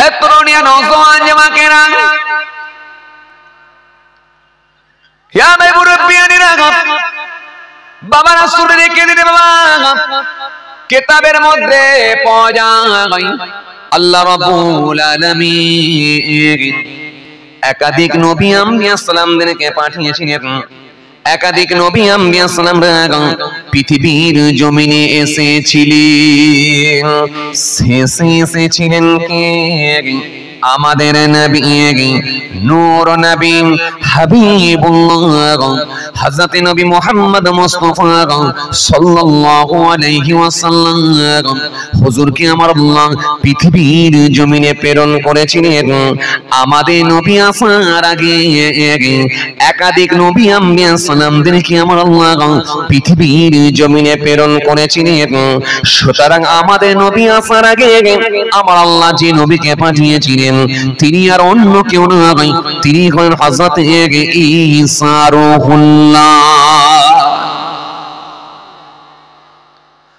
এ তরুণিয়া নওজওয়ান জামাকেরা, ইয়া ভাই মুরব্বিয়ানিরা, বাবা রাসূল রেখে দিতে বাবা কিতাবের মধ্যে পাওয়া যায় আল্লাহ রাব্বুল আলামিন একাধিক নবী আম্বিয়া সালামদেরকে পাঠিয়েছিলেন। একাধিক নবী আম্বিয়া সালামরা পৃথিবীর জমিনে এসেছিলেন। শেষে এসেছিলেন কে? আমাদের নবী নূর নবী হাবিবুল্লাহ হযরত নবী মুহাম্মদ মুস্তাফা সাল্লাল্লাহু আলাইহি ওয়াসাল্লাম হুজুরকে আমার আল্লাহ পৃথিবীর জমিনে প্রেরণ করেছিলেন। আমাদের নবী আসার আগে একাধিক নবী আম্বিয়া সালামদেরকে আমার আল্লাহ পৃথিবীর জমিনে প্রেরণ করেছিলেন। সুতরাং আমাদের নবী আসার আগে আমার আল্লাহ যে নবীকে পাঠিয়েছিলেন তিনি আর অন্য কেউ নয়, তিনি হলেন হযরত ঈসা রূহুল্লাহ।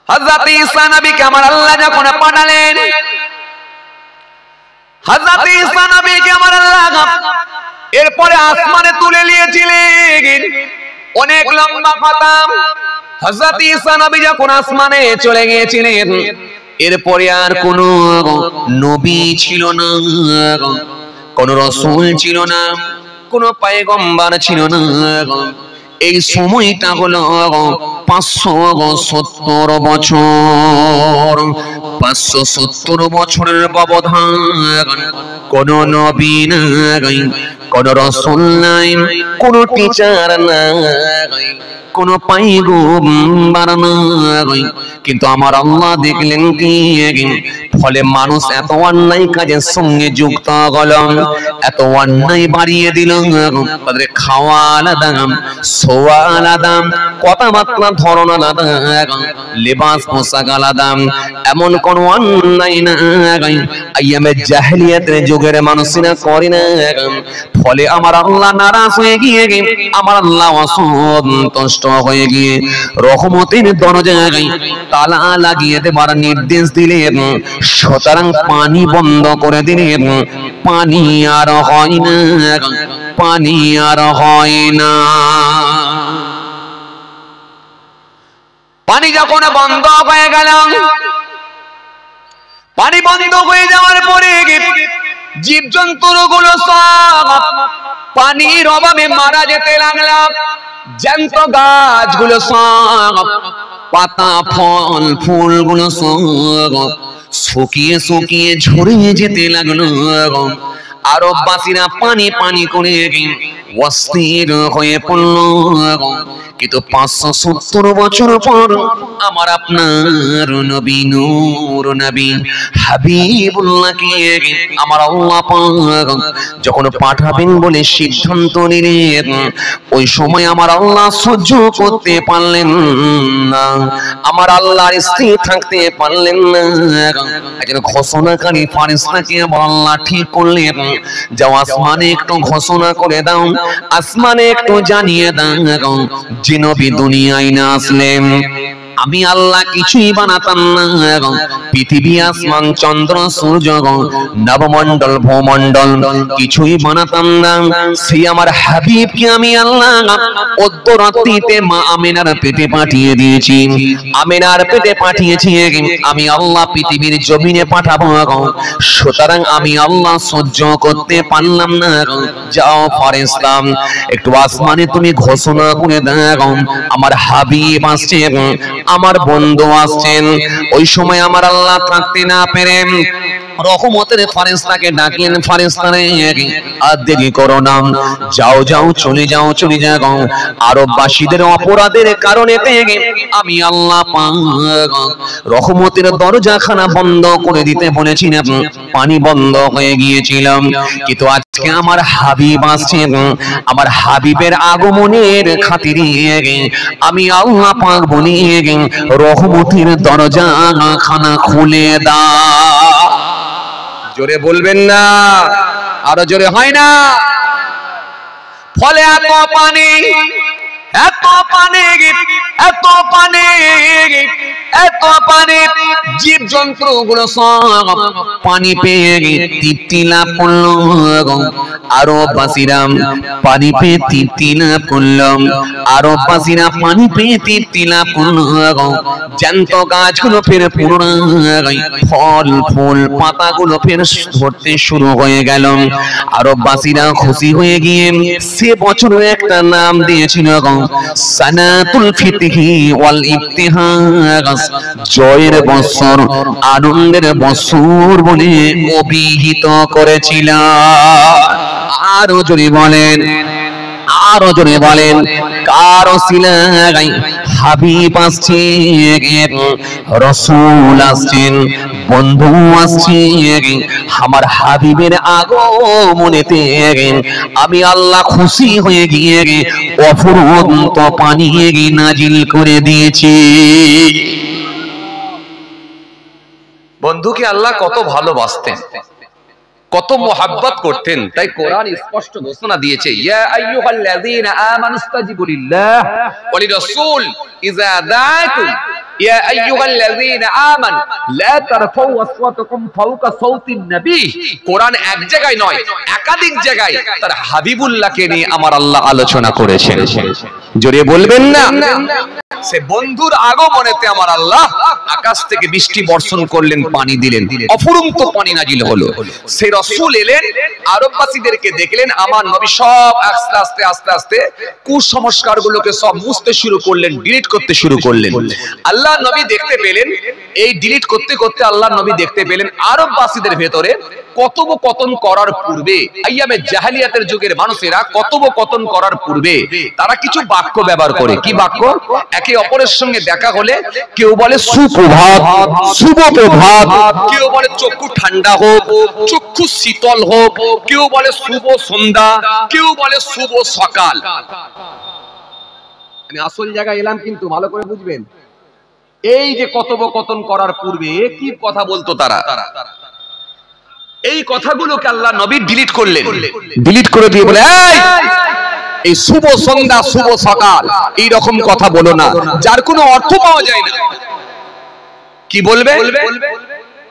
হযরত ঈসা নবীকে আমার আল্লাহ যখন পাঠালেন, হযরত ঈসা নবীকে আমার আল্লাহ এরপরে আসমানে তুলে নিয়েছিলেন। অনেক লম্বা কথা। হযরত ঈসা নবী যখন আসমানে চলে গিয়েছিলেন, এরপরে আর কোন নবী ছিল না, কোন রাসূল ছিল না, কোন পয়গম্বর ছিল না। এই সময়টা হলো 570 বছর। 570 বছরের ব্যবধান। কোন নবী নাই, কোন রাসূল নাই, কোন টিচার নাই, কোন পয়গম্বর নাই, কিন্তু আমার আল্লাহ দেখলেন কি ফলে মানুষ এত অন্যায় কাজের সঙ্গে যুক্ত হল, এত অন্যায় বাড়িয়ে দিল। তাদের খাওয়া আলাদা, শোয়া আলাদা, কথাবার্তা ধরন আলাদা, লেবাস পোশাক আলাদা, এমন কোন অন্যায় নাই আইয়ামে জাহেলিয়াতের যুগের মানুষেরা করে না। ফলে আমার আল্লাহ নারাজ হয়ে গিয়ে, আমার আল্লাহ অসন্তুষ্ট হয়ে গিয়ে রহমতের দরজায় তালা লাগিয়ে দেবার নির্দেশ দিলেন। সুতরাং পানি বন্ধ করে দিলেন। পানি আর হয় না, পানি আর হয় না। পানি যখন বন্ধ হয়ে গেল, পানি বন্ধ হয়ে যাওয়ার পরে জীবজন্তুর গুলো সব পানির অভাবে মারা যেতে লাগলো। জ্যান্ত গাছগুলো সব, পাতা ফল ফুলগুলো সব শুকিয়ে শুকিয়ে ঝরে যেতে লাগলো। আরববাসীরা পানি পানি করে অস্থির হয়ে পড়ল। কিন্তু 570 বছর পর আমার আপনার নবী নূর নবী হাবিবুল্লাহকে আমার আল্লাহ পাক যখন পাঠাবেন বলে সিদ্ধান্ত নিলেন, ওই সময় আমার আল্লাহ সহ্য করতে পারলেন না, আমার আল্লাহর স্থির থাকতে পারলেন না। একজন ঘোষণাকারী ফেরেশতাকে আল্লাহ ঠিক করলেন, যাও আসমানে একটু ঘোষণা করে দাও, আসমানে একটু জানিয়ে দাও যে নবী দুনিয়ায় না আসলেন আমি আল্লাহ কিছুই বানাতাম না। পৃথিবী আসমান চন্দ্র সূর্য নবমণ্ডল ভূমণ্ডল কিছুই বানাতাম না। সে আমার হাবিবকে আমি আল্লাহ অদ্যরাত্রিতে মা আমিনার পেটে পাঠিয়ে দিয়েছি। আমিনার পেটে পাঠিয়েছি আমি আল্লাহ পৃথিবীর জমিনে পাঠাবো। সুতরাং আমি আল্লাহ সহ্য করতে পারলাম না। যাও ফেরেশতা একটু আসমানে তুমি ঘোষণা করে দাও আমার হাবিব আসছেন, আমার বন্ধু আসছেন। ওই সময় আমার আল্লাহ থাকতে না পেরে রহমতের ফেরেশতাকে ডাকলেন, ফেরেশতারে আর দেরি করো না, যাও যাও চলে যাও চলে যাও। আরববাসীদের অপরাধের কারণে আমি আল্লাহ পাক রহমতের দরজাখানা বন্ধ করে দিতে বলেছিলাম, পানি বন্ধ হয়ে গিয়েছিলাম। কিন্তু আজকে আমার হাবিব আসছেন, আমার হাবিবের আগমনের খাতিরে আমি আল্লাহ পাক বলি রহমতের দরজাখানা খুলে দাও। জোরে বলবেন না, আরো জোরে হয় না? ফলে এত পানি এত পানি, এত পানি, এত পানি, জীব জন্তু গুলো সব পানি পেয়ে তৃপ্তি লাভ করলো। আরো বাসিরাম পানি পেয়ে তৃপ্তি লাভ করলাম, আরো বাসিরা পানি পেয়ে তৃপ্তি লাভ করলো। জ্যান্ত গাছগুলো ফের পুনরায় ফল ফুল পাতাগুলো ফের ধরতে শুরু হয়ে গেল। আরো বাসিরা খুশি হয়ে গিয়ে সে বছর একটা নাম দিয়েছিল সানাতুল ফিতহি ওয়াল ইফতিহাস, জয়ের বছর, আনন্দের বছর বলে অভিহিত করেছিল। আরো জোরে বলেন, আরো জোরে বলেন, কার ওসিলায় হাবিব আসছেন, রাসূল আসছেন, বন্ধু আসছেন। আমার হাবিবের আগমনেতে আমি আল্লাহ খুশি হয়ে গিয়ে অফুরন্ত পানি নাজিল করে দিয়েছি। বন্ধুকে আল্লাহ কত ভালোবাসতেন, কত মোহাব্বত করতেন, তাই কোরআন স্পষ্ট ঘোষণা দিয়েছে, ইয়া আইয়ুহাল্লাযীনা আমানুস্তাজিবু লিল্লাহ ওয়া লিরাসূল ইযা দাআকুম, ইয়া আইয়ুহাল্লাযীনা আমানু লা তারফাউ আসওয়াতাকুম ফাওকা সাওতিন নবী। কোরআন এক জায়গায় নয়, একাধিক জায়গায় তার হাবিবুল্লাহকে নিয়ে আমার আল্লাহ আলোচনা করেছেন। জোরে বলবেন না? সে বন্ধুর আগমনেতে আমার আল্লাহ আকাশ থেকে বৃষ্টি বর্ষণ করলেন, পানি দিলেন, অফুরন্ত পানি নাজিল হলো। সে রাসূল এলেন, আরববাসীদেরকে দেখলেন, আমার নবী সব আস্তে আস্তে আস্তে আস্তে কুসংস্কারগুলোকে সব মুছতে শুরু করলেন, ডিলিট করতে শুরু করলেন। আল্লাহ নবী দেখতে পেলেন, এই ডিলিট করতে করতে আল্লাহ নবী দেখতে পেলেন আরববাসীদের ভেতরে কথোপকথন করার পূর্বে, আইয়ামে জাহেলিয়াতের যুগের মানুষেরা কথোপকথন করার পূর্বে তারা কিছু বাক্য ব্যবহার করে। কি বাক্য? একে অপরের সঙ্গে দেখা হলে কেউ বলে সুপ্রভাত, শুভ প্রভাত, কেউ বলে চক্ষু ঠান্ডা হোক, চক্ষু শীতল হোক, কেউ বলে শুভ সন্ধ্যা, কেউ বলে শুভ সকাল। আমি আসল জায়গায় এলাম, কিন্তু ভালো করে বুঝবেন। এই যে কথোপকথন করার পূর্বে কি কথা বলতো তারা, এই কথাগুলোকে আল্লাহ নবী ডিলিট করলেন। ডিলিট করে দিয়ে বলে, এই শুভ সন্ধ্যা, শুভ সকাল, এই রকম কথা বলো না, যার কোনো অর্থ পাওয়া যায় না। কি বলবে?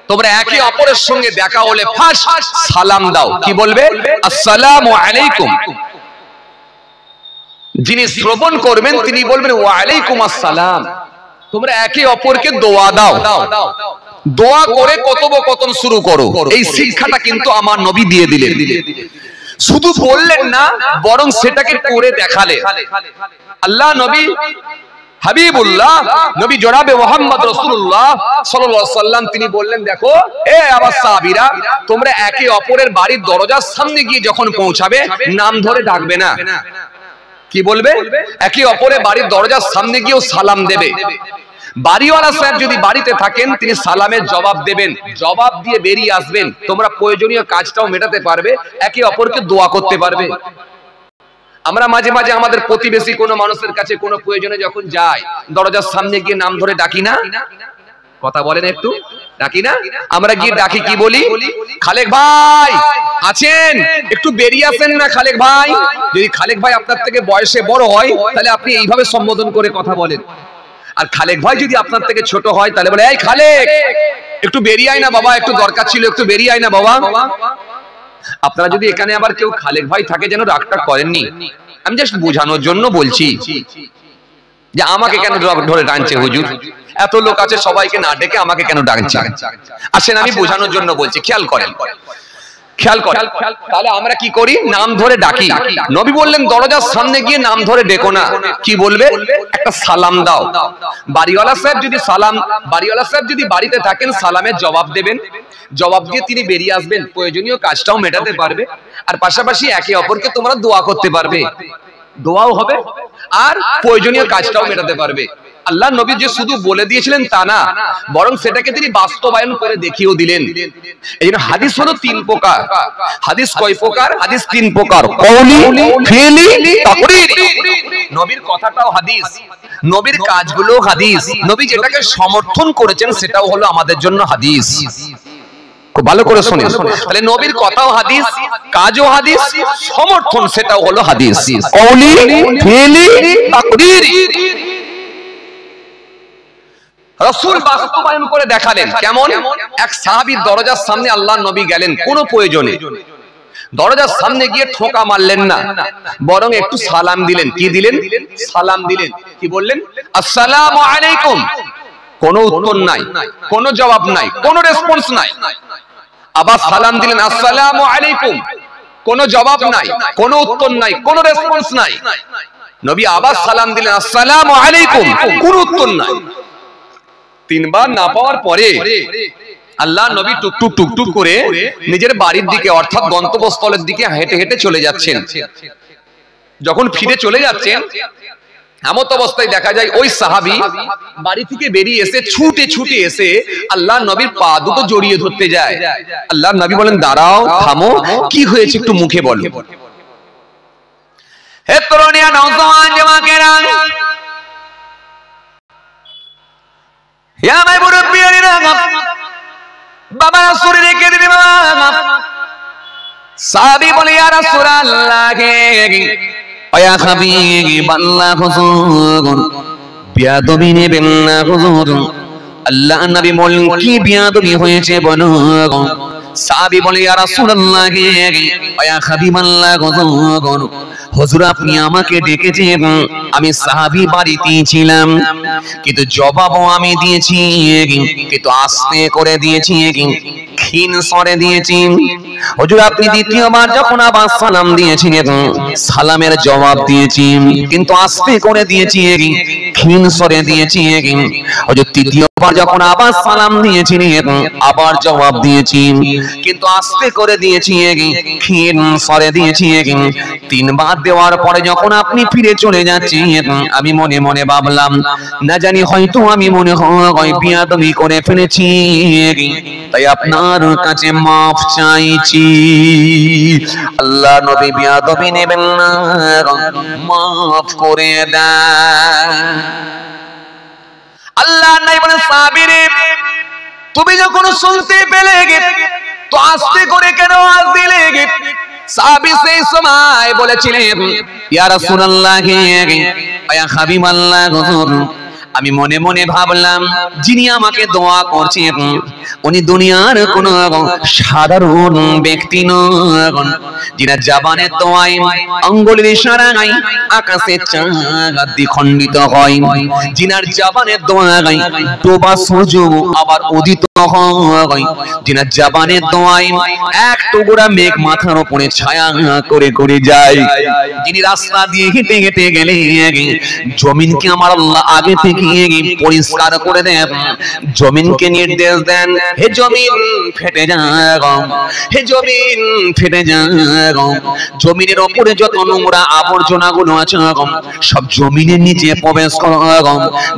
তোমরা একে অপরের সঙ্গে দেখা হলে ফার্স্ট সালাম দাও। কি বলবে? আসসালামু আলাইকুম। যিনি শ্রবণ করবেন তিনি বলবেন ওয়া আলাইকুম আসসালাম। তোমরা একে অপরকে দোয়া দাও, দোয়া করে কথোপকথন শুরু করো। এই শিক্ষাটা কিন্তু আমার নবী দিয়ে দিলেন। শুধু বললেন না, বরং সেটাকে করে দেখালেন। আল্লাহ নবী হাবিবুল্লাহ নবী জনাবে মুহাম্মদ রাসূলুল্লাহ সাল্লাল্লাহু আলাইহি ওয়াসাল্লাম তিনি বললেন, দেখো এ আমার সাহাবীরা, তোমরা একে অপরের বাড়ির দরজার সামনে গিয়ে যখন পৌঁছাবে নাম ধরে ডাকবে না। কি বলবে? একে অপরের বাড়ির দরজার সামনে গিয়েও সালাম দেবে। বাড়িওয়ালা সাহেব যদি বাড়িতে থাকেন তিনি সালামের জবাব দেবেন, জবাব দিয়ে বেরিয়ে আসবেন। তোমরা প্রয়োজনীয় কাজটাও মেটাতে পারবে, একে অপরকে দোয়া করতে পারবে। আমরা মাঝে মাঝে আমাদের প্রতিবেশী কোনো মানুষের কাছে কোনো প্রয়োজনে যখন যাই, দরজার সামনে গিয়ে নাম ধরে ডাকি না? কথা বলেন একটু, ডাকি না? আমরা গিয়ে ডাকি, কি বলি? খালেক ভাই আছেন, একটু বেরিয়ে আসেন না খালেক ভাই। যদি খালেক ভাই আপনার থেকে বয়সে বড় হয় তাহলে আপনি এইভাবে সম্বোধন করে কথা বলেন। আর খালেক ভাই যদি আপনার থেকে ছোট হয় তাহলে বলে, এই খালেক একটু বেরিয়ে আয় না বাবা, একটু দরকার ছিল, একটু বেরিয়ে আয় না বাবা। আপনারা যদি এখানে আবার কেউ খালেক ভাই থাকে, যেন রাগটা করেননি, আমি জাস্ট বোঝানোর জন্য বলছি যে আমাকে কেন ধরে টানছে হুজুর, এত লোক আছে সবাইকে না ডেকে আমাকে কেন ডাকছে? আসেন আমি বোঝানোর জন্য বলছি, খেয়াল করেন, খেয়াল করেন। তাহলে আমরা কি করি? নাম ধরে ডাকি। নবী বললেন দরজার সামনে গিয়ে নাম ধরে ডেকো না। কি বলবে? একটা সালাম দাও। বাড়িওয়ালা সাহেব যদি বাড়িতে থাকেন সালামের জবাব দেবেন, জবাব দিয়ে তিনি বেরিয়ে আসবেন, প্রয়োজনীয় কাজটাও মেটাতে পারবে। আর পাশাপাশি একে অপরকে তোমরা দোয়া করতে পারবে, দোয়াও হবে আর প্রয়োজনীয় কাজটাও মেটাতে পারবে। আল্লাহ নবী যে শুধু বলে দিয়েছিলেন তা না, বরং সেটাকে তিনি বাস্তবায়ন করে দেখিয়েও দিলেন। এইজন্য হাদিস হলো তিন প্রকার। হাদিস কয় প্রকার? হাদিস তিন প্রকার, কওলি, ফিলি, তাকরীরি। নবীর কথাটাও হাদিস, নবীর কাজগুলো হাদিস, নবী যেটাকে সমর্থন করেছেন সেটাও হলো আমাদের জন্য হাদিস। খুব ভালো করে শুনেন, তাহলে নবীর কথাও হাদিস, কাজও হাদিস, সমর্থন সেটাও হলো হাদিস। কওলি, ফিলি, তাকরীরি। রাসূল বাস্তবায়ন করে দেখালেন। কেমন? এক সাহাবীর দরজার সামনে আল্লাহর নবী গেলেন কোনো প্রয়োজনে, দরজার সামনে গিয়ে ঠোকা মারলেন না, বরং একটু সালাম দিলেন। কি দিলেন? সালাম দিলেন। কি বললেন? আসসালামু আলাইকুম। কোনো উত্তর নাই, কোনো জবাব নাই, কোনো রেসপন্স নাই। আবার সালাম দিলেন, আসসালামু আলাইকুম। কোনো জবাব নাই, কোনো উত্তর নাই, কোনো রেসপন্স নাই। নবী আবার সালাম দিলেন, আসসালামু আলাইকুম। কোনো উত্তর নাই। তিনবার না পাওয়ার পরে আল্লাহ নবী টুকটুক টুকটুক করে নিজের বাড়ির দিকে অর্থাৎ গন্তব্যস্থলের দিকে হেঁটে হেঁটে চলে যাচ্ছেন। যখন ফিরে চলে যাচ্ছেন এমত অবস্থায় দেখা যায় ওই সাহাবী বাড়ি থেকে বেরিয়ে এসে ছুটে ছুটে এসে আল্লাহ নবীর পা দুটো জড়িয়ে ধরতে যায়। আল্লাহ নবী বলেন, দাঁড়াও, থামো, কি হয়েছে একটু মুখে বলো। হে তরুণিয়া, নওজওয়ান জামাকেরা, ইয়া মাই মুরব্বিয়ারা, বাবা শরীরে কেঁদে দিবে। সাহাবী বলে, ইয়া রাসূলুল্লাহ, ওয়া হাবিবাল্লাহ, হুজুর বিয়াদবি নেবেন না হুজুর। আল্লাহ নবী বলেন, কি বিয়াদবি হয়েছে বলো। সাহাবী বলে, ইয়া রাসূলুল্লাহ, ওয়া হাবিবাল্লাহ, হুজুর হুজুর আপনি আমাকে ডেকেছেন, আমি সাহাবী বাড়িতেই ছিলাম, কিন্তু জবাবও আমি দিয়েছি, কিন্তু আস্তে করে দিয়েছি, ক্ষীণ স্বরে দিয়েছি। হুজুর আপনি দ্বিতীয়বার যখন আবার সালাম দিয়েছিলেন, সালামের জবাব দিয়েছি, কিন্তু আস্তে করে দিয়েছি, ক্ষীণ স্বরে দিয়েছি। হুজুর তৃতীয়বার যখন আবার সালাম দিয়েছিলেন, আবার জবাব দিয়েছি, কিন্তু আস্তে করে দিয়েছি, ক্ষীণ স্বরে দিয়েছি। তিনবার দেওয়ার পরে যখন আপনি ফিরে চলে যাচ্ছেন, আমি মনে মনে ভাবলাম, না জানি হয়তো আমি মনে হয় বিয়াদবি করে ফেলেছি, তাই আপনার কাছে মাফ চাইছি। আল্লাহ নবী বিয়াদবি নেবেন না, মাফ করে দেন। আল্লাহ নাই বলে, সাহাবীরে তুমি যখন শুনতে পেলে তো আস্তে করে কেন আওয়াজ দিলে? সাহাবী সেই সময় বলেছিলেন, ইয়া রাসূলুল্লাহ, ইয়া হাবিবাল্লাহ, হুজুর আমি মনে মনে ভাবলাম, যিনি আমাকে দোয়া করছেন উনি দুনিয়ার কোন সাধারণ ব্যক্তি নন, যিনার জবানের দোয়ায় আঙ্গুলের ইশারায় আকাশের চাঁদ দ্বিখণ্ডিত হয়, যিনার জবানের দোয়ায় ডোবা সূর্য আবার উদিত হয়, যিনার জবানের দোয়ায় এক টুকরা মেঘ মাথার উপরে ছায়া করে করে যায়, যিনি রাস্তা দিয়ে হেঁটে হেঁটে গেলে জমিনকে আমার আল্লাহ আগে থেকে পরিষ্কার করে দেন, জমিনকে নির্দেশ দেন, হে জমিন ফেটে যাও, হে জমিন ফেটে যাও, জমিনের উপরে যত নোংরা আবর্জনা গুলো আছে সব জমিনের নিচে প্রবেশ করো,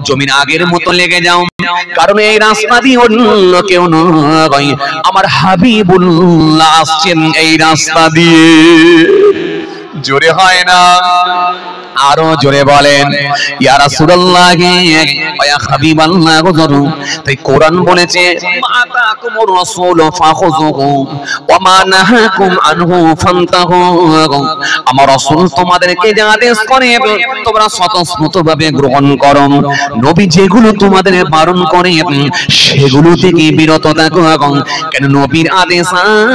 জমিন আগের মতো লেগে যাও, কারণ এই রাস্তা দিয়ে অন্য কেউ নয়, আমার হাবিবুল্লাহ আসছেন এই রাস্তা দিয়ে। জোরে হয় না? আরো জোরে বলেন, ইয়া রাসূলুল্লাহ, ইয়া হাবিবাল্লাহ, হুজুর তাই কোরআন বলেছে, মাতাকুমুর রাসূল ফাখুযুহু ওয়া মা নাহাকুম আনহু ফান্তাহু। আমার রাসূল তোমাদেরকে যা আদেশ করে তোমরা স্বতঃস্ফূর্তভাবে গ্রহণ করো, নবী যেগুলো তোমাদের বারণ করে সেগুলো থেকে বিরত থাকো, কেন নবীর আদেশ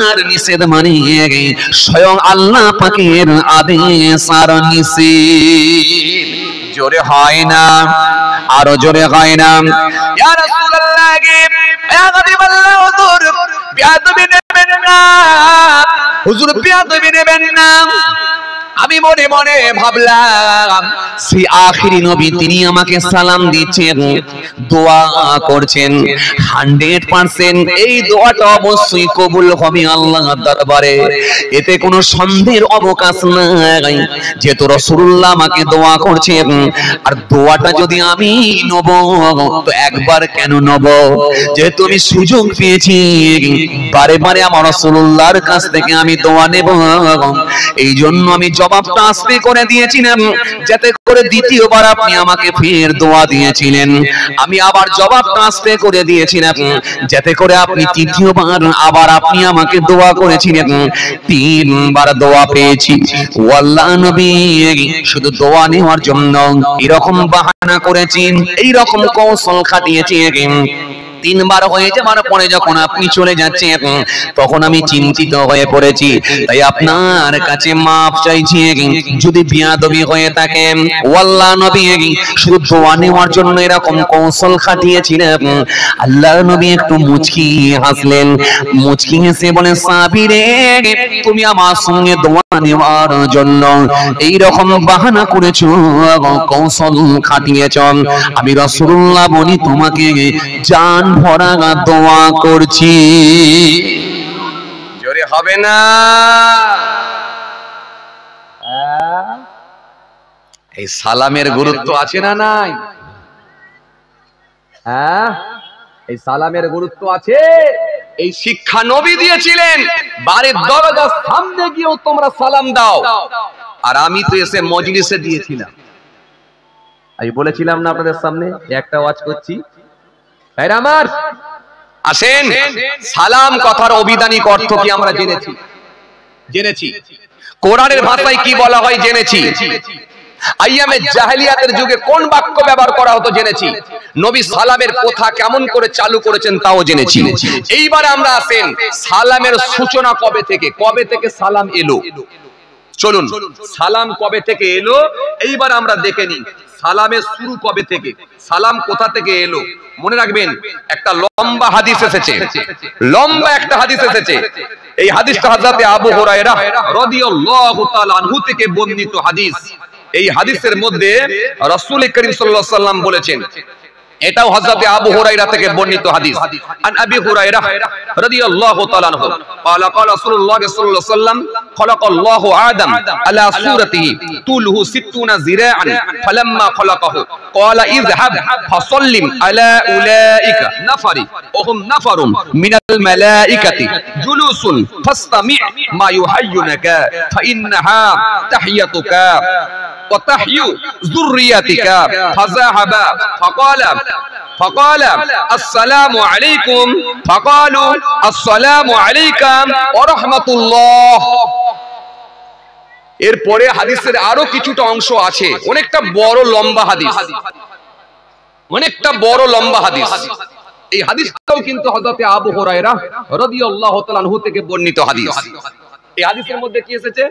আর নিষেধ মানে স্বয়ং আল্লাহ পাকের আদেশ আর নিষেধ। জোরে হয় না? আরো জোরে হয় না? ইয়া রাসূলুল্লাহ, ইয়া হাবিবাল্লাহ, হুজুর বিয়াদবি নেবেন না, হুজুর বিয়াদবি নেবেন না। আমি মনে মনে ভাবলাম, সেই আখিরি নবী তিনি আমাকে সালাম দিচ্ছেন, দোয়া করছেন, 100% এই দোয়াটা অবশ্যই কবুল হবে আল্লাহর দরবারে, এতে কোনো সন্দেহের অবকাশ নাই। যেহেতু রাসূলুল্লাহ আমাকে দোয়া করছেন, আর দোয়াটা যদি আমি নেব তো একবার কেন নেব, যেহেতু আমি সুযোগ পেয়েছি বারে বারে আমার রাসূলুল্লাহর কাছ থেকে আমি দোয়া নেব, এই জন্য আমি জবাবটা আস্তে করে দিয়েছিলাম, যাতে করে দ্বিতীয়বার আপনি আমাকে ফের দোয়া দিয়েছিলেন। আমি আবার জবাবটা আস্তে করে দিয়েছিলাম, যাতে করে আপনি তৃতীয়বার আবার আপনি আমাকে দোয়া করেছিলেন। 3 বার দোয়া পেয়েছি। ওয়াল্লাহ নবী শুধু দোয়া নেওয়ার জন্য এরকম বাহানা করেছেন, এইরকম কৌশল খাটিয়েছি। 3 বার হয়ে যাওয়ার পরে যখন আপনি চলে যাচ্ছেন, তখন আমি চিন্তিত হয়ে পড়েছি। তাই আপনার কাছে মাফ চাইছি যদি বিয়াদবি হয়ে থাকে। ওয়াল্লাহ নবী শুধু দোয়া নেওয়ার জন্য এরকম কৌশল খাটিয়েছিলেন। আল্লাহ নবী একটু মুচকি হাসলেন, মুচকি হেসে বলেন, সাবিরে তুমি আমার সঙ্গে দোয়া নেওয়ার জন্য এইরকম বাহানা করেছো, কৌশল খাটিয়েছ। আমি রাসূলুল্লাহ বলি তোমাকে জান ভরা দোয়া করছি। জোরে হবে না? এই সালামের গুরুত্ব আছে না নাই? এই সালামের গুরুত্ব আছে। এই শিক্ষা নবী দিয়েছিলেন, বাড়ির দরজার সামনে গিয়েও তোমরা সালাম দাও। আর আমি তো এসে মজলিসে দিয়েছিলাম। আমি বলেছিলাম না আপনাদের সামনে, একটা ওয়াজ করছি। আমার আসেন, সালাম কথার অভিধানিক অর্থ কি আমরা জেনেছি। কোরআনের ভাষায় কি বলা হয় জেনেছি। আইয়ামে জাহেলিয়াতের যুগে কোন বাক্য ব্যবহার করা হতো জেনেছি। নবী সালামের কথা কেমন করে চালু করেছেন তাও জেনেছি। এইবারে আমরা আসেন, সালামের সূচনা কবে থেকে সালাম এলো। চলুন, সালাম কবে থেকে এলো এইবার আমরা দেখে নিই। সালামের শুরু কবে থেকে, সালাম কোথা থেকে এলো। মনে রাখবেন, একটা লম্বা হাদিস এসেছে, এই হাদিসটা হযরত আবু হুরায়রা রাদিয়াল্লাহু তাআলা আনহু থেকে বর্ণিত হাদিস। এই হাদিসের মধ্যে রাসূল করিম সাল্লাল্লাহু আলাইহি ওয়াসাল্লাম বলেছেন, এটাও হযরত আবু হুরায়রা থেকে বর্ণিত হাদিস। আন আবি হুরায়রা রাদিয়াল্লাহু তাআলা আনহু قال قال رسول الله صلى الله عليه وسلم خلق الله آدم على صورته طوله 60 ذراعا فلما خلقه قال اذهب فسلم على اولئك نفر وهم نفر من الملائكة جلوس فاستمع ما يحيونك فإنها تحيتك وتحيي ذريتك فذهب فقال السلام عليكم فقالوا السلام عليكم ورحمة الله। এরপরে হাদিসের আরো কিছুটা অংশ আছে, অনেকটা বড় লম্বা হাদিস। এই হাদিসটাও কিন্তু হযরত আবু হুরায়রা রাদিয়াল্লাহু তাআলা আনহু থেকে বর্ণিত হাদিস। এই হাদিসের মধ্যে কি এসেছে,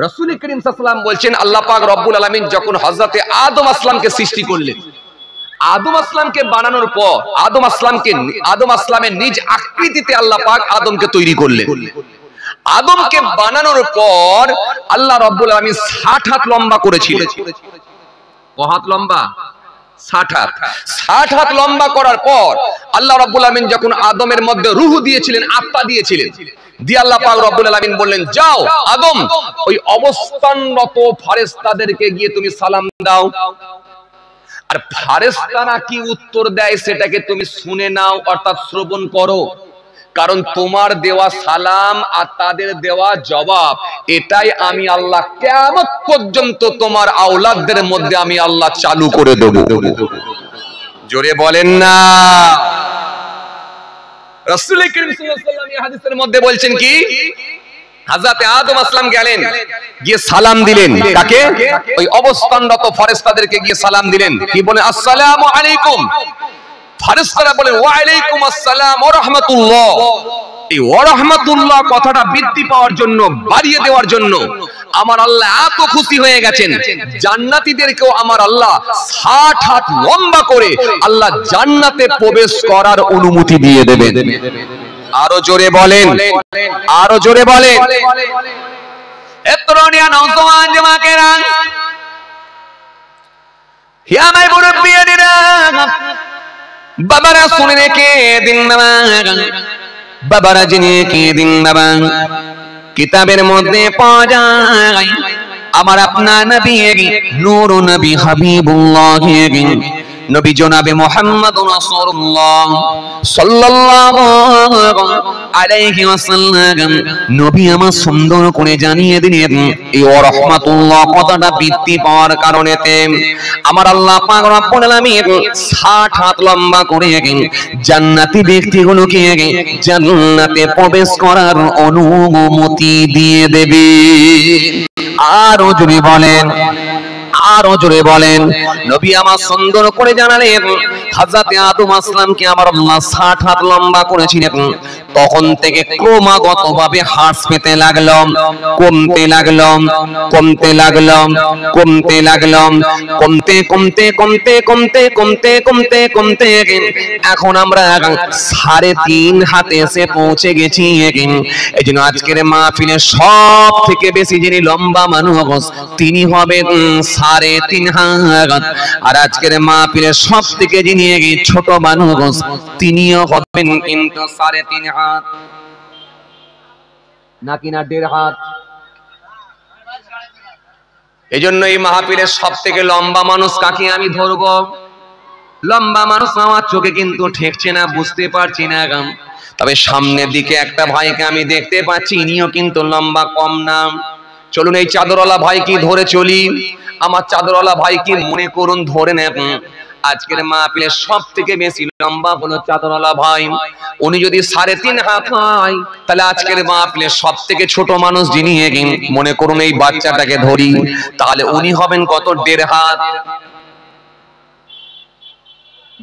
রাসূল করিম সাল্লাল্লাহু আলাইহি ওয়াসাল্লাম বলছেন, আল্লাহ পাক রব্বুল আলামিন যখন হযরত আদম আসলামকে সৃষ্টি করলেন, আদম আসলামকে বানানোর পর আদম আসলামের নিজ আকৃতিতে আল্লাহ পাক আদমকে তৈরি করলেন। আদমকে বানানোর পর আল্লাহ রব্বুল আলামিন 60 হাত লম্বা করেছিলেন। কত হাত লম্বা? 60 হাত। 60 হাত লম্বা করার পর আল্লাহ রব্বুল আলামিন যখন আদমের মধ্যে রূহ দিয়েছিলেন, আত্মা দিয়েছিলেন, দিয়ে আল্লাহ পাক রব্বুল আলামিন বললেন, যাও আদম, ওই অবস্থানরত ফেরেশতাদেরকে গিয়ে তুমি সালাম দাও। আর ফেরেশতারা কি উত্তর দেয় সেটাকে তুমি শুনে নাও, অর্থাৎ শ্রবণ করো। কারণ তোমার দেওয়া সালাম আর তাদের দেওয়া জবাব, এটাই আমি আল্লাহ কিয়ামত পর্যন্ত তোমার আওলাদদের মধ্যে আমি আল্লাহ চালু করে দেব। জোরে বলেন না। রাসূল করিম সাল্লাল্লাহু আলাইহি ওয়াসাল্লাম এই হাদিসের মধ্যে বলছেন কি, হযরত আদম আসলাম গেলেন, গিয়ে সালাম দিলেন। কাকে? ওই অবস্থানরত ফেরেশতাদেরকে গিয়ে সালাম দিলেন। কি বলে? আসসালামু আলাইকুম। ফেরেশতারা বলেন, ওয়া আলাইকুম আসসালাম ওয়া রাহমাতুল্লাহ। এই ওয়া রাহমাতুল্লাহ কথাটা বৃদ্ধি পাওয়ার জন্য, বাড়িয়ে দেওয়ার জন্য আমার আল্লাহ এত খুশি হয়ে গেছেন, জান্নাতীদেরকেও আমার আল্লাহ 60 হাত লম্বা করে আল্লাহ জান্নাতে প্রবেশ করার অনুমতি দিয়ে দেবেন। আরো জোরে বলেন, আরো জোরে বলেন। এতরনিয়া নওজওয়ান জামাকেরা, হে আমার মুরব্বিয়ানেরা, বাবারা শুনে রেখে দিন বাবা, বাবারা জেনে রেখে দিন বাবা। কিতাবের মধ্যে পাওয়া যায় আমার আপনার নবী নূর নবী হাবিবুল্লাহ নবী জনাবে মুহাম্মদুর রাসূলুল্লাহ সাল্লাল্লাহু আলাইহি ওয়াসাল্লাম নবী আমার সুন্দর করে জানিয়ে দিলেন এই রাহমাতুল্লাহ কথাটা বৃদ্ধি পাওয়ার কারণেতে আমার আল্লাহ পাক রব্বুল আলামিন 60 হাত লম্বা করে জান্নাতি ব্যক্তিগুলোকে জান্নাতে প্রবেশ করার অনুমতি দিয়ে দেবে। আরো জোরে বলেন, আরো জোরে বলেন। নবী আমার সুন্দর করে জানালেন হযরত আদম আসলামকে আমার আল্লাহ 60 হাত লম্বা করেছিলেন। তখন থেকে ক্রমাগতভাবে হ্রাস পেতে লাগলো, কমতে লাগলো, কমতে লাগলো, কমতে লাগলো, কমতে কমতে কমতে কমতে কমতে কমতে কমতে এখন আমরা 3.5 হাতে এসে পৌঁছে গেছি। এই জন্য আজকের মাহফিলে সব থেকে বেশি যিনি লম্বা মানুষ তিনি হবেন 3.5 হাত, আর আজকের মাহফিলে সব থেকে যিনি ছোট মানুষ তিনিও হবেন কিন্তু 3.5 হাত, নাকি না 1.5 হাত। এই জন্য এই মাহফিলের সব থেকে লম্বা মানুষ কাকে আমি ধরবো? লম্বা মানুষ আমার চোখে কিন্তু ঠেকছে না, বুঝতে পারছি না। তবে সামনের দিকে একটা ভাইকে আমি দেখতে পাচ্ছি, ইনিও কিন্তু লম্বা কম না। চলুন এই চাদরওয়ালা ভাই কি ধরে চলি। আমার চাদরওয়ালা ভাই কি মনে করুন ধরে নেন। আজকের মাহফিলের সব থেকে বেশি লম্বা হলো চাদরওয়ালা ভাই। উনি যদি 3.5 হাত হয় তাহলে আজকের মাহফিলের সব থেকে ছোট মানুষ যিনি মনে করুন এই বাচ্চাটাকে ধরি, তাহলে উনি হবেন কত? 1.5 হাত।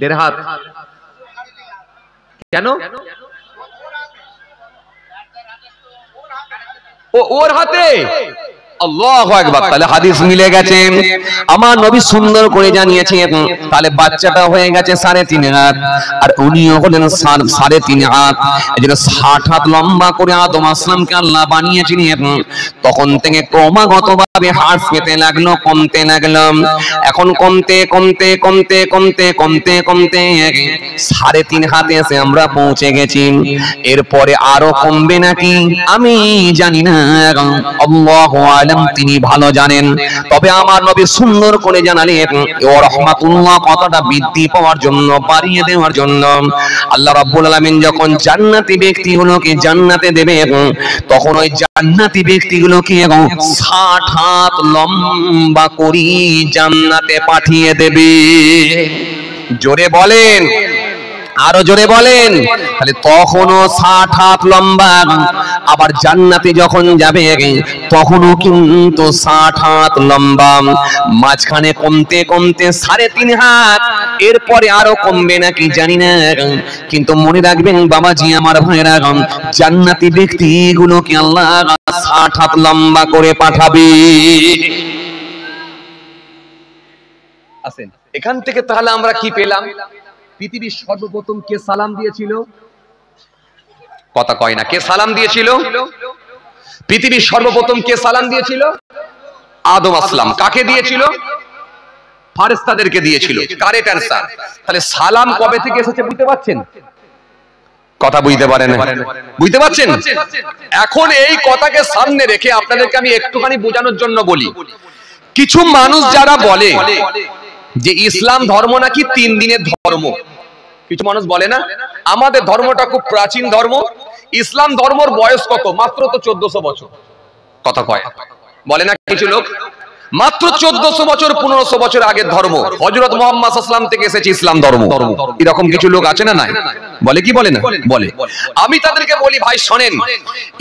1.5 হাত কেন? ওর হাতে। আল্লাহু আকবার। তাহলে হাদিস মিলে গেছে। আমার নবী সুন্দর করে জানিয়েছেন তাহলে বাচ্চাটা হয়ে গেছে 3.5 হাত, আর উনিও হলেন 3.5 হাত। এজন্য 60 হাত লম্বা করে আদম আসলামকে আল্লাহ বানিয়েছিলেন। তখন থেকে ক্রমাগতভাবে হ্রাস পেতে লাগলো, কমতে লাগলো। এখন কমতে কমতে কমতে কমতে কমতে কমতে 3.5 হাতে এসে আমরা পৌঁছে গেছি। এরপরে আরো কমবে নাকি আমি জানি না, আল্লাহু আ'লাম, তিনি ভালো জানেন। তবে আমার নবী সুন্দর করে জানালেন ও রাহমাতুল্লাহ কথাটা বৃদ্ধি পাওয়ার জন্য, বাড়িয়ে দেওয়ার জন্য আল্লাহ রাব্বুল আলামিন যখন জান্নাতি ব্যক্তিগুলোকে জান্নাতে দেবে তখন ওই জান্নাতি ব্যক্তিগুলোকে 60 হাত লম্বা করে জান্নাতে পাঠিয়ে দেবে। জোরে বলেন, আরো জোরে বলেন। তাহলে তখনও 60 হাত লম্বা। আবার জান্নাতে যখন যাবে তখনও কিন্তু 60 হাত লম্বা। মাঝখানে কমতে কমতে 3.5 হাত, এরপরে আরো কমবে নাকি জানি না। কিন্তু মনে রাখবেন বাবাজি আমার ভাইরা, জান্নাতি ব্যক্তিগুলোকে আল্লাহ 60 হাত লম্বা করে পাঠাবে। আসেন এখান থেকে তাহলে আমরা কি পেলাম? পৃথিবীর সর্বপ্রথম কে সালাম দিয়েছিল? কথা কয় না। কে সালাম দিয়েছিল? পৃথিবীর সর্বপ্রথম কে সালাম দিয়েছিল? আদম আসলাম। কাকে দিয়েছিল? ফারেস্তাদেরকে দিয়েছিল। Correct answer. তাহলে সালাম কবে থেকে এসেছে বুঝতে পারছেন? কথা বুঝতে পারেন? বুঝতে পারছেন? এখন এই কথাকে সামনে রেখে আপনাদেরকে আমি একটুখানি বোঝানোর জন্য বলি। কিছু মানুষ যারা বলে যে ইসলাম ধর্ম নাকি 3 দিনের ধর্ম, কিছু মানুষ বলে না আমাদের ধর্মটা খুব প্রাচীন ধর্ম, ইসলাম ধর্মের বয়স কত? মাত্র তো 1400 বছর। কথা কয় বলে না কিছু লোক? মাত্র 1400 বছর 1500 বছর আগের ধর্ম, হযরত মুহাম্মদ সাল্লাল্লাহু আলাইহি ওয়াসাল্লাম থেকে এসেছে ইসলাম ধর্ম। এরকম কিছু লোক আছে না? নাই বলে কি বলে না? বলে। আমি তাদেরকে বলি ভাই শোনেন,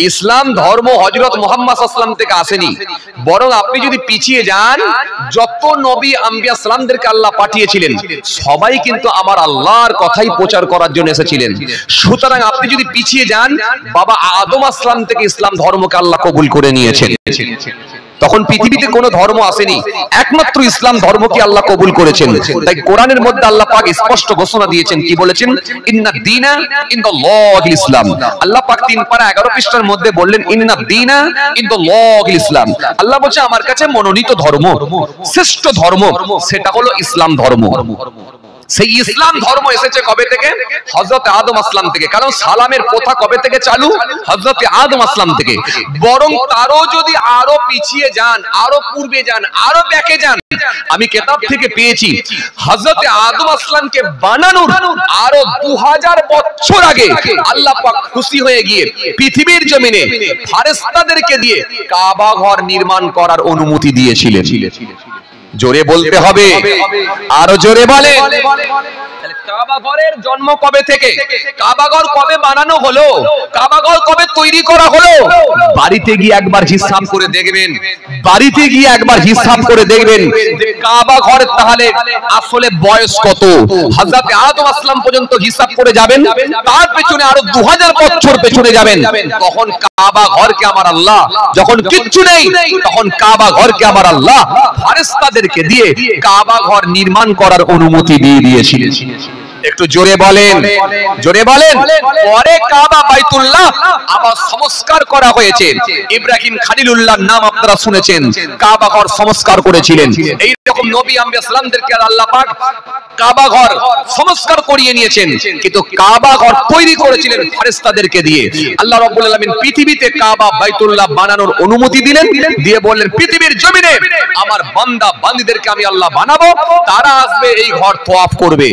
ইসলাম ধর্ম হযরত মুহাম্মদ সাল্লাল্লাহু আলাইহি ওয়াসাল্লাম থেকে আসেনি, বরং আপনি যদি পিছিয়ে যান যত নবী আম্বিয়া সালামদেরকে আল্লাহ পাঠিয়েছিলেন সবাই কিন্তু আমার আল্লাহর কথাই প্রচার করার জন্য এসেছিলেন। সুতরাং আপনি যদি পিছিয়ে যান বাবা আদম আসলাম থেকে ইসলাম ধর্মকে আল্লাহ কবুল করে নিয়েছেন। তখন পৃথিবীতে কোনো ধর্ম আসেনি, একমাত্র ইসলাম ধর্মকে আল্লাহ কবুল করেছেন। তাই কোরআনের মধ্যে আল্লাহ পাক স্পষ্ট ঘোষণা দিয়েছেন, কি বলেছেন? ইন্নাদ দীনা ইনদাল্লাহিল ইসলাম। আল্লাহ পাক 3 পারা 11 পৃষ্ঠার মধ্যে বললেন ইন্নাদ দীনা ইনদাল্লাহিল ইসলাম। আল্লাহ বলছে আমার কাছে মনোনীত ধর্ম, শ্রেষ্ঠ ধর্ম সেটা হলো ইসলাম ধর্ম। সেই ইসলাম ধর্ম এসেছে কবে থেকে? হযরত আদম আসলাম থেকে। কারণ সালামের প্রথা কবে থেকে চালু? হযরত আদম আসলাম থেকে। বরং তারও যদি আরো পিছিয়ে যান, আরো পূর্বে যান, আরো ব্যাকে যান, আমি কিতাব থেকে পেয়েছি হযরতে আদম আলাইহিসসালামকে বানানোর আরো 2000 বছর আগে আল্লাহ পাক খুশি হয়ে গিয়ে পৃথিবীর জমিনে ফেরেশতাদেরকে দিয়ে কাবা ঘর নির্মাণ করার অনুমতি দিয়েছিলেন। জোরে বলতে হবে, আরো জোরে বলেন। কাবা ঘরের জন্ম কবে থেকে, কাবা ঘর কবে বানানো হলো, কাবা ঘর কবে তৈরি করা হলো? বাড়িতে গিয়ে একবার হিসাব করে দেখবেন, বাড়িতে গিয়ে একবার হিসাব করে দেখবেন যে কাবা ঘর তাহলে আসলে বয়স কত। হযরত আদম আসলাম পর্যন্ত হিসাব করে যাবেন, তার পেছনে আরো 2000 বছর পেছনে যাবেন, তখন কাবা ঘরকে আমার আল্লাহ, যখন কিচ্ছু নেই তখন কাবা ঘরকে আমার আল্লাহ ফেরেশতাদেরকে দিয়ে কাবা ঘর নির্মাণ করার অনুমতি দিয়ে দিয়েছিলেন। একটু জোরে বলেন, জোরে বলেন। পরে কাবা বাইতুল্লাহ আবার সংস্কার করা হয়েছে। ইব্রাহিম খলিলুল্লাহর নাম আপনারা শুনেছেন, কাবা ঘর সংস্কার করেছিলেন। এই রকম নবী আম্বিয়া সালামদেরকে আল্লাহ পাক কাবা ঘর সংস্কার করিয়ে নিয়েছেন, কিন্তু কাবা ঘর তৈরি করেছিলেন ফেরেশতাদেরকে দিয়ে। আল্লাহ রাব্বুল আলামিন পৃথিবীতে কাবা বাইতুল্লাহ বানানোর অনুমতি দিলেন, দিয়ে বললেন পৃথিবীর জমিনে আমার বান্দা বান্দীদেরকে আমি আল্লাহ বানাবো, তারা আসবে এই ঘর তওয়াফ করবে।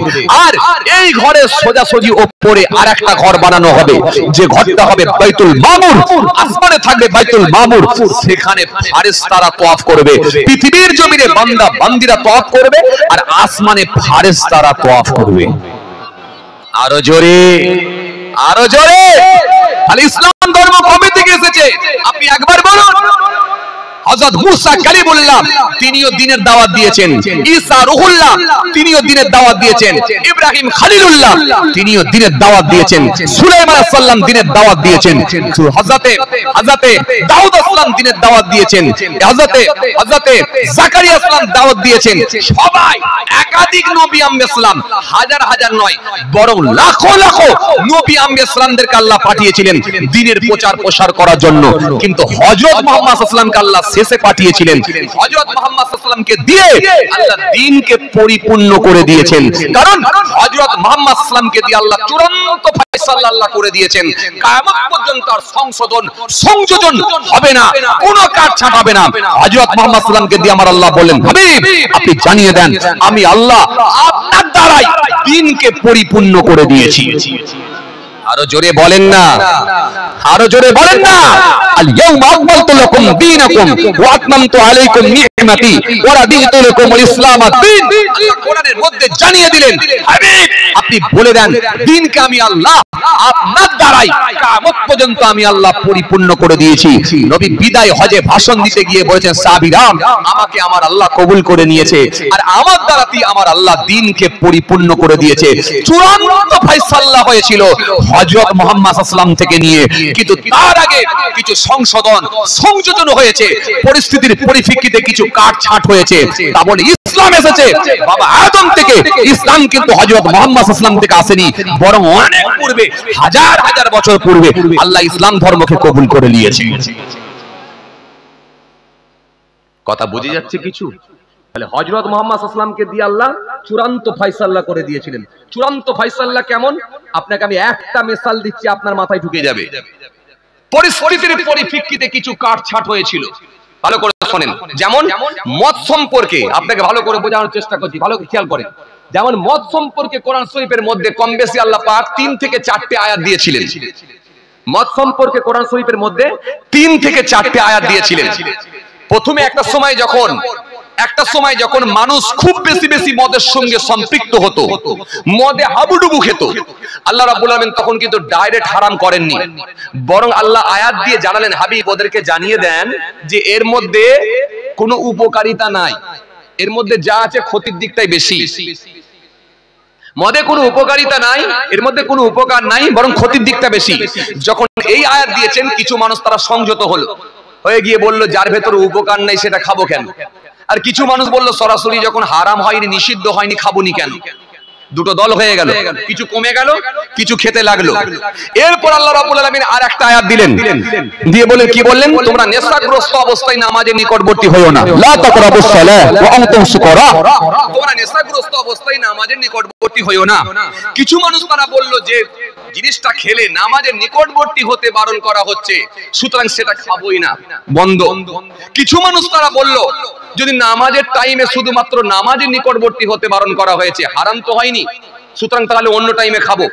আর এই ঘরের সোজাসুজি উপরে আরেকটা ঘর বানানো হবে, যে ঘরটা হবে বাইতুল মামুর, আসমানে থাকবে বাইতুল মামুর, সেখানে ফেরেশতারা তওয়াফ করবে। পৃথিবীর জমিনে বান্দা বান্দীরা তওয়াফ করবে আর আসমানে ফেরেশতারা তওয়াফ করবে। আরো জোরে, আরো জোরে। তাহলে ইসলাম ধর্ম কবে থেকে এসেছে আপনি একবার বলুন। হযরত মুসা কালিমুল্লাহ তিনিও দ্বীনের দাওয়াত দিয়েছেন, ঈসা রূহুল্লাহ তিনিও দ্বীনের দাওয়াত দিয়েছেন, ইব্রাহিম খলিলুল্লাহ তিনিও দ্বীনের দাওয়াত দিয়েছেন, সুলাইমান আলাইহিস সালাম দ্বীনের দাওয়াত দিয়েছেন, হযরতে দাউদ আসলাম দ্বীনের দাওয়াত দিয়েছেন, হযরতে জাকারিয়া আসলাম দাওয়াত দিয়েছেন। সবাই একাধিক নবী আম্বিয়া সালাম, হাজার হাজার নয় বরং লাখো লাখো নবী আম্বিয়া সালামদেরকে আল্লাহ পাঠিয়েছিলেন দ্বীনের প্রচার প্রসার করার জন্য। কিন্তু হযরত মুহাম্মদ সাল্লাল্লাহু আলাইহি ওয়াসাল্লামকে আল্লাহ শেষে পাঠিয়েছিলেন। হযরত মুহাম্মদ সাল্লাল্লাহু আলাইহি ওয়াসাল্লামকে দিয়ে আল্লাহ দ্বীনকে পরিপূর্ণ করে দিয়েছেন, কারণ হযরত মুহাম্মদ সাল্লাল্লাহু আলাইহি ওয়াসাল্লামকে দিয়ে আল্লাহ চূড়ান্ত ফয়সালা আল্লাহ করে দিয়েছেন। কিয়ামত পর্যন্ত আর সংশোধন সংযোজন হবে না, কোনো কাটছাঁট হবে না। হযরত মুহাম্মদ সাল্লাল্লাহু আলাইহি ওয়াসাল্লামকে দিয়ে আমার আল্লাহ বলেন, হাবিব আপনি জানিয়ে দেন আমি আল্লাহ আপনার দ্বারাই দ্বীনকে পরিপূর্ণ করে দিয়েছি। আরো জোরে বলেন না, আরো জোরে বলেন না। আল ইয়াউমা আকমালতু লাকুম দীনাকুম ওয়া আতমামতু আলাইকুম নি'মাতি ওয়া রাদিতু লাকুমুল ইসলাম দীন। আল্লাহ কোরআনের মধ্যে জানিয়ে দিলেন, হাবিব আপনি বলে দেন দ্বীনকে আমি আল্লাহ আপনার দ্বারাই কিয়ামত পর্যন্ত আমি আল্লাহ পরিপূর্ণ করে দিয়েছি। নবী বিদায় হজে ভাষণ দিতে গিয়ে বলেছেন, সাহাবীরা আমাকে আমার আল্লাহ কবুল করে নিয়েছে আর আমার দ্বারাই আমার আল্লাহ দ্বীনকে পরিপূর্ণ করে দিয়েছে। চূড়ান্ত ফয়সালা হয়েছিল হযরত মুহাম্মদ সাল্লাল্লাহু আলাইহি ওয়াসাল্লাম থেকে নিয়ে, কিন্তু তার আগে কিছু সংশোধন সংযোজন হয়েছে, পরিস্থিতির পরিপ্রেক্ষিতে কিছু কাটছাঁট হয়েছে। তা বলে ইসলাম এসেছে বাবা আদম থেকে, ইসলাম কিন্তু হযরত মুহাম্মদ সাল্লাল্লাহু আলাইহি ওয়াসাল্লাম থেকে আসেনি, বরং অনেক পূর্বে হাজার হাজার বছর পূর্বে আল্লাহ ইসলাম ধর্মকে কবুল করে নিয়েছে। কথা বুঝে যাচ্ছে কিছু? তাহলে হযরত মুহাম্মদ সাল্লাল্লাহু আলাইহি ওয়াসাল্লামকে দিয়ে আল্লাহ চূড়ান্ত ফয়সালা করে দিয়েছিলেন। চূড়ান্ত ফয়সালা কেমন? আপনাকে আমি একটা মিসাল দিচ্ছি, আপনার মাথায় ঢুকে যাবে। পরিস্থিতির পরিপ্রেক্ষিতে কিছু কাটছাঁট হয়েছিল, ভালো করে শুনেন। যেমন মদ সম্পর্কে আপনাকে ভালো করে বোঝানোর চেষ্টা করছি, ভালো করে খেয়াল করেন। যেমন মদ সম্পর্কে কোরআন শরীফের মধ্যে কম বেশি আল্লাহ পাক 3 থেকে 4টে আয়াত দিয়েছিলেন। মদ সম্পর্কে কোরআন শরীফের মধ্যে 3 থেকে 4টে আয়াত দিয়েছিলেন। প্রথমে একটা সময় যখন মানুষ খুব বেশি বেশি মদের সঙ্গে সম্পৃক্ত হতো, মদে হাবুডুবু খেত, আল্লাহ রাব্বুল আলামিন তখন কিন্তু ডাইরেক্ট হারাম করেননি, বরং আল্লাহ আয়াত দিয়ে জানালেন, হাবিব ওদেরকে জানিয়ে দেন যে এর মধ্যে কোনো উপকারিতা নাই, এর মধ্যে যা আছে ক্ষতির দিকটাই বেশি। মদে কোনো উপকারিতা নাই, এর মধ্যে কোনো উপকার নাই, বরং ক্ষতির দিকটা বেশি। যখন এই আয়াত দিয়েছেন, কিছু মানুষ তারা সংযত হয়ে গিয়ে বলল, যার ভেতরে উপকার নাই সেটা খাবো কেন? আর কিছু মানুষ বলল, সরাসরি যখন হারাম হয়নি, নিষিদ্ধ হয়নি, খাবনি কেন? দুটো দল হয়ে গেল, কিছু কমে গেল, কিছু খেতে লাগলো। এরপর আল্লাহ রাব্বুল আলামিন আর একটা আয়াত দিলেন, দিয়ে বলেন, কি বললেন? তোমরা নেশাগ্রস্ত অবস্থায় নামাজের নিকটবর্তী হইও না, লা তাকরাবুস সালাহ ওয়া আনতুম সুকারা। তোমরা নেশাগ্রস্ত অবস্থায় নামাজের নিকটবর্তী হইও না। কিছু মানুষ তারা বলল যে জিনিসটা খেলে নামাজের নিকটবর্তী হতে বারণ করা হচ্ছে, সুতরাং সেটা খাবোই না, বন্ধ। কিছু মানুষ তারা বলল যদি নামাজের টাইমে শুধুমাত্র নামাজের নিকটবর্তী হতে বারণ করা হয়েছে, হারাম তো হয়নি, সুতরাং তাহলে অন্য টাইমে খাবো।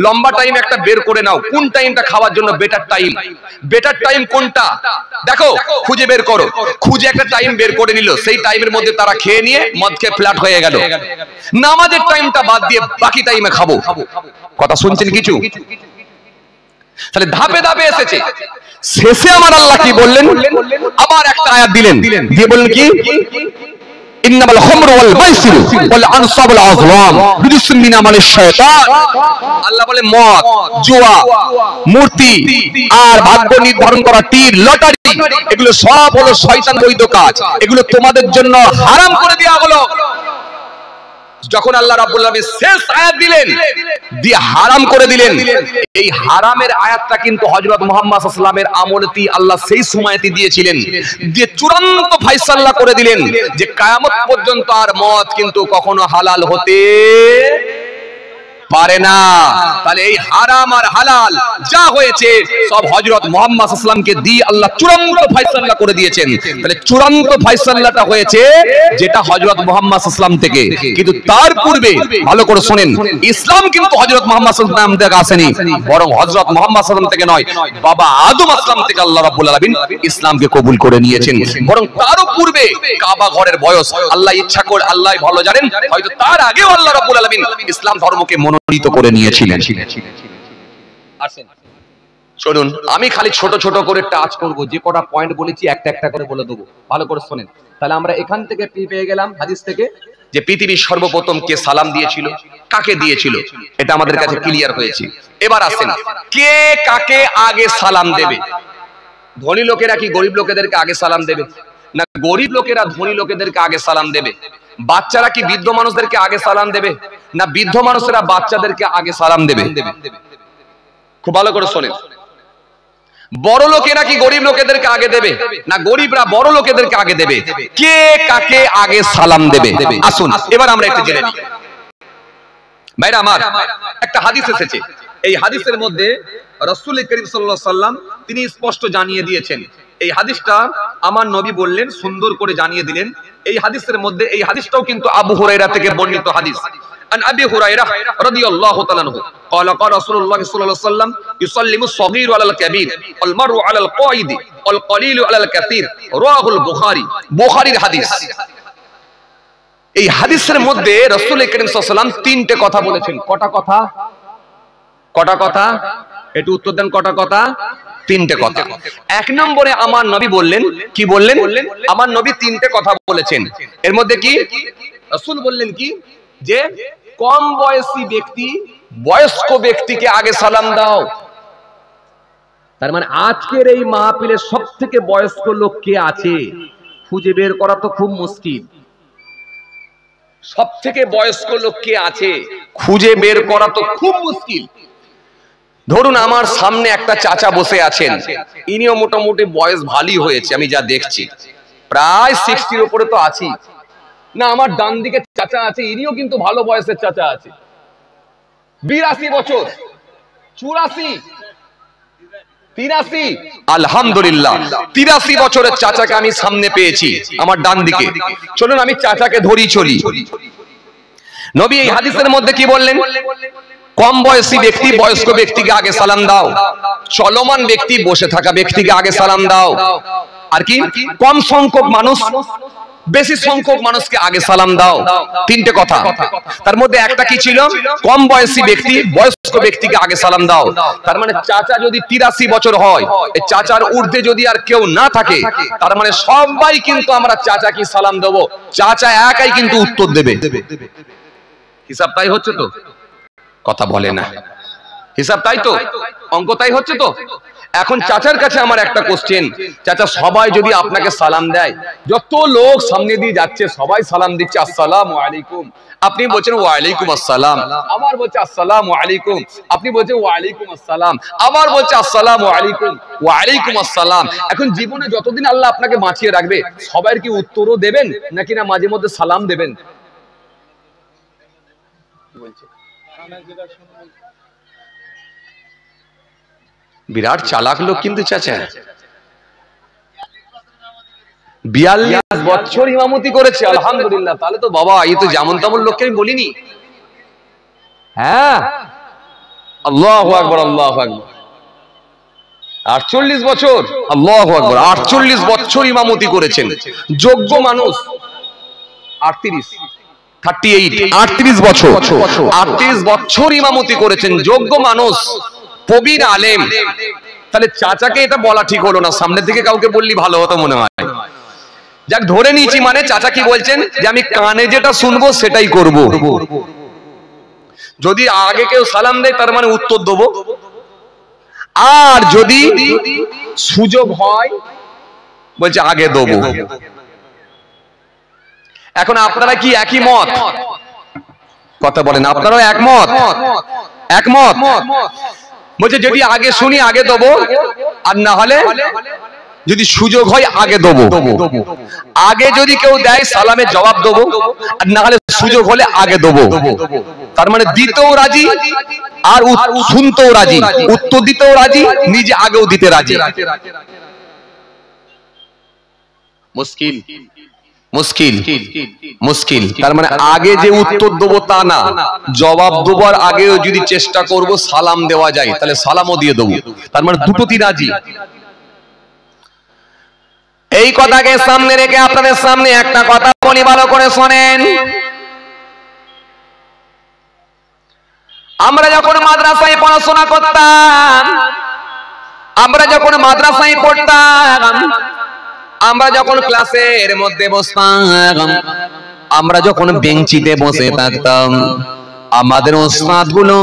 লম্বা টাইম একটা বের করে নাও, কোন টাইমটা খাওয়ার জন্য বেটার টাইম, বেটার টাইম কোনটা দেখো, খুঁজে বের করো। খুঁজে একটা টাইম বের করে নিল, সেই টাইমের মধ্যে তারা খেয়ে নিয়ে মদ খেয়ে ফ্ল্যাট হয়ে গেল, নামাজের টাইমটা বাদ দিয়ে বাকি টাইমে খাবো। কথা শুনছেন কিছু? তাহলে ধাপে ধাপে এসেছে। শেষে আমার আল্লাহ কি বললেন, আবার একটা আয়াত দিলেন, দিয়ে বললেন কি, ইন্নামাল খামরু ওয়াল মাইসিরু ওয়াল আনসাবুল আযলাম রিজসুম মিন আমালিশ শায়তান। আল্লাহ বলে মদ, জুয়া, মূর্তি আর ভাগ্য নির্ধারণ করা তীর, লটারি, এগুলো সব হলো শয়তান বৈধ কাজ, এগুলো তোমাদের জন্য হারাম করে দেওয়া হলো। যখন আল্লাহ রাব্বুল আলামিন শেষ আয়াত দিলেন, দিয়ে হারাম করে দিলেন, এই হারামের আয়াতটা কিন্তু হযরত মুহাম্মদ সাল্লাল্লাহু আলাইহি ওয়াসাল্লামের আমলতি আল্লাহ সেই সময়তে দিয়েছিলেন, দিয়ে চূড়ান্ত ফয়সালা করে দিলেন যে কিয়ামত পর্যন্ত আর মদ কিন্তু কখনো হালাল হতে পারে না। তাহলে এই হারাম আর হালাল যা হয়েছে সব হযরত মুহাম্মদ সাল্লাল্লাহু আলাইহি ওয়াসাল্লামকে দিয়ে আল্লাহ চূড়ান্ত ফয়সালা করে দিয়েছেন। তাহলে চূড়ান্ত ফয়সালাটা হয়েছে যেটা হযরত মুহাম্মদ সাল্লাল্লাহু আলাইহি ওয়াসাল্লাম থেকে, কিন্তু তার পূর্বে ভালো করে শুনেন, ইসলাম কিন্তু হযরত মুহাম্মদ সাল্লাল্লাহু আলাইহি ওয়াসাল্লাম থেকে আসেনি, বরং হযরত মুহাম্মদ সাল্লাল্লাহু আলাইহি ওয়াসাল্লাম থেকে নয়, বাবা আদম আসলাম থেকে আল্লাহ রাব্বুল আলামিন ইসলামকে কবুল করে নিয়েছেন। বরং তারও পূর্বে কাবা ঘরের বয়স আল্লাহ ইচ্ছা করে, আল্লাহ ভালো জানেন, হয়তো তার আগেও আল্লাহ রাব্বুল আলামিন ইসলাম ধর্মকে মনোনীত করে নিয়েছিলেন। আসেন শুনুন, আমি খালি ছোট ছোট করে টাচ করব, যে কটা পয়েন্ট বলেছি একটা একটা করে বলে দেবো, ভালো করে শুনেন। তাহলে আমরা এখান থেকে পেয়ে গেলাম হাদিস থেকে যে পৃথিবীর সর্বপ্রথম কে সালাম দিয়েছিল, কাকে দিয়েছিল, এটা আমাদের কাছে ক্লিয়ার হয়েছে। এবার আসেন, কে কাকে আগে সালাম দেবে? ধনী লোকেরা কি গরিব লোকেদেরকে আগে সালাম দেবে? না গরিব লোকেরা ধনী লোকেদেরকে আগে সালাম দেবে? বাচ্চারা কি বৃদ্ধ মানুষদেরকে আগে সালাম দেবে? না বৃদ্ধ মানুষেরা বাচ্চাদেরকে আগে সালাম দেবে? খুব ভালো করে শোনেন। বড় লোকেরা কি গরিব লোকেদেরকে আগে দেবে? না গরিবরা বড় লোকেদেরকে আগে দেবে? কে কাকে আগে সালাম দেবে? আসুন এবার আমরা একটু জেনে নিই। ভাইরা আমার, একটা হাদিস এসেছে, এই হাদিসের মধ্যে রাসূল করিম সাল্লাল্লাহু আলাইহি ওয়াসাল্লাম তিনি স্পষ্ট জানিয়ে দিয়েছেন। এই হাদিসটা আমার নবী বললেন, সুন্দর করে জানিয়ে দিলেন। এই হাদিসের মধ্যে, এই হাদিসটাও কিন্তু আবু হুরায়রা থেকে বর্ণিত হাদিস। আন আবি হুরায়রা রাদিয়াল্লাহু তাআলা আনহু قال قال رسول الله صلى الله عليه وسلم يسلم الصغير على الكبير والمرء على القائد والقليل على الكثير رواه البخاري। বুখারীর হাদিস। এই হাদিসের মধ্যে রাসূল করিম সাল্লাল্লাহু আলাইহি ওয়াসাল্লাম তিনটে কথা বলেছেন। কটা কথা? কটা কথা? একটু উত্তর দেন, কটা কথা? তিনটে কথা। এক নম্বরে আমার নবী বললেন, কি বললেন? আমার নবী তিনটে কথা বলেছেন। এর মধ্যে কি রাসূল বললেন কি, যে কম বয়সী ব্যক্তি বয়স্ক ব্যক্তিকে আগে সালাম দাও। তার মানে আজকের এই মাহফিলে সবথেকে বয়স্ক লোক কে আছে খুঁজে বের করা তো খুব মুশকিল। সবথেকে বয়স্ক লোক কে আছে খুঁজে বের করা তো খুব মুশকিল। ধরুন আমার সামনে একটা চাচা বসে আছেন, ইনিও মোটামুটি বয়স ভালোই হয়েছে, আমি যা দেখছি প্রায় 60-র উপরে তো আছি না। আমার ডান দিকে চাচা আছে, ইনিও কিন্তু ভালো বয়সের চাচা আছে, 82 বছর, 84, 83, আলহামদুলিল্লাহ 83 বছরের চাচাকে আমি সামনে পেয়েছি আমার ডান দিকে। চলুন আমি চাচাকে ধরি চলি। নবী এই হাদিসের মধ্যে কি বললেন? কম বয়সী ব্যক্তি বয়স্ক ব্যক্তিকে আগে সালাম দাও, চলমান ব্যক্তি বসে থাকা ব্যক্তিকে আগে সালাম দাও, আর কি কম সংখ্যক মানুষ বেশি সংখ্যক মানুষকে আগে সালাম দাও। তিনটে কথা। তার মধ্যে একটা কি ছিল? কম বয়সী ব্যক্তি বয়স্ক ব্যক্তিকে আগে সালাম দাও। তার মানে চাচা যদি 83 বছর হয়, এই চাচার ঊর্ধ্বে যদি আর কেউ না থাকে, তার মানে সবাই কিন্তু আমরা চাচাকে সালাম দেব, চাচা একাই কিন্তু উত্তর দেবে। হিসাব তাই হচ্ছে তো? কথা বলে না। হিসাব তাই তো? অঙ্ক তাই হচ্ছে তো? এখন চাচার কাছে আমার একটা কোশ্চেন, চাচা সবাই যদি আপনাকে সালাম দেয়, যত লোক সামনে দিয়ে যাচ্ছে সবাই সালাম দিচ্ছে আসসালামু আলাইকুম, আপনি বলছেন ওয়ালাইকুম আসসালাম, আবার বলছে আসসালামু আলাইকুম, আপনি বলছেন ওয়ালাইকুম আসসালাম, আবার বলছে আসসালামু আলাইকুম, ওয়ালাইকুম আসসালাম। এখন জীবনে যতদিন আল্লাহ আপনাকে বাঁচিয়ে রাখবে সবার কি উত্তরও দেবেন নাকি না মাঝে মধ্যে সালাম দেবেন? বিরাট চালাক লোক কিন্তু চাচা। 42 বছর ইমামতি করেছে, আলহামদুলিল্লাহ। তাহলে তো বাবা, এই তো যেমন তেমন লোককে আমি বলিনি। হ্যাঁ, আল্লাহু আকবার, আল্লাহু আকবার। 48 বছর, আল্লাহু আকবার, 48 বছর ইমামতি করেছেন। যোগ্য মানুষ 38 বছর, 38 বছর ইমামতি করেছেন, যোগ্য মানুষ, প্রবীণ আলেম। তাহলে চাচাকে এটা বলা ঠিক হলো না, সামনে থেকে কাউকে বললি ভালো হতো মনে হয়। যাক, ধরে নিয়েছি, মানে চাচা কি বলছেন যে আমি কানে যেটা শুনবো সেটাই করব। যদি আগে কেউ সালাম দেয় তার মানে উত্তর দেবো, আর যদি সুযোগ হয় বলছে আগে দেবো। এখন আপনারা কি একই মত? কথা বলেন, আপনারাও একমত? একমত বলছে যদি আগে শুনি আগে দেবো, আর না হলে যদি সুযোগ হয় আগে দেবো। আগে যদি কেউ দেয় সালামের জবাব দেবো, আর না হলে সুযোগ হলে আগে দেবো। তার মানে দিতেও রাজি, আর শুনতেও রাজি, উত্তর দিতেও রাজি, নিজে আগেও দিতে রাজি। মুশকিল, মুশকিল, মুশকিল। তার মানে আগে যে উত্তর দেবো তা না, জবাব দেবার আগেও যদি চেষ্টা করব সালাম দেওয়া যায়, তাহলে সালামও দিয়ে দেবো। তার মানে দুটোতেই রাজি। এই কথাকে সামনে রেখে আপনাদের সামনে একটা কথা বলি, ভালো করে শোনেন। আমরা যখন মাদ্রাসায় পড়াশোনা করতাম, আমরা যখন মাদ্রাসায় পড়তাম, আমরা যখন ক্লাসের মধ্যে বসতাম, আমরা যখন বেঞ্চিতে বসে থাকতাম, আমাদের ওস্তাদ গুলো,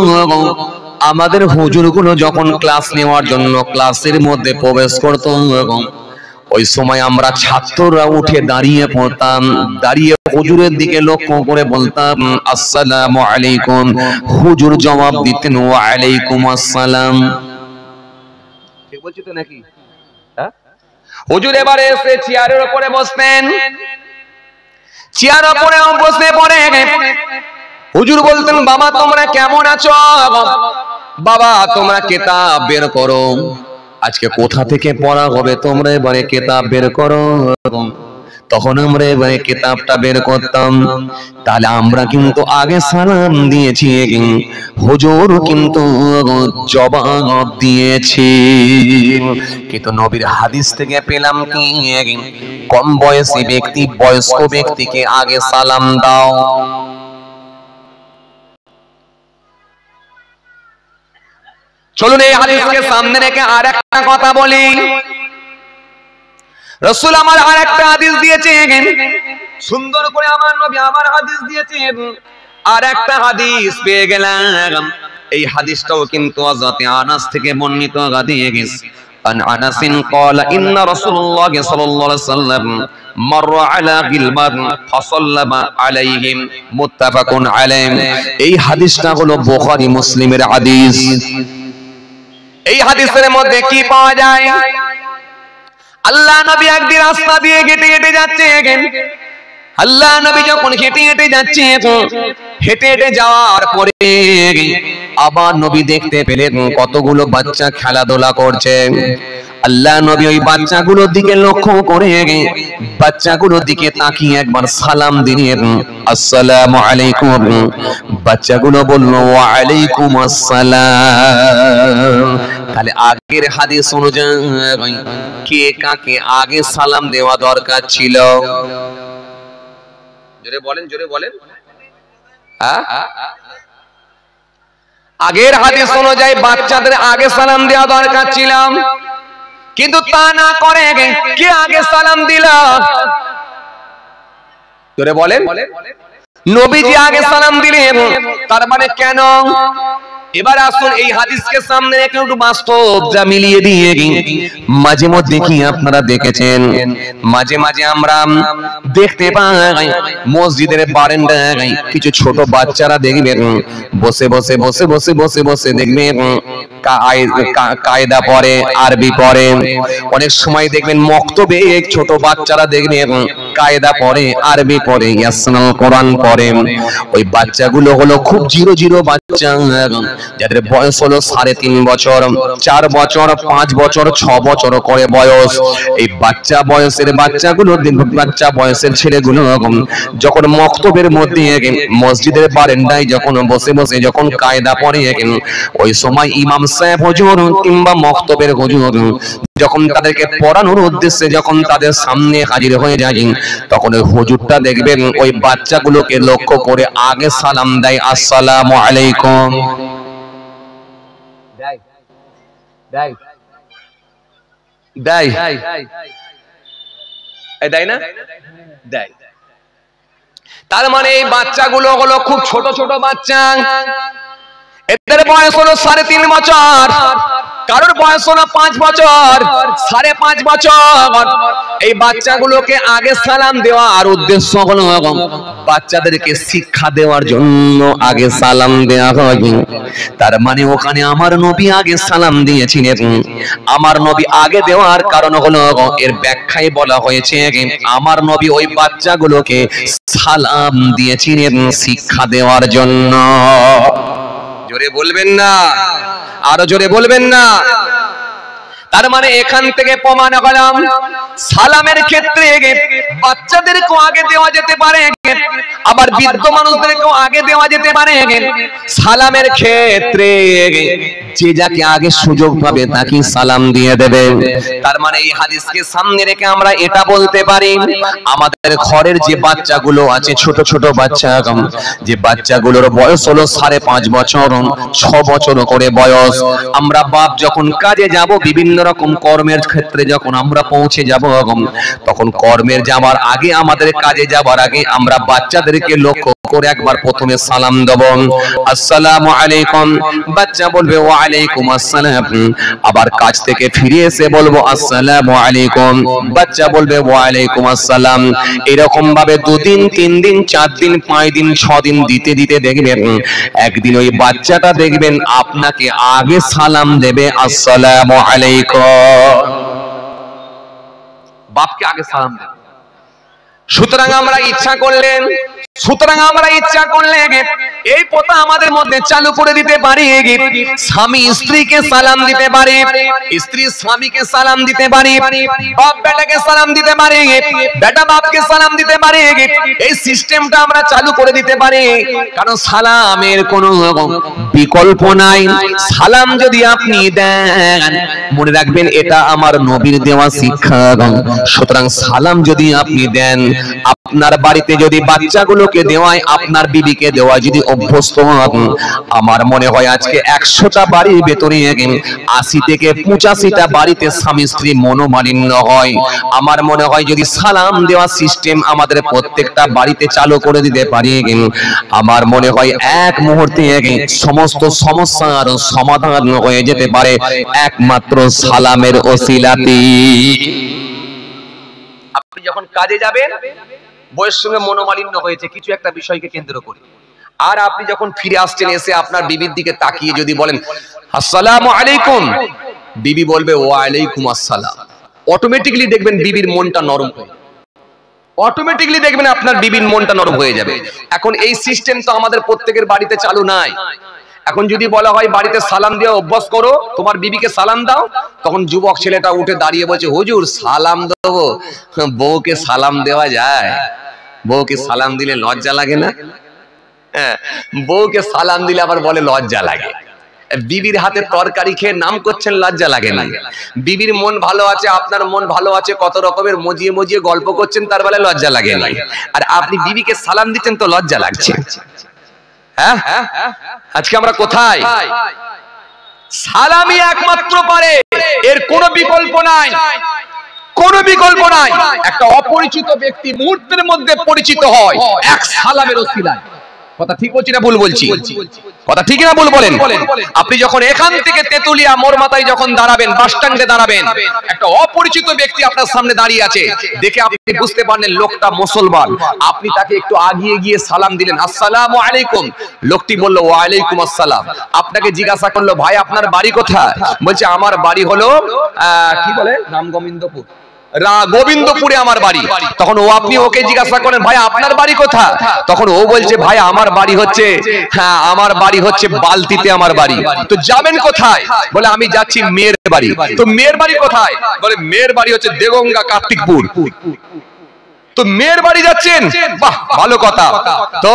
আমাদের হুজুর গুলো যখন ক্লাস নেওয়ার জন্য ক্লাসের মধ্যে প্রবেশ করতো, ওই সময় আমরা ছাত্ররা উঠে দাঁড়িয়ে পড়তাম, দাঁড়িয়ে হুজুরের দিকে লক্ষ্য করে বলতাম আসসালামু আলাইকুম। হুজুর জবাব দিতেন ওয়া আলাইকুম আসসালাম। ঠিক বলছি তো নাকি? হ্যাঁ, হুজুর এবারে এসে চেয়ারের উপরে বসতেন, চেয়ারের উপরে বসে পড়ে হুজুর বলতেন বাবা তোমরা কেমন আছো, বাবা তোমরা কিতাব বের করো, আজকে কোথা থেকে পড়া হবে তোমরা এবারে কিতাব বের করো। তখন আমরা এবারে কিতাবটা বের করতাম। তাহলে আমরা কিন্তু আগে সালাম দিয়েছি, হুজুর কিন্তু জবাব দিয়েছি। কিন্তু নবীর হাদিস থেকে পেলাম কি কম বয়সী ব্যক্তি বয়স্ক ব্যক্তিকে আগে সালাম দাও। চলুন এই হাদিসকে সামনে রেখে আর একটা কথা বলি। রাসূল আমার আর একটা হাদিস দিয়েছেন, সুন্দর করে আমার নবী আমার হাদিস দিয়েছেন। আর একটা হাদিস পেয়ে গেলাম, এই হাদিসটাও কিন্তু হযরত আনাস থেকে বর্ণিত হাদিস। আন আনাসিন ক্বালা ইন্না রাসূলুল্লাহ সাল্লাল্লাহু আলাইহি ওয়াসাল্লাম মাররা আলা গিলমান ফাসাল্লামা আলাইহিম মুত্তাফাকুন আলাইহি। এই হাদিসটা হলো বুখারী মুসলিমের হাদিস। এই হাদিসের মধ্যে কি পাওয়া যায়? আল্লাহ নবী একদিন রাস্তা দিয়ে হেঁটে হেঁটে যাচ্ছেন। আল্লাহ নবী যখন হেঁটে হেঁটে যাচ্ছেন, হেঁটে হেঁটে যাওয়ার পরে আবার নবী দেখতে পেলেন কতগুলো বাচ্চা খেলাধুলা করছে। আল্লাহ নবী ওই বাচ্চাগুলোর দিকে লক্ষ্য করে বাচ্চাগুলোর দিকে তাকিয়ে একবার সালাম দিলেন, আসসালামু আলাইকুম। বাচ্চাগুলো বলল ওয়া আলাইকুম আসসালাম। তাহলে আগের হাদিস অনুযায়ী কে কাকে আগে সালাম দেওয়া দরকার ছিল? জোরে বলেন, জোরে বলেন। আগের হাদিস অনুযায়ী বাচ্চাদের আগে সালাম দেওয়া দরকার ছিল, কিন্তু তা না করে কে আগে সালাম দিল? জোরে বলেন। নবীজি আগে সালাম দিলেন, তার মানে কেন? এবার আসুন এই হাদিসকে সামনে রেখে একটু বাস্তবটা মিলিয়ে দিয়ে মাঝে মধ্যে কি আপনারা দেখেছেন, মাঝে মাঝে আমরা দেখতে পাই মসজিদের বারান্দায় কিছু ছোট বাচ্চারা দেখবেন বসে বসে বসে বসে বসে বসে দেখবেন কায়দা পড়ে, আরবি পড়ে। অনেক সময় দেখবেন মক্তবে ছোট বাচ্চারা দেখবেন কায়দা পড়ে, আরবি পড়ে, ইয়াসিনুল কোরআন পড়ে। ওই বাচ্চাগুলো হলো খুব জিরো জিরো বাচ্চা, যাদের বয়স হলো 3.5 বছর, 4 বছর, 5 বছর, 6 বছর করে বয়স, এই বাচ্চা বয়সের বাচ্চাগুলো, বাচ্চা বয়সের ছেলেগুলো যখন মক্তবের মধ্যে মসজিদের বারান্দায় যখন বসে বসে যখন কায়দা পড়ে, ওই সময় ইমাম সাহেব হুজুর কিংবা মক্তবের হুজুর যখন তাদেরকে পড়ানোর উদ্দেশ্যে যখন তাদের সামনে হাজির হয়ে যায়, তখন ওই হুজুরটা দেখবেন ওই বাচ্চাগুলোকে লক্ষ্য করে আগে সালাম দেয়, আসসালামু আলাইকুম। তার মানে এই বাচ্চাগুলো হলো খুব ছোট ছোট বাচ্চা, এদের বয়স হলো 3.5 বছর, কারোর বয়স হলো 5 বছর, 5.5 বছর। এই বাচ্চাগুলোকে আগে সালাম দেওয়ার উদ্দেশ্য হলো বাচ্চাদেরকে শিক্ষা দেওয়ার জন্য আগে সালাম দেওয়া হয়। তার মানে ওখানে আমার নবী আগে সালাম দিয়েছিলেন। আমার নবী আগে দেওয়ার কারণ হলো, এর ব্যাখ্যায় বলা হয়েছে আমার নবী ওই বাচ্চাগুলোকে সালাম দিয়েছিলেন শিক্ষা দেওয়ার জন্য। জোরে বলবেন না, আরো জোরে বলবেন না। তার মানে এখান থেকে প্রমাণ হলাম সালামের ক্ষেত্রে বাচ্চাদেরকেও আগে দেওয়া যেতে পারে, আবার বৃদ্ধ মানুষদেরকেও আগে দেওয়া যেতে পারে। সালামের ক্ষেত্রে যে যাকে আগে সুযোগ পাবে তাকে সালাম দিয়ে দেবে। তার মানে এই হাদিসকে সামনে রেখে আমরা এটা বলতে পারি, আমাদের ঘরের যে বাচ্চাগুলো আছে, ছোট ছোট বাচ্চা, যে বাচ্চাগুলোর বয়স হলো 5.5 বছর, 6 বছর করে বয়স, আমরা বাপ যখন কাজে যাব, বিভিন্ন রকম কর্মের ক্ষেত্রে যখন আমরা পৌঁছে যাব, তখন কর্মের যাওয়ার আগে, আমাদের কাজে যাওয়ার আগে আমরা বাচ্চাদেরকে লক্ষ্য করে একবার প্রথমে সালাম দেব, আসসালামু আলাইকুম। বাচ্চা বলবে ওয়া আলাইকুম আসসালাম। আবার কাজ থেকে ফিরে এসে বলবো আসসালামু আলাইকুম, বাচ্চা বলবে ওয়া আলাইকুম আসসালাম। এরকম ভাবে 2 দিন, 3 দিন, 4 দিন, 5 দিন, 6 দিন দিতে দিতে দেখবেন একদিন ওই বাচ্চাটা দেখবেন আপনাকে আগে সালাম দেবে, আসসালামু আলাইকুম। বাপকে আগে সালাম দেবে। সুতরাং আমরা ইচ্ছা করলে এই প্রথা আমাদের মধ্যে চালু করে দিতে পারি। স্বামী স্ত্রীকে সালাম দিতে পারে, স্ত্রী স্বামীকে সালাম দিতে পারে, বাপ বেটাকে সালাম দিতে পারে, বেটা বাপকে সালাম দিতে পারে। এই সিস্টেমটা আমরা চালু করে দিতে পারি, কারণ সালামের কোনো বিকল্প নাই। সালাম যদি আপনি দেন, মনে রাখবেন এটা আমার নবীর দেওয়া শিক্ষা। সুতরাং সালাম যদি আপনি দেন, আপনার বাড়িতে যদি বাচ্চাগুলোকে দেওয়ায়, আপনার বিবিকে দেওয়া যদি অভ্যস্ত হন, আমার মনে হয় আজকে 100টা বাড়ির ভেতরে 80 থেকে 85টা বাড়িতে স্বামী স্ত্রী মনোমালিন্য হয়। আমার মনে হয় যদি সালাম দেওয়া সিস্টেম আমাদের প্রত্যেকটা বাড়িতে চালু করে দিতে পারি, আমার মনে হয় এক মুহূর্তে সমস্ত সমস্যার সমাধান হয়ে যেতে পারে একমাত্র সালামের ওসিলাতে। আপনি যখন কাজে যাবেন, বউয়ের সঙ্গে মনোমালিন্য হয়েছে কিছু একটা বিষয়কে কেন্দ্র করে, আর আপনি যখন ফিরে আসছেন, এসে আপনার বিবির দিকে তাকিয়ে যদি বলেন আসসালামু আলাইকুম, বিবি বলবে ওয়া আলাইকুম আসসালাম, অটোমেটিক্যালি দেখবেন বিবির মনটা নরম হয়ে, অটোমেটিক্যালি দেখবেন আপনার বিবির মনটা নরম হয়ে যাবে। এখন এই সিস্টেম তো আমাদের প্রত্যেকের বাড়িতে চালু নাই। এখন যদি বলা হয় বাড়িতে সালাম দিয়ে অভ্যাস করো, তোমার বিবিকে সালাম দাও, তখন যুবক ছেলেটা উঠে দাঁড়িয়ে বলছে হুজুর সালাম দেবো, বউকে সালাম দেওয়া যায়? বউকে সালাম দিলে লজ্জা লাগে না? হ্যাঁ, বউকে সালাম দিলে আবার বলে লজ্জা লাগে। বিবির হাতে তরকারি খেয়ে নাম করছেন, লজ্জা লাগে না? বিবির মন ভালো আছে, আপনার মন ভালো আছে, কত রকমের মজিয়ে মজিয়ে গল্প করছেন, তার বেলায় লজ্জা লাগে না। আর আপনি বিবিকে সালাম দিচ্ছেন তো লজ্জা লাগছে। হ্যাঁ, আজকে আমরা কোথায়? সালামই একমাত্র পারে, এর কোনো বিকল্প নাই, কোনো বিকল্প নাই। একটা অপরিচিত ব্যক্তি মুহূর্তের মধ্যে পরিচিত হয় এক সালামের ওসিলায়। কথা ঠিক বলছি না ভুল বলছি? কথা ঠিক না ভুল বলেন? আপনি যখন এখান থেকে তেতুলিয়া মোড় মাথায় যখন দাঁড়াবেন, বাস স্ট্যান্ডে দাঁড়াবেন, একটা অপরিচিত ব্যক্তি আপনার সামনে দাঁড়িয়ে আছে, দেখে আপনি বুঝতে পারলেন লোকটা মুসলমান। আপনি তাকে একটু আগিয়ে গিয়ে সালাম দিলেন, আসসালামু আলাইকুম। লোকটি বলল ওয়া আলাইকুম আসসালাম। আপনাকে জিজ্ঞাসা করলো ভাই আপনার বাড়ি কোথায়? বলছে আমার বাড়ি হলো কি বলে রামগোবিন্দপুর। গোবিন্দপুরে আমার বাড়ি। তখন ও আপনি ওকে জিজ্ঞাসা করেন ভাই আপনার বাড়ি কোথায়? তখন ও বলছে ভাই আমার বাড়ি হচ্ছে, হ্যাঁ আমার বাড়ি হচ্ছে বালতিতে আমার বাড়ি। তো যাবেন কোথায়? বলে আমি যাচ্ছি মেয়ের বাড়ি। তো মেয়ের বাড়ি কোথায়? বলে মেয়ের বাড়ি হচ্ছে দেগঙ্গা কার্তিকপুর। তো মেয়ের বাড়ি যাচ্ছেন, বাহ ভালো কথা। তো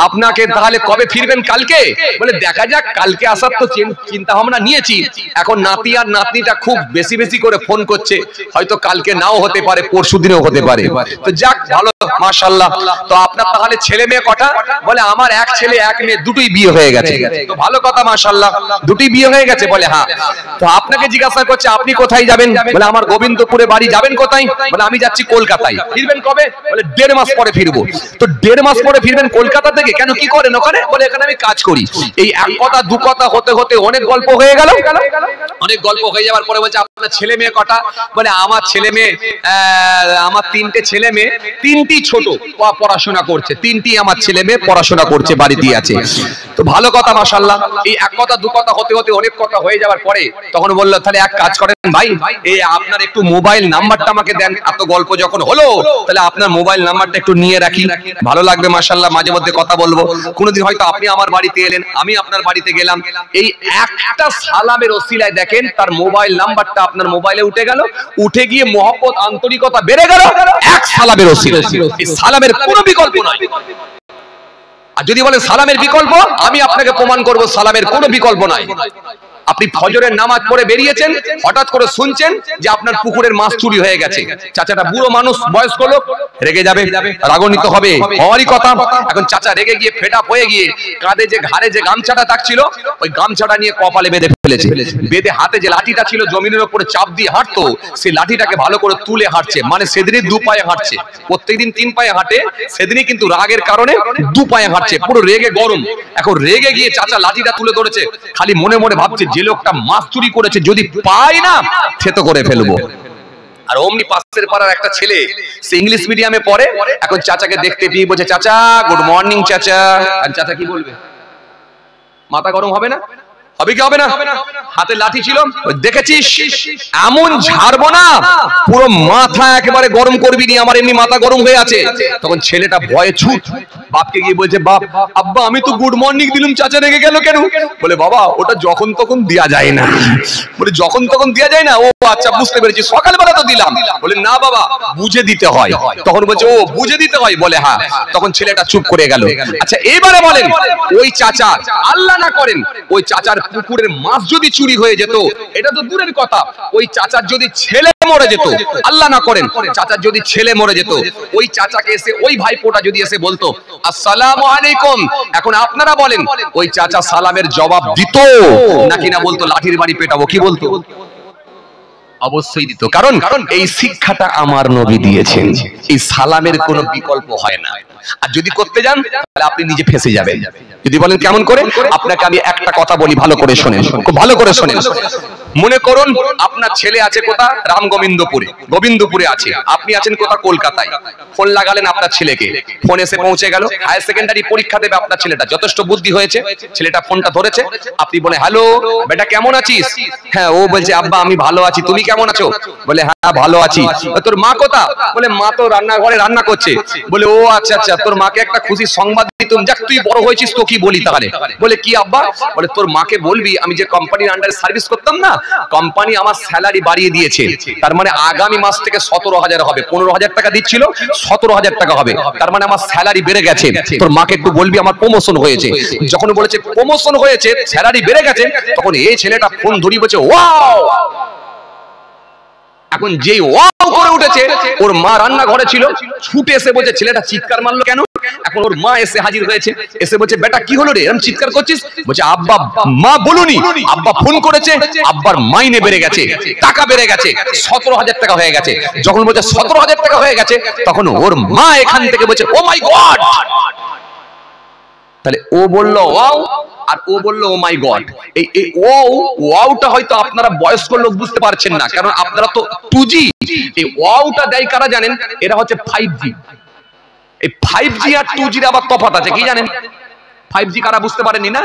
আপনাকে তাহলে কবে ফিরবেন? কালকে। বলে দেখা যাক, কালকে আসার তো চিন্তা ভাবনা নিয়েছি। এখন নাতি আর নাতনিটা খুব বেশি বেশি করে ফোন করছে, হয়তো কালকে নাও হতে পারে, পরশু দিনেও হতে পারে। তো যাক ভালো, মাশাআল্লাহ। তো আপনার তাহলে ছেলে মেয়ে কটা? বলে আমার এক ছেলে এক মেয়ে, দুটোই বিয়ে হয়ে গেছে। তো ভালো কথা, মাশাআল্লাহ, দুটোই বিয়ে হয়ে গেছে। বলে হ্যাঁ। তো আপনাকে জিজ্ঞাসা করছে আপনি কোথায় যাবেন? বলে আমার গোবিন্দপুরে বাড়ি। যাবেন কোথায়? বলে আমি যাচ্ছি কলকাতায়। ফিরবেন কবে? বলে 1.5 মাস পরে ফিরবো। তো 1.5 মাস পরে ফিরবেন কলকাতা থেকে? কেন, কি করেন ওখানে? বলে এখানে আমি কাজ করি। এই এক কথা দু কথা হতে হতে অনেক গল্প হয়ে গেল। অনেক গল্প হয়ে যাওয়ার পরে বলছে আপনার ছেলে মেয়ে কটা? বলে আমার ছেলে মেয়ে, আমার 3টে ছেলে মেয়ে, 3টি ছোট, পড়াশোনা করছে। 3টি আমার ছেলে মেয়ে পড়াশোনা করছে, বাড়িতে আছে। তো ভালো কথা, মাশাআল্লাহ। এই এক কথা দু কথা হতে হতে অনেক কথা হয়ে যাওয়ার পরে তখন বললো তাহলে এক কাজ করেন ভাই, এই আপনার একটু মোবাইল নাম্বারটা আমাকে দেন। এত গল্প যখন হলো তাহলে আপনার মোবাইল নাম্বারটা একটু নিয়ে রাখি, ভালো লাগবে, মাশাআল্লাহ, মাঝে মধ্যে কথা বলবো। কোনোদিন হয়তো আপনি আমার বাড়িতে এলেন, আমি আপনার বাড়িতে গেলাম, এই একটা সালামের ওসিলায় দেখেন তার মোবাইল নাম্বারটা আপনার মোবাইলে উঠে গেল, উঠে গিয়ে মহব্বত আন্তরিকতা বেড়ে গেল এক সালামের ওসিলায়। এই সালামের কোনো বিকল্প নাই। আর যদি বলেন সালামের বিকল্প, আমি আপনাকে প্রমাণ করব সালামের কোনো বিকল্প নাই। আপনি ফজরের নামাজ পড়ে বেরিয়েছেন, হঠাৎ করে শুনছেন যে আপনার পুকুরের মাছ চুরি হয়ে গেছে। চাচাটা বুড়ো মানুষ, বয়স্ক লোক, রেগে যাবে, রাগান্বিত হবে, হওয়ারই কথা। এখন চাচা রেগে গিয়ে ফেড আপ হয়ে গিয়ে কাঁধে যে ঘাড়ে যে গামছাটা থাকছিল, ওই গামছাটা নিয়ে কপালে বেঁধে ফেলেছে। বেঁধে হাতে যে লাঠিটা ছিল জমিনের উপরে চাপ দিয়ে হাঁটতো, সেই লাঠিটাকে ভালো করে তুলে হাঁটছে। মানে সেদিনই 2 পায়ে হাঁটছে। প্রত্যেকদিন 3 পায়ে হাঁটে, সেদিনই কিন্তু রাগের কারণে 2 পায়ে হাঁটছে, পুরো রেগে গরম। এখন রেগে গিয়ে চাচা লাঠিটা তুলে ধরেছে, খালি মনে মনে ভাবছে যে লোকটা মাছ চুরি করেছে যদি পাই না থেতো করে ফেলবো। আর অমনি পাশের পাড়ার একটা ছেলে, সে ইংলিশ মিডিয়ামে পড়ে, এখন চাচাকে দেখতে পেয়ে বলছে চাচা গুড মর্নিং চাচা। আর চাচা কি বলবে? মাথা গরম হবে না? হবে কি হবে না? হাতে লাঠি ছিল, দেখেছিস এমন ঝাড়বো না পুরো মাথা একেবারে গরম করবি নি, আমার এমনি মাথা গরম হয়ে আছে। তখন ছেলেটা ভয়ে ছুট বাপকে গিয়ে বলছে বাপ, আব্বা আমি তো গুড মর্নিং দিলাম, চাচা রেগে গেল কেন? বলে বাবা ওটা যখন তখন দেয়া যায় না। বলে যখন তখন দেয়া যায় না? ও আচ্ছা বুঝতে পেরেছি, সকালবেলা তো দিলাম। বলে না বাবা বুঝে দিতে হয়। তখন বলছে ও বুঝে দিতে হয়? বলে হ্যাঁ। তখন ছেলেটা চুপ করে গেল। আচ্ছা এবারে বলেন, ওই চাচা আল্লাহ না করেন ওই চাচার পুকুরের মাছ যদি চুরি হয়ে যেত, এটা তো দূরের কথা, ওই চাচার যদি ছেলে মরে যেত, আল্লাহ না করেন চাচার যদি ছেলে মরে যেত, ওই চাচাকে এসে ওই ভাইপোটা যদি এসে বলতো আসসালামু আলাইকুম, এখন আপনারা বলেন ওই চাচা সালামের জবাব দিত নাকি না বলতো লাঠির বাড়ি পেটাবো? কি বলতো? অবশ্যই দিত। কারণ এই শিক্ষাটা আমার নবী দিয়েছেন, এই সালামের কোনো বিকল্প হয় না। আর যদি করতে যান তাহলে আপনি নিজে ফেঁসে যাবেন। যদি বলেন কেমন করে, আপনাকে আমি একটা কথা বলি, ভালো করে শোনেন, খুব ভালো করে শোনেন। মনে করুন আপনার ছেলে আছে কোথা? রামগোবিন্দপুরে, গোবিন্দপুরে আছে। আপনি আছেন কোথা? কলকাতায়। ফোন লাগালেন আপনার ছেলেকে, ফোন এসে পৌঁছে গেল। হায়ার সেকেন্ডারি পরীক্ষা দেবে আপনার ছেলেটা, যথেষ্ট বুদ্ধি হয়েছে, ছেলেটা ফোনটা ধরেছে। আপনি বলে হ্যালো বেটা কেমন আছিস? হ্যাঁ। ও বলছে আব্বা আমি ভালো আছি, তুমি কেমন আছো? বলে হ্যাঁ ভালো আছি। তোর মা কোথা? বলে মা তো রান্নাঘরে রান্না করছে। বলে ও আচ্ছা আচ্ছা, তোর মাকে একটা খুশির সংবাদ দিতুম, যাক তুই বড় হয়েছিস তো কি বলি তাহলে। বলে কি আব্বা? বলে তোর মাকে বলবি আমি যে কোম্পানির আন্ডারে সার্ভিস করতাম না, কোম্পানি আমার স্যালারি বাড়িয়ে দিয়েছে। তার মানে আগামী মাস থেকে 17,000 হবে। 15,000 টাকা দিচ্ছিল, 17,000 টাকা হবে। তার মানে আমার স্যালারি বেড়ে গেছে। তোর মাকে একটু বলবি আমার প্রমোশন হয়েছে। যখন বলেছে প্রমোশন হয়েছে, স্যালারি বেড়ে গেছে, তখন এই ছেলেটা ফোন ধরি বলছে ওয়াও। এখন যেই ওয়াও করে উঠেছে, ওর মা রান্নাঘরে ছিল, ছুটে এসে বলছে ছেলেটা চিৎকার মারলো কেন? এখন ওর মা এসে হাজির হয়েছে, এসে বলছে বেটা কি হলো রে, এরকম চিৎকার করছিস? বলছে আব্বা মা বলুনি, আব্বা ফোন করেছে, আব্বার মাইনে বেড়ে গেছে, টাকা বেড়ে গেছে, 17,000 টাকা হয়ে গেছে। যখন বলছে 17,000 টাকা হয়ে গেছে, তখন ওর মা এখান থেকে বলছে ও মাই গড। তাহলে ও বললো ওয়াও আর ও বললো ও মাই গড। এই ওয়াওটা হয়তো আপনারা বয়স্ক লোক বুঝতে পারছেন না, কারণ আপনারা তো 2G। এই ওয়াওটা দেয় কারা জানেন? এরা হচ্ছে 5G। এই 5G আর 2G এর আবার তফাৎ আছে, কি জানেন? 5G কারা বুঝতে পারেননি না?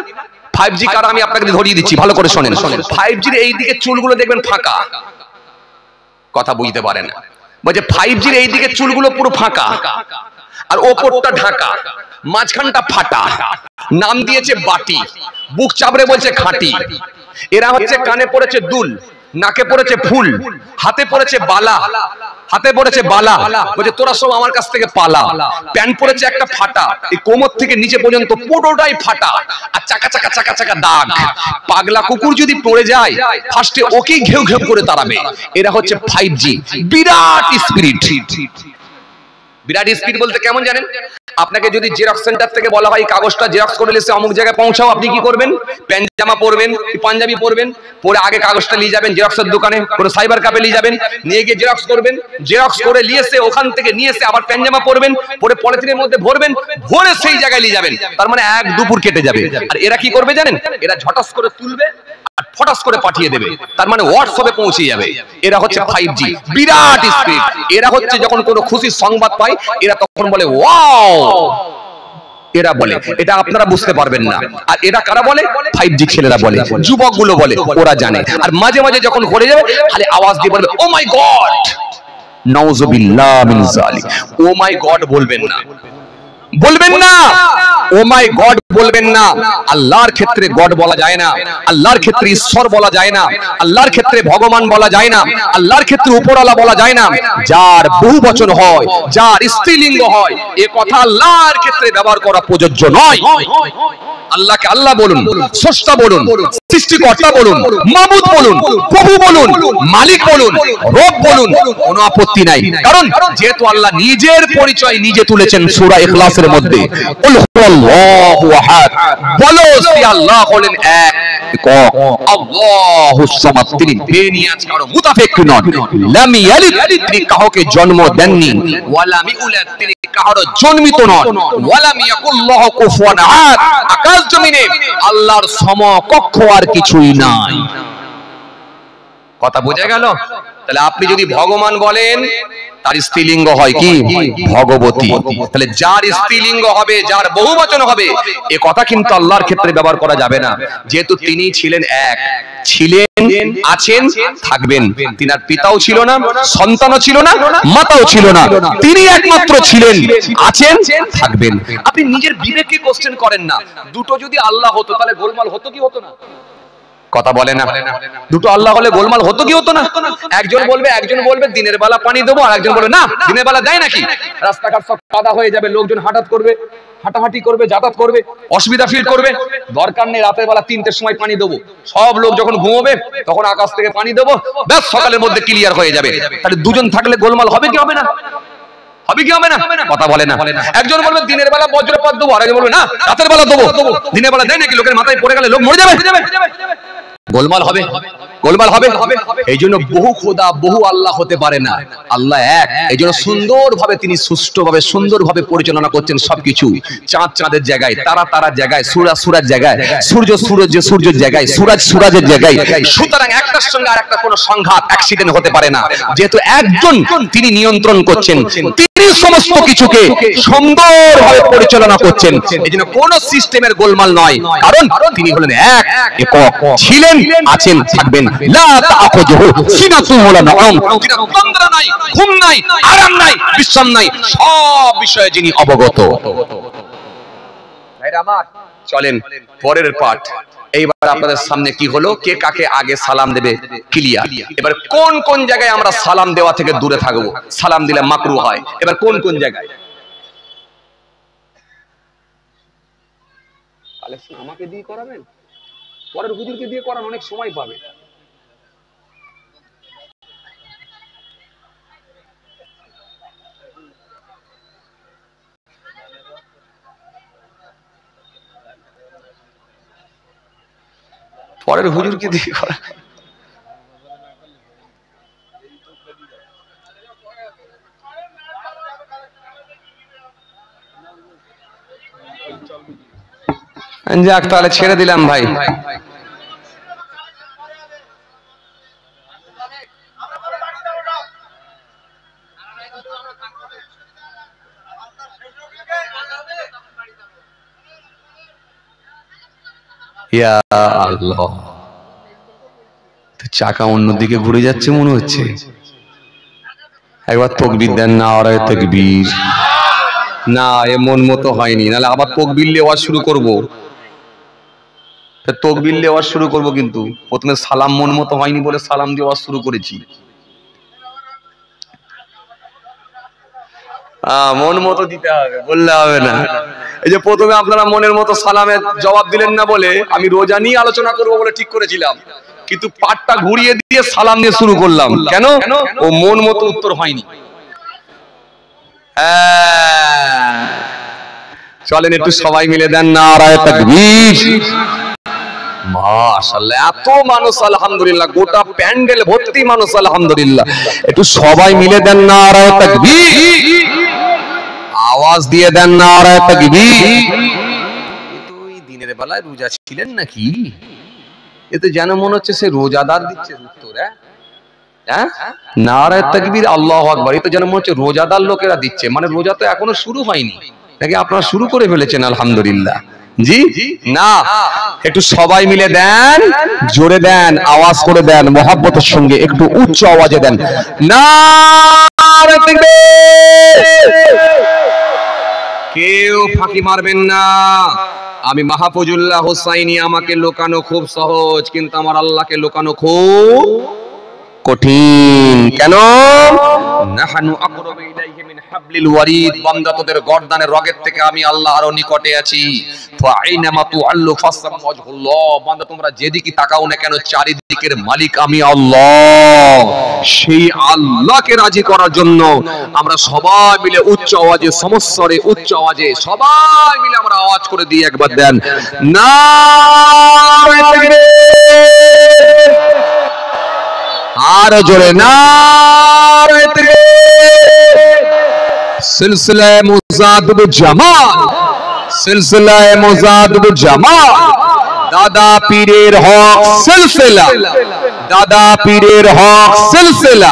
5G কারা আমি আপনাকে ধরিয়ে দিচ্ছি, ভালো করে শোনেন। 5G এর এই দিকে চুলগুলো দেখবেন ফাঁকা, কথা বুঝতে পারেন। বলছে 5G এর এইদিকে চুলগুলো পুরো ফাঁকা আর ওপরটা ঢাকা, মাঝখানটা ফাটা, নাম দিয়েছে বাটি, বুক চাপড়ে বলছে খাঁটি। এরা হচ্ছে কানে পড়েছে দুল, নাকে পড়েছে ফুল, হাতে পড়েছে বালা, বলছে তোরা সব আমার কাছ থেকে পালা। প্যান্ট পড়েছে একটা ফাটা, এই কোমর থেকে নিচে পর্যন্ত পুরোটাই ফাটা, আর চাকা চাকা চাকা চাকা দাগ। পাগলা কুকুর যদি পড়ে যায় ফার্স্টে ওকেই ঘেউ ঘেউ করে তাড়াবে। এরা হচ্ছে 5G, বিরাট স্পিরিট। বিরাট স্পিড বলতে কেমন জানেন? আপনাকে যদি জেরক্স সেন্টার থেকে বলা হয় কাগজটা জেরক্স করে এসে অমুক জায়গায় পৌঁছাও, আপনি কি করবেন? প্যান্ট-জামা পরবেন, পাঞ্জাবি পরবেন, পরে আগে কাগজটা নিয়ে যাবেন জেরক্সের দোকানে, কোনো সাইবার ক্যাফে নিয়ে যাবেন, নিয়ে গিয়ে জেরক্স করবেন, জেরক্স করে নিয়ে এসে ওখান থেকে নিয়ে এসে আবার প্যান্ট-জামা পরবেন, পরে পলিথিনের মধ্যে ভরবেন, ভরে সেই জায়গায় নিয়ে যাবেন। তার মানে এক দুপুর কেটে যাবে। আর এরা কি করবে জানেন? এরা ঝটাস করে তুলবে আর ফটাস করে পাঠিয়ে দেবে, তার মানে হোয়াটসঅ্যাপে পৌঁছে যাবে। এরা হচ্ছে 5G, বিরাট স্পিড। এরা হচ্ছে যখন কোনো খুশির সংবাদ পায় এরা তখন বলে ওয়াও। এরা বলে, এটা আপনারা বুঝতে পারবেন না। আর এরা কারা বলে? 5G ছেলেরা বলে, যুবকগুলো বলে, ওরা জানে। আর মাঝে মাঝে যখন ঘুরে যাবে খালি আওয়াজ দিয়ে বলবে ও মাই গড, নাউযুবিল্লাহ মিন যালিক। ও মাই গড বলবেন না, বলবেন না, ও মাই গড বলবেন না। আল্লাহর ক্ষেত্রে গড বলা যায় না, আল্লাহর ক্ষেত্রে ঈশ্বর বলা যায় না, আল্লাহর ক্ষেত্রে ভগবান বলা যায় না, আল্লাহর ক্ষেত্রে উপরওয়ালা বলা যায় না। যার বহু বচন হয়, যার স্ত্রীলিঙ্গ হয়, এ কথা আল্লাহর ক্ষেত্রে ব্যবহার করা প্রযোজ্য নয়। আল্লাহকে আল্লাহ বলুন, স্রষ্টা বলুন, সৃষ্টিকর্তা বলুন, মাবুদ বলুন, প্রভু বলুন, মালিক বলুন, রব বলুন, কোনো আপত্তি নাই। কারণ যেহেতু আল্লাহ নিজের পরিচয় নিজে তুলেছেন সূরা ইখলাসের মধ্যে, কুল হুয়াল্লাহু আহাদ, বলো যে আল্লাহ হলেন এক একক, আল্লাহুস সামাদ, তিনি বেনিয়াজ, কারো মুতাফেক্কির নন, লাম ইয়ালিদ, তিনি কাউকে জন্ম দেননি, ওয়া লাম ইউলাদ, তিনি কারো জন্মিত নন, ওয়া লাম ইয়াকুল্লাহু কুফুয়ান আহাদ, আকাশ জমিনে আল্লাহর সমকক্ষ আর কিছুই নাই। কথা বোঝা গেল? তাহলে আপনি যদি ভগবান বলেন তার স্ত্রীলিঙ্গ হয় কি? ভগবতী। তাহলে যার স্ত্রীলিঙ্গ হবে, যার বহুবচন হবে, এ কথা কিন্তু আল্লাহর ক্ষেত্রে ব্যবহার করা যাবে না। যেহেতু তিনি ছিলেন এক, ছিলেন, আছেন, থাকবেন। তিনার পিতাও ছিল না, সন্তানও ছিল না, মাতাও ছিল না, তিনি একমাত্র ছিলেন, আছেন, থাকবেন। আপনি নিজের বিবেককে কোশ্চেন করেন না। দুটো যদি আল্লাহ হতো তাহলে গোলমাল হতো কি হতো না? কথা বলে না। দুটো আল্লাহ হলে গোলমাল হতো কি হতো না? একজন বলবে দিনের বেলা পানি দেবো, আর একজন বলবে না দিনের বেলা দেয় নাকি, রাস্তাঘাট সব কাদা হয়ে যাবে, লোকজন হাঁটাহাঁটি করবে, যাতায়াত করবে, অসুবিধা ফিল করবে। দরকার নেই রাতের বেলা 3টের সময় পানি দেবো, সব লোক যখন ঘুমোবে তখন আকাশ থেকে পানি দেবো, ব্যাস সকালের মধ্যে ক্লিয়ার হয়ে যাবে। তাহলে দুজন থাকলে গোলমাল হবে কি হবে না? হবে কি হবে না? কথা বলে না। একজন বলবে দিনের বেলা বজ্রপাত দেবো, আর একজন বলবে না রাতের বেলা দেবো। দিনের বেলা দেয় নাকি, লোকের মাথায় পড়ে গেলে লোক মরে যাবে, গোলমাল হবে, গোলমাল হবে। এই জন্য বহু খোদা, বহু আল্লাহ হতে পারে না, আল্লাহ এক। এই জন্য সুন্দরভাবে তিনি সুষ্ঠুভাবে সুন্দরভাবে পরিচালনা করছেন সবকিছু। চাঁদ চাঁদের জায়গায়, তারা তারার জায়গায়, সূরা সূরার জায়গায়, সূর্য সূর্যের জায়গায়, সূরাজের জায়গায়। সুতরাং একটার সঙ্গে আর একটা কোনো সংঘাত, অ্যাক্সিডেন্ট হতে পারে না। যেহেতু একজন তিনি নিয়ন্ত্রণ করছেন, তিনি সমস্ত কিছুকে সুন্দরভাবে পরিচালনা করছেন। এই জন্য কোন সিস্টেমের গোলমাল নয়, কারণ তিনি হলেন এক একক, ছিলেন, আছেন, থাকবেন। লা তাআখুযুহু সিনাতুন ওয়ালা নাওম, তিনি তন্দ্রা নাই, ঘুম নাই, আরাম নাই, বিশ্রাম নাই, সব বিষয়ে যিনি অবগত। ভাইরা আমার, চলেন পরের পাঠ। এইবার আপনাদের সামনে কি হলো, কে কাকে আগে সালাম দেবে ক্লিয়ার। এবার কোন কোন জায়গায় আমরা সালাম দেওয়া থেকে দূরে থাকবো, সালাম দিলে মাকরু হয়, এবার কোন কোন জায়গায়? কালেকশন আমাকে দিয়ে করাবেন, পরের হুজুরকে দিয়ে করান, অনেক সময় পাবে। পরের হুজুরকে দিয়ে করা। যাক, তাহলে ছেড়ে দিলাম ভাই। ইয়া আল্লাহ, চাকা অন্যদিকে ঘুরে যাচ্ছে মনে হচ্ছে। একবার তাকবীর দেন, নারায়ে তাকবীর। না, এ মন মতো হয়নি, নাহলে আবার তাকবীর দেওয়া শুরু করব। তাকবীর দেওয়া শুরু করব, কিন্তু প্রথমে সালাম মন মতো হয়নি বলে সালাম দেওয়া শুরু করেছি। মন মতো দিতে হবে, বললে হবে না। এই যে প্রথমে আপনারা মনের মতো সালামের জবাব দিলেন না বলে আমি রোজা নিয়ে আলোচনা করব বলে ঠিক করেছিলাম, কিন্তু পাটটা ঘুরিয়ে দিয়ে সালাম দিয়ে শুরু করলাম। কেন? ও মন মতো উত্তর হয়নি। চলেন একটু সবাই মিলে দেন নারায়ে তাকবীর। মাশাআল্লাহ, এত মানুষ আলহামদুলিল্লাহ, গোটা প্যান্ডেল ভর্তি মানুষ আলহামদুলিল্লাহ। একটু সবাই মিলে দেন নারায়ে তাকবীর, আওয়াজ দিয়ে দেন নারায়ে তাকবীর। তো এই দিনের বেলায় রোজা ছিলেন নাকি? এতে যেন মনে হচ্ছে সে রোজাদার দিচ্ছে উত্তর। হ্যাঁ, নারায়ে তাকবীর, আল্লাহু আকবার। এটা যেন মনে হচ্ছে রোজাদার লোকেরা দিচ্ছে, মানে রোজা তো এখনো শুরু হয়নি নাকি আপনারা শুরু করে ফেলেছেন? আলহামদুলিল্লাহ। জি না, একটু সবাই মিলে দেন, জোরে দেন, আওয়াজ করে দেন, মহব্বতের সঙ্গে একটু উচ্চ আওয়াজে দেন নারায়ে তাকবীর। কেউ ফাঁকি মারবেন না। আমি মাহফুজুল্লাহ হোসাইনি, আমাকে লোকানো খুব সহজ, কিন্তু আমার আল্লাহকে লোকানো খুব কঠিন। কেন? নাহানু আকরাবু ইলাইহি মিন হাবলিল ওয়ারিদ। বান্দা, তোদের গর্দানের রগের থেকে আমি আল্লাহ আরো নিকটে আছি। ফাআইনামা তুআল্লু ফাসাম ওয়াজহুল্লাহ। বান্দা, তোমরা যেদিকে তাকাও না কেন, চারিদিকের মালিক আমি আল্লাহ। সেই আল্লাহকে রাজি করার জন্য আমরা সবাই মিলে উচ্চ আওয়াজে, সমস্বরে উচ্চ আওয়াজে সবাই মিলে আমরা আওয়াজ করে দিয়ে একবার দেন নারায়ে তাকবীর। আর জোরে নারায়ে তাকবীর। সিলসিলায়ে মুজাদ্দিদুল জামাত, সিলসিলায়ে মুজাদ্দিদুল জামাত, দাদা পীরের হক সিলসিলা, দাদা পীরের হক সিলসিলা,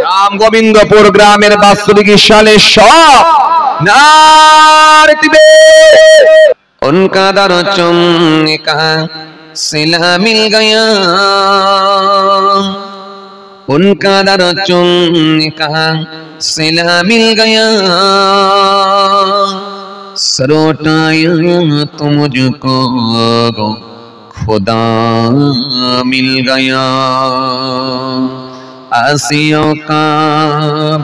রাম গোবিন্দপুর গ্রামের বাস্তবিক শালে সব নারায়ে তাকবীর। উনকা দর চুমনে কা সিলা মিল গয়া, उनका दर चुमने का सिला मिल गया, सर उठाया तो मुझको खुदा मिल गया, आसियों का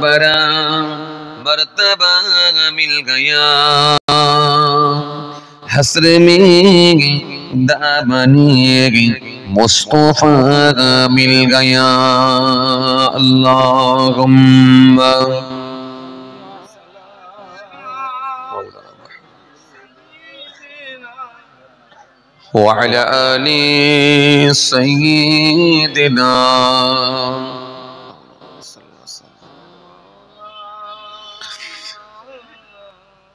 बड़ा मर्तबा मिल गया, हसर में दामनी मुस्तफा मिल गया। अल्लाहुम्मा व अला आलि सय्यिदिना।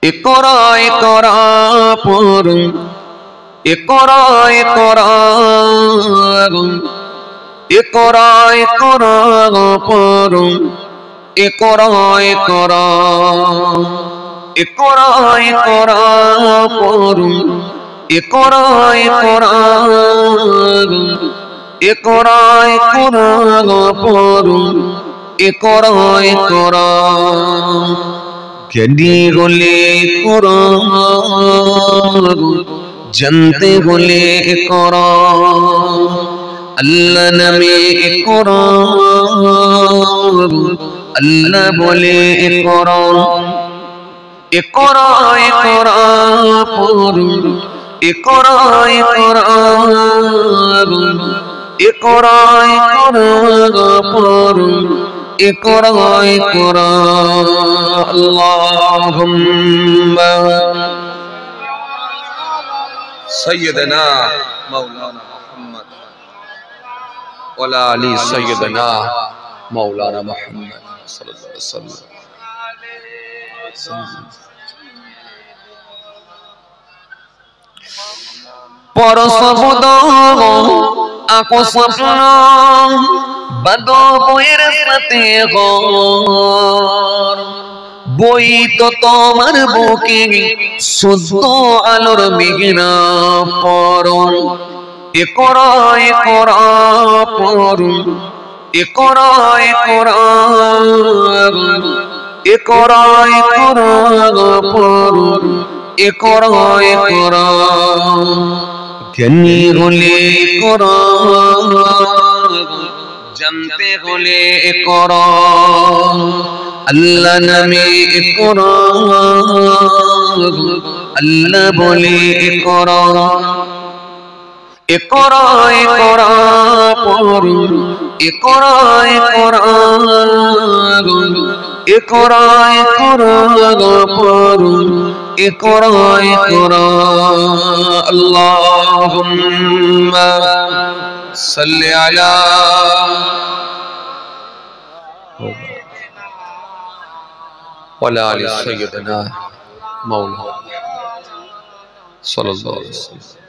इकरा इकरा पढ़, इकरा इकरा, इकरा इकरा पढ़, इकरा इकरा, इकरा इकरा पढ़, इकरा इकरा, इकरा इकरा पढ़, इकरा इकरा। জ্ঞানী হলে কোরআন, জানতে হলে কোরআন, আল্লাহ নামে কোরআন, আল্লাহ বলে কোরআন। ইকরা ইকরা পড়ুন, ইকরা ইকরা, ইকরা ইকরা পড়ুন, ইকরা ইকরা। আল্লাহুম্মা সাইয়্যিদানা মাওলানা মুহাম্মদ ওয়া আলা আলি সাইয়্যিদানা মাওলানা মুহাম্মদ সাল্লাল্লাহু আলাইহি ওয়াসাল্লাম। পরশবদ আকো স্বপ্ন বাদো বইয়ের সাথে ঘর, বই তো তোমার বুকে শুদ্ধ আলোর মেঘনা পরন। ইকরা ইকরা পড়ুন, ইকরা ইকরা ইকরা ইকরা পড়ো ইকরা ইকরা জ্ঞানী হলে ইকরা জানতে হলে ইকরা আল্লাহ নামে ইকরা আল্লাহ বলে ইকরা ইকরা ইকরা পড়ো ইকরা ইকরা ইকরা ইকরা পড়ো ইকরা ইকরা আল্লাহুম্মা সাল্লি আলা ওয়ালা আলি সাইয়্যিদিনা মাওলানা সাল্লাল্লাহু আলাইহি ওয়াসাল্লাম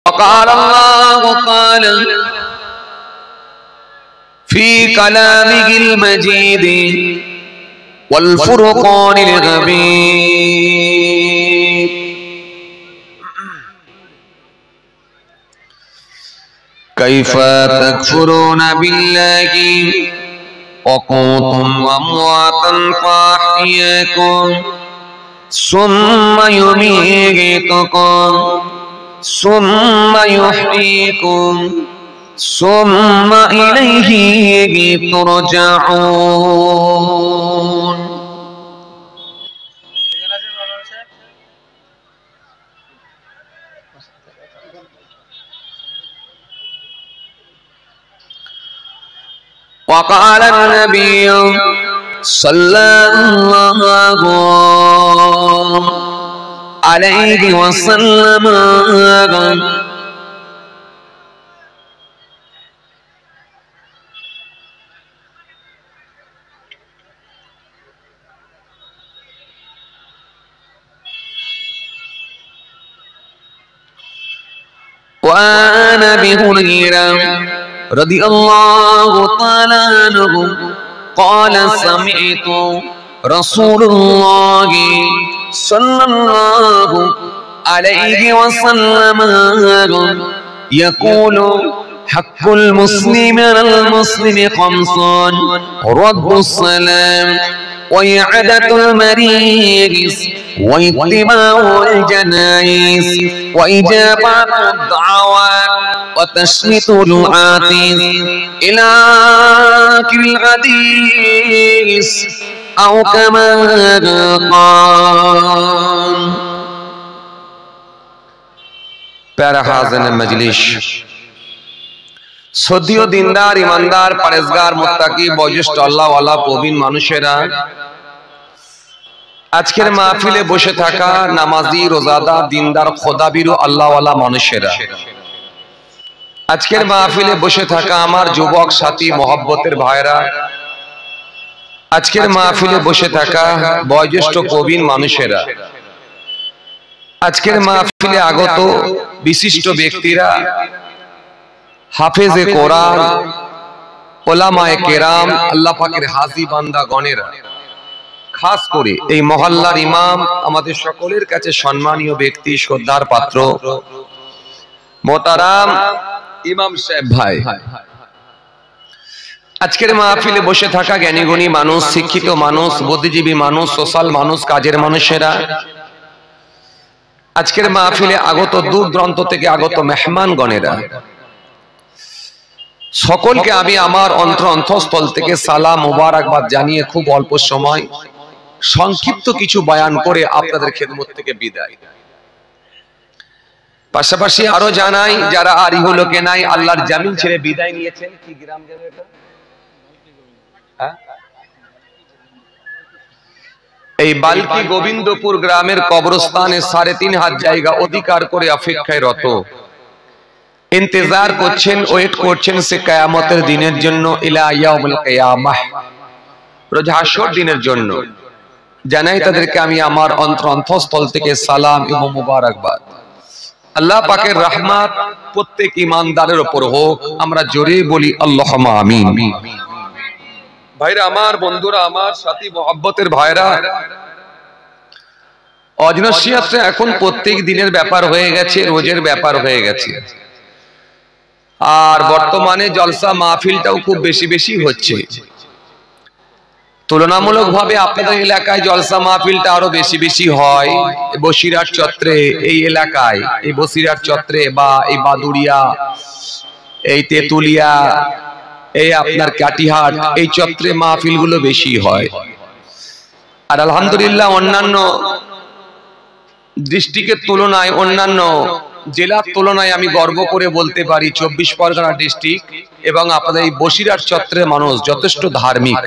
وقال الله تعالى في كلامه المجيد والفرقان الحميد كيف تكفرون بالله وكنتم أمواتا فأحياكم ثم يميتكم ثم يحييكم ثم إليه ترجعون وقال النبي صلى الله عليه وسلم وعن أبي هريرة رضي الله تعالى عنه قال سمعت رسول الله صلى الله عليه وسلم يقول حق المسلم على المسلم خمسان رد السلام وإعادة المريض واتباع الجنائز وإجابة الدعوات وتشميت العاطس إلى آخر الحديث أو كما قال প্যারা হাজিরিন মজলিস সদীয় দিনদার ইমানদার পরেজগার মুত্তাকি বয়োজ্যেষ্ঠ আল্লাহ ওয়ালা প্রবীণ মানুষেরা আজকের মাহফিলে বসে থাকা নামাজি রোজাদার দিনদার খোদাবিরু আল্লাহ ওয়ালা মানুষেরা আজকের মাহফিলে বসে থাকা আমার যুবক সাথী মহব্বতের ভাইরা আজকের মাহফিলে বসে থাকা বয়োজ্যেষ্ঠ প্রবীণ মানুষেরা আজকের মাহফিলে আগত বিশিষ্ট ব্যক্তিরা হাফেজে কোরআন উলামায়ে কেরাম আল্লাহ পাকের হাজী বান্দা গণেরা খাস করে এই মহল্লার ইমাম আমাদের সকলের কাছে সম্মানীয় ব্যক্তি শ্রদ্ধার পাত্র মোহতারাম ইমাম সাহেব ভাই আজকের মাহফিলে বসে থাকা জ্ঞানীগুণী মানুষ শিক্ষিত মানুষ বুদ্ধিজীবী মানুষ সোশ্যাল মানুষ কাজের মানুষেরা আজকের মাহফিলে আগত দূর দূরান্ত থেকে আগত মেহমান গণেরা সকলকে আমি আমার অন্তঃস্থল থেকে সালাম মুবারকবাদ জানিয়ে খুব অল্প সময় সংক্ষিপ্ত কিছু বয়ান করে আপনাদের খেদমত থেকে বিদায়। পাশাপাশি আরো জানাই যারা আর ইহলোকে নাই আল্লাহর জামিন ছেড়ে বিদায় নিয়েছেন, কি গ্রাম যাবে এটা? এই বালকি গোবিন্দপুর গ্রামের কবরস্থানে ৩.৫ হাত জায়গা অধিকার করে অপেক্ষায় রত ইন্তজার করছেন, ওয়েট করছেন সে কিয়ামতের দিনের জন্য, ইলা ইয়াউমুল কিয়ামাহ, রোজ হাসর দিনের জন্য। জানাই তাদেরকে আমি আমার অন্তঃস্থল থেকে সালাম এবং মুবারকবাদ। আল্লাহ পাকের রহমত প্রত্যেক ইমানদারের উপর হোক, আমরা জোরে বলি আল্লাহুম্মা আমিন। ভাইরা আমার, বন্ধুরা আমার, সাথী মহব্বতের ভাইরা, অজনসিয়াতটা এখন প্রত্যেক দিনের ব্যাপার হয়ে গেছে, রোজের ব্যাপার হয়ে গেছে। আর বর্তমানে জলসা মাহফিলটাও খুব বেশি বেশি হচ্ছে। তুলনামূলকভাবে আপনাদের এলাকায় জলসা মাহফিলটা আরো বেশি বেশি হয় বসিরহাট চত্বরে, এই এলাকায়, এই বসিরহাট চত্বরে বা এই বাদুড়িয়া, এই তেতুলিয়া, এই আপনার কাটিহাট, এই চত্বরে মাহফিলগুলো বেশি হয়। আর আলহামদুলিল্লাহ অন্যান্য ডিস্ট্রিক্টের তুলনায়, অন্যান্য জেলার তুলনায় আমি গর্ব করে বলতে পারি 24 পরগনা ডিস্ট্রিক্ট এবং আপনাদের এই বসিরহাট চত্বরের মানুষ যথেষ্ট ধার্মিক,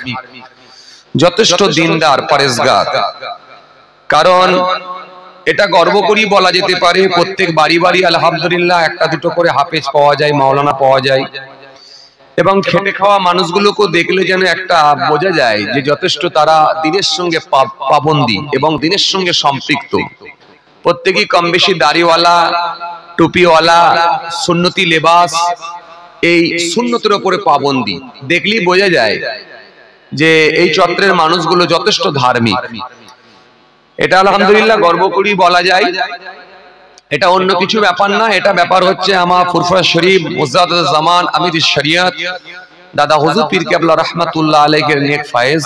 যথেষ্ট দিনদার, পরেজগার। কারণ এটা গর্ব করেই বলা যেতে পারে প্রত্যেক বাড়ি বাড়ি আলহামদুলিল্লাহ একটা দুটো করে হাফেজ পাওয়া যায়, মাওলানা পাওয়া যায়। এবং খেটে খাওয়া মানুষগুলোকে দেখলে যেন একটা বোঝা যায় যে যথেষ্ট তারা দিনের সঙ্গে পাবন্দি এবং দিনের সঙ্গে সম্পৃক্ত। প্রত্যেকেই কম বেশি দাড়িওয়ালা, টুপিওয়ালা, সুন্নতি লেবাস, এই সুন্নতের উপরে পাবন্দি দেখলেই বোঝা যায় যে এই চত্বরের মানুষগুলো যথেষ্ট ধার্মিক। এটা আলহামদুলিল্লাহ গর্ব করেই বলা যায়। এটা অন্য কিছু ব্যাপার না, এটা ব্যাপার হচ্ছে আমার ফুরফুরা শরীফ মুজাদ্দিদ জামান আমির শরিয়ত দাদা হুজুর পীর কেবলা রহমাতুল্লাহ আলাইহির নেক ফয়েজ।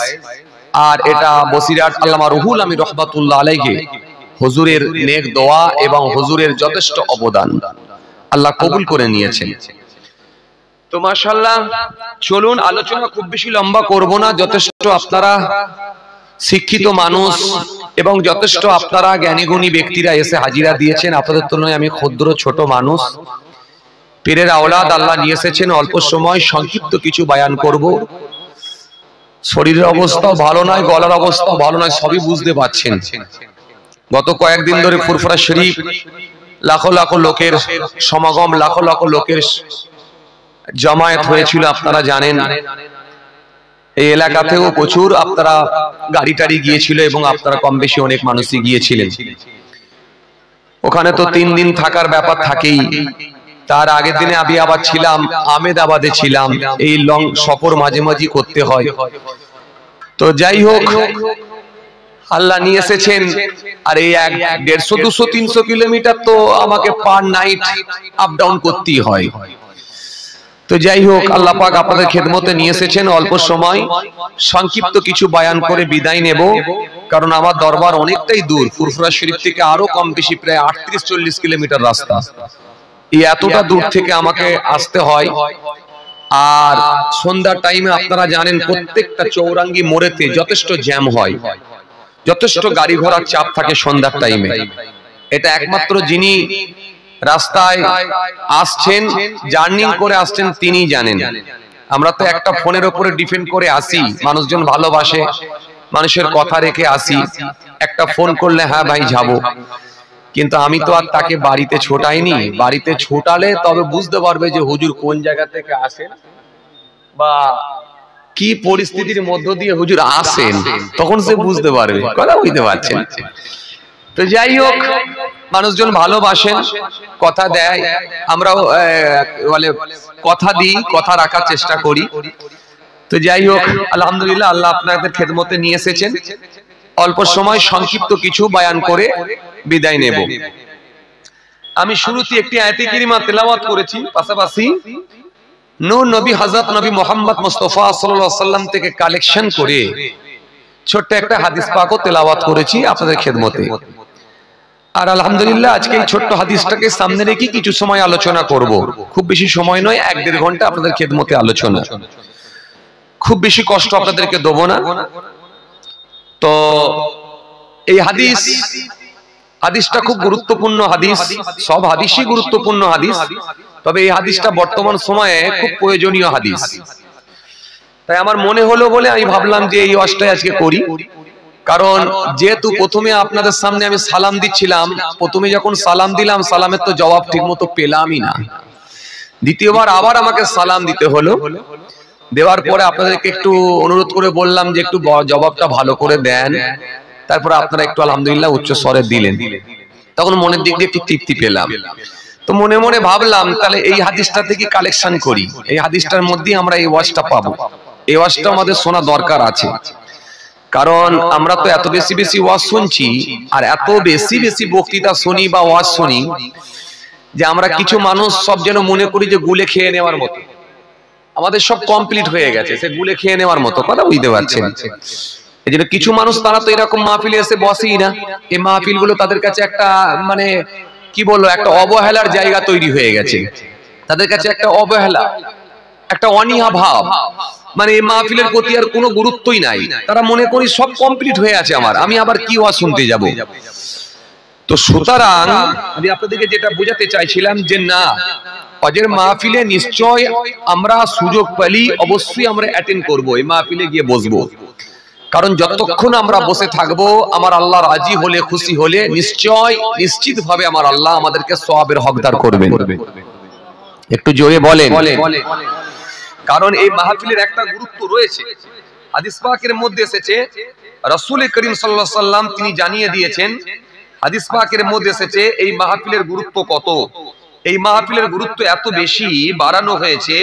আর এটা বসিরহাট আল্লামা রুহুল আমির রহমাতুল্লাহ আলাইহি হুজুরের নেক দোয়া এবং হুজুরের যথেষ্ট অবদান আল্লাহ কবুল করে নিয়েছেন। তো মাশাআল্লাহ, চলুন আলোচনা খুব বেশি লম্বা করব না। যথেষ্ট আপনারা শিক্ষিত মানুষ এবং যথেষ্ট আপনারা জ্ঞানীগুণী ব্যক্তিরা এসে হাজিরা দিয়েছেন। আপনাদের তুলনায় আমি ক্ষুদ্র ছোট মানুষ, পীরের আওলাদ আল্লাহ নিয়ে এসেছেন। অল্প সময় সংক্ষিপ্ত কিছু বয়ান করব। শরীরের অবস্থাও ভালো নয়, গলার অবস্থাও ভালো নয়, সবই বুঝতে পারছেন। গত কয়েকদিন ধরে ফুরফুরা শরীফ লাখো লাখো লোকের সমাগম, লাখো লাখো লোকের জমায়েত হয়েছিল, আপনারা জানেন। এই এলাকাতেও প্রচুর আপনারা গাড়ি টাড়ি গিয়েছিল এবং আপনারা কম বেশি অনেক মানুষই গিয়েছিলেন। ওখানে তো 3 দিন থাকার ব্যাপার থাকেই। তার আগের দিনে আমি আবার ছিলাম আহমেদাবাদে ছিলাম। এই লং সফর মাঝে মাঝে করতে হয়। তো যাই হোক, আল্লাহ নিয়ে এসেছেন। আর এই 150, 200, 300 কিলোমিটার তো আমাকে পার নাইট আপ ডাউন করতেই হয়। তো যাই হোক, আল্লাহ পাক আপনাদের খেদমতে নিয়ে এসেছেন। অল্প সময় সংক্ষিপ্ত কিছু বয়ান করে বিদায় নেব, কারণ আমার দরবার অনেকটাই দূর। ফুরফুরা শরীফ থেকে আরো কম বেশি প্রায় 38-40 কিলোমিটার রাস্তা। এই এতটা দূর থেকে আমাকে আসতে হয়। আর সন্ধ্যার টাইমে আপনারা জানেন প্রত্যেকটা চৌরাঙ্গি মোড়েতে যথেষ্ট জ্যাম হয়, যথেষ্ট গাড়ি ঘোড়ার চাপ থাকে সন্ধ্যার টাইমে। এটা একমাত্র যিনি রাস্তায় আসছেন, জার্নিং করে আসছেন, তিনি জানেন। আমরা তো একটা ফোনের উপরে ডিপেন্ড করে আসি, মানুষজন ভালোবাসে, মানুষের কথা রেখে আসি। একটা ফোন করলে হ্যাঁ ভাই যাবো, কিন্তু আমি তো আর তাকে বাড়িতে ছোটাইনি। বাড়িতে ছোটালে তবে বুঝতে পারবে যে হুজুর কোন জায়গা থেকে আসেন বা কি পরিস্থিতির মধ্য দিয়ে হুজুর আসেন, তখন সে বুঝতে পারবে। কথা বুঝতে পারছেন? তো যাই হোক, মানুষজন ভালোবাসেন, কথা দেয়, আমরাও বলে কথা দিই, কথা রাখার চেষ্টা করি। তো যাই হোক, আলহামদুলিল্লাহ আল্লাহ আপনাদের খেদমতে নিয়ে এসেছেন। অল্প সময় সংক্ষিপ্ত কিছু বয়ান করে বিদায় নেব। আমি শুরুতে একটি আয়াতে কারিমা তেলাওয়াত করেছি, পাশাপাশি নূর নবী হযরত নবী মুহাম্মদ মুস্তাফা সাল্লাল্লাহু আলাইহি ওয়াসাল্লাম থেকে কালেকশন করে ছোট্ট একটা হাদিস পাকও তেলাওয়াত করেছি আপনাদের খেদমতে। আর আলহামদুলিল্লাহ আজকে এই ছোট্ট হাদিসটাকে সামনে রেখে কিছু সময় আলোচনা করব। খুব বেশি সময় নয়, 1-1.5 ঘন্টা আপনাদের খেদমতে আলোচনা। খুব বেশি কষ্ট আপনাদেরকে দেব না। তো এই হাদিসটা খুব গুরুত্বপূর্ণ হাদিস। সব হাদিসই গুরুত্বপূর্ণ হাদিস, তবে এই হাদিসটা বর্তমান সময়ে খুব প্রয়োজনীয় হাদিস। তাই আমার মনে হলো বলে আমি ভাবলাম যে এই ওয়াজটাই আজকে করি। কারণ যেহেতু প্রথমে আপনাদের সামনে আমি সালাম দিচ্ছিলাম, প্রথমে যখন সালাম দিলাম সালামের তো জবাব ঠিকমতো পেলামই না। দ্বিতীয়বার আবার আমাকে সালাম দিতে হলো। দেওয়ার পরে আপনাদেরকে একটু অনুরোধ করে বললাম যে একটু জবাবটা ভালো করে দেন। তারপরে আপনারা একটু আলহামদুলিল্লাহ উচ্চ স্বরে দিলেন, তখন মনের দিক দিয়ে একটু তৃপ্তি পেলাম। তো মনে মনে ভাবলাম তাহলে এই হাদিসটা থেকে কালেকশন করি, এই হাদিসটার মধ্যে আমরা এই ওয়াজটা পাবো। এই ওয়াজটা আমাদের শোনা দরকার আছে। কারণ আমরা তো এত বেশি বেশি ওয়াজ শুনছি আর এত বেশি বেশি বক্তৃতা শুনি বা ওয়াজ শুনি যে আমরা কিছু মানুষ সব যেন মনে করি যে গুলে খেয়ে নেওয়ার মতো, আমাদের সব কমপ্লিট হয়ে গেছে, সে গুলে খেয়ে নেওয়ার মতো। কথা বুঝতে পারছেন? এই জন্য কিছু মানুষ তারা তো এরকম মাহফিলে এসে বসেই না। এই মাহফিল গুলো তাদের কাছে একটা মানে কি বলবো, একটা অবহেলার জায়গা তৈরি হয়ে গেছে। তাদের কাছে একটা অবহেলা, একটা অনীহা ভাব, মানে এই মাহফিলের প্রতি আর কোনো গুরুত্বই নাই। তারা মনে করি সব কমপ্লিট হয়ে আছে আমার, আমি আবার কি ওয়াজ শুনতে যাব। তো সুতরাং আমি আপনাদেরকে যেটা বোঝাতে চাইছিলাম যে না, হজের মাহফিলে নিশ্চয় আমরা সুযোগ পেলি অবশ্যই আমরা অ্যাটেন্ড করব, এই মাহফিলে গিয়ে বসবো। কারণ যতক্ষণ আমরা বসে থাকবো আমার আল্লাহ রাজি হলে, খুশি হলে নিশ্চয় নিশ্চিতভাবে আমার আল্লাহ আমাদেরকে সওয়াবের হকদার করবেন। একটু জোরে বলেন। কারণ এই মাহফিলের একটা গুরুত্ব রয়েছে। হাদিস পাকের মধ্যে এসেছে, রাসূল করিম সাল্লাল্লাহু আলাইহি সাল্লাম তিনি জানিয়ে দিয়েছেন, হাদিস পাকের মধ্যে এসেছে এই মাহফিলের গুরুত্ব কত। এই মাহফিলের গুরুত্ব এত বেশি বাড়ানো হয়েছে,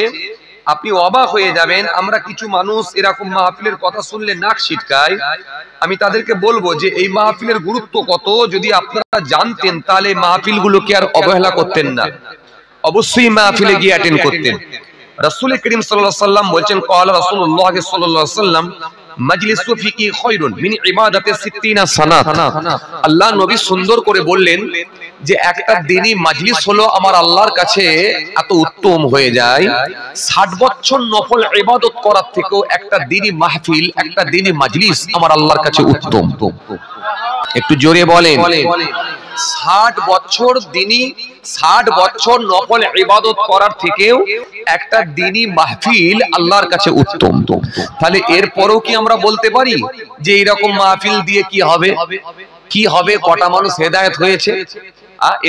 আপনি অবাক হয়ে যাবেন। আমরা কিছু মানুষ এরকম মাহফিলের কথা শুনলে নাক ছিটকায়। আমি তাদেরকে বলবো যে এই মাহফিলের গুরুত্ব কত যদি আপনারা জানতেন তাহলে মাহফিলগুলোকে আর অবহেলা করতেন না, অবশ্যই মাহফিলে গিয়ে অ্যাটেন্ড করতেন। রাসূল করিম সাল্লাল্লাহু আলাইহি সাল্লাম বলেছেন, ক্বালা রাসূলুল্লাহ সাল্লাল্লাহু আলাইহি সাল্লাম মাজলিসু ফিকি খায়রুন মিন ইবাদাতি 60 সানাত। আল্লাহ নবী সুন্দর করে বললেন যে একটা দিনই মাজলিস হলো আমার আল্লাহর কাছে এত উত্তম হয়ে যায় 60 বছর নফল ইবাদত করার থেকেও একটা দিনই মাহফিল, একটা দিনই মাজলিস আমার আল্লাহর কাছে উত্তম। একটু জোরে বলেন। 60 বছর দিনই, 60 বছর নফল ইবাদত করার থেকেও একটা দিনই মাহফিল আল্লাহর কাছে উত্তম। তাহলে এরপরও কি আমরা বলতে পারি যে এরকম মাহফিল দিয়ে কি হবে, কি হবে, কটা মানুষ হেদায়েত হয়েছে?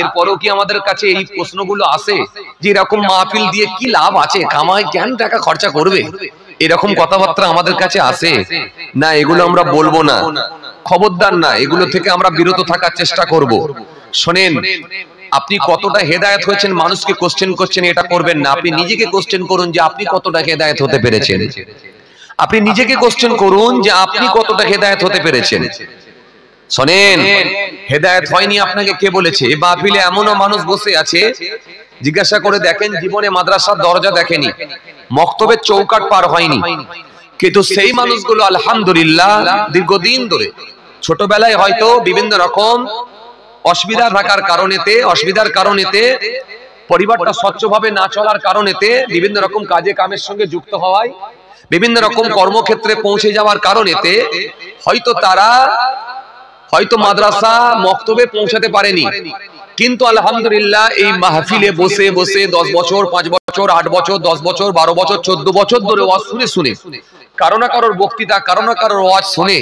এরপরও কি আমাদের কাছে এই প্রশ্নগুলো আসে যে এরকম মাহফিল দিয়ে কি লাভ আছে, কামাই কেন টাকা খরচা করবে, এরকম কথাবার্তা আমাদের কাছে আসে না? এগুলো আমরা বলবো না, খবরদার না, এগুলো থেকে আমরা বিরত থাকার চেষ্টা করব। শোনেন, আপনি কতটা হেদায়েত হয়েছেন মানুষকে কোশ্চেন করছেন এটা করবেন না। আপনি নিজেকে কোশ্চেন করুন যে আপনি কতটা হেদায়েত হতে পেরেছেন। আপনি নিজেকে কোশ্চেন করুন যে আপনি কতটা হেদায়েত হতে পেরেছেন। শোনেন, হেদায়েত হয়নি আপনাকে কে বলেছে? এই মাহফিলে এমনও মানুষ বসে আছে, জিজ্ঞাসা করে দেখেন, জীবনে মাদ্রাসার দরজা দেখেনি, মক্তবের চৌকাট পার হয়নি, কিন্তু সেই মানুষগুলো আলহামদুলিল্লাহ দীর্ঘদিন ধরে ছোটবেলায় হয়তো বিভিন্ন রকম অসুবিধার কারণেতে পরিবারটা স্বচ্ছভাবে না চলার কারণেতে বিভিন্ন রকম কাজে কামের সঙ্গে যুক্ত হওয়ায়, বিভিন্ন রকম কর্মক্ষেত্রে পৌঁছে যাওয়ার কারণেতে হয়তো তারা মাদ্রাসা মক্তবে পৌঁছাতে পারেনি, কিন্তু আলহামদুলিল্লাহ এই মাহফিলে বসে বসে 10 বছর, 5 বছর, 8 বছর, 10 বছর, 12 বছর, 14 বছর ধরে ওয়াজ শুনে কারো না কারোর বক্তৃতা, কারো না কারোর ওয়াজ শুনে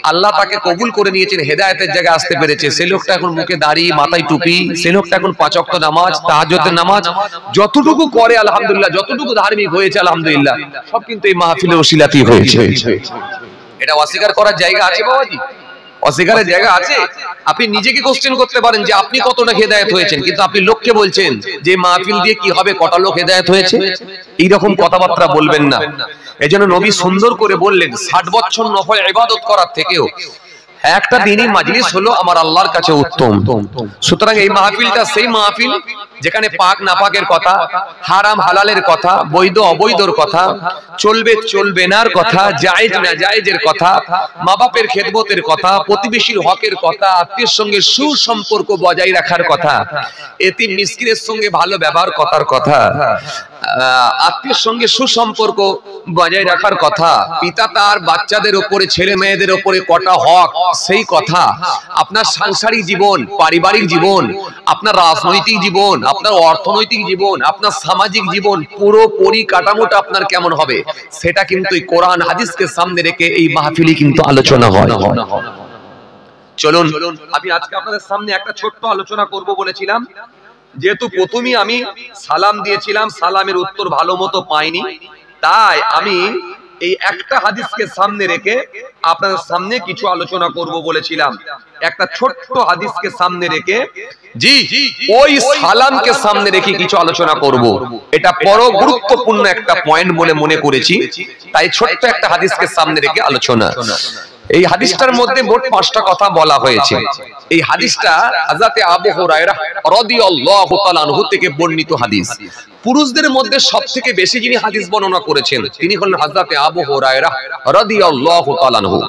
আল্লাহ তাকে কবুল করে নিয়েছেন, হেদায়েতের জায়গায় আসতে পেরেছে। সেই লোকটা এখন মুখে দাড়ি, মাথায় টুপি, সেই লোকটা এখন 5 ওয়াক্ত নামাজ, তাহাজ্জুদের নামাজ যতটুকু করে আলহামদুলিল্লাহ, যতটুকু ধার্মিক হয়েছে আলহামদুলিল্লাহ, সব কিন্তু এই মাহফিলের ওসিলাতেই হয়েছে। এটা অস্বীকার করার জায়গা আছে বাবাজি? অস্বীকারের জায়গা আছে? আপনি নিজেকে কোশ্চেন করতে পারেন যে আপনি কতটা হেদায়েত হয়েছেন, কিন্তু আপনি লোককে বলছেন যে মাহফিল দিয়ে কি হবে, কটা লোক হেদায়েত হয়েছে, এইরকম কথাবার্তা বলবেন না। এজন্য নবী সুন্দর করে বললেন 60 বছর নফল ইবাদত করার থেকেও একটা দিনই মাজলিস হলো আমার আল্লাহর কাছে উত্তম। সুতরাং এই মাহফিলটা সেই মাহফিল যেখানে পাক নাপাকের কথা, হারাম হালালের কথা, বৈধ অবৈধর কথা, চলবে চলবে নার কথা, জায়েজ না জায়েজের কথা, মা বাপের খেদমতের কথা, প্রতিবেশীর হকের কথা, আত্মীয়ের সঙ্গে সুসম্পর্ক বজায় রাখার কথা, এতিম মিসকিনের সঙ্গে ভালো ব্যবহার করার কথা, আত্মীয়ের সঙ্গে সুসম্পর্ক বজায় রাখার কথা, পিতা তার বাচ্চাদের উপরে, ছেলে মেয়েদের উপরে কটা হক সেই কথা, আপনার সাংসারিক জীবন, পারিবারিক জীবন, আপনার রাজনৈতিক জীবন, আপনার অর্থনৈতিক জীবন, আপনার সামাজিক জীবন, পুরো পরিকাঠামোটা আপনার কেমন হবে সেটা কিন্তু এই কোরআন হাদিসকে সামনে রেখে এই মাহফিলে কিন্তু আলোচনা হয়। চলুন আমি আজকে আপনাদের সামনে একটা ছোট্ট আলোচনা করব বলেছিলাম। যেহেতু প্রথমেই আমি সালাম দিয়েছিলাম, সালামের উত্তর ভালো মতো পাইনি, তাই আমি এই একটা হাদিসকে সামনে রেখে আপনাদের সামনে কিছু আলোচনা করব বলেছিলাম। একটা ছোট্ট হাদিসকে সামনে রেখে, জি ওই সালামকে সামনে রেখে কিছু আলোচনা করব। এটা বড় গুরুত্বপূর্ণ একটা পয়েন্ট বলে মনে করেছি, তাই ছোট্ট একটা হাদিসকে সামনে রেখে আলোচনা। এই হাদিসটার মধ্যে মোট 5টা কথা বলা হয়েছে। এই হাদিসটা হযরত আবু হুরায়রা রাদিয়াল্লাহু তাআলা আনহু থেকে বর্ণিত হাদিস। পুরুষদের মধ্যে সবথেকে বেশি যিনি হাদিস বর্ণনা করেছেন তিনি হলেন হযরত আবু হুরায়রা রাদিয়াল্লাহু তাআলা আনহু।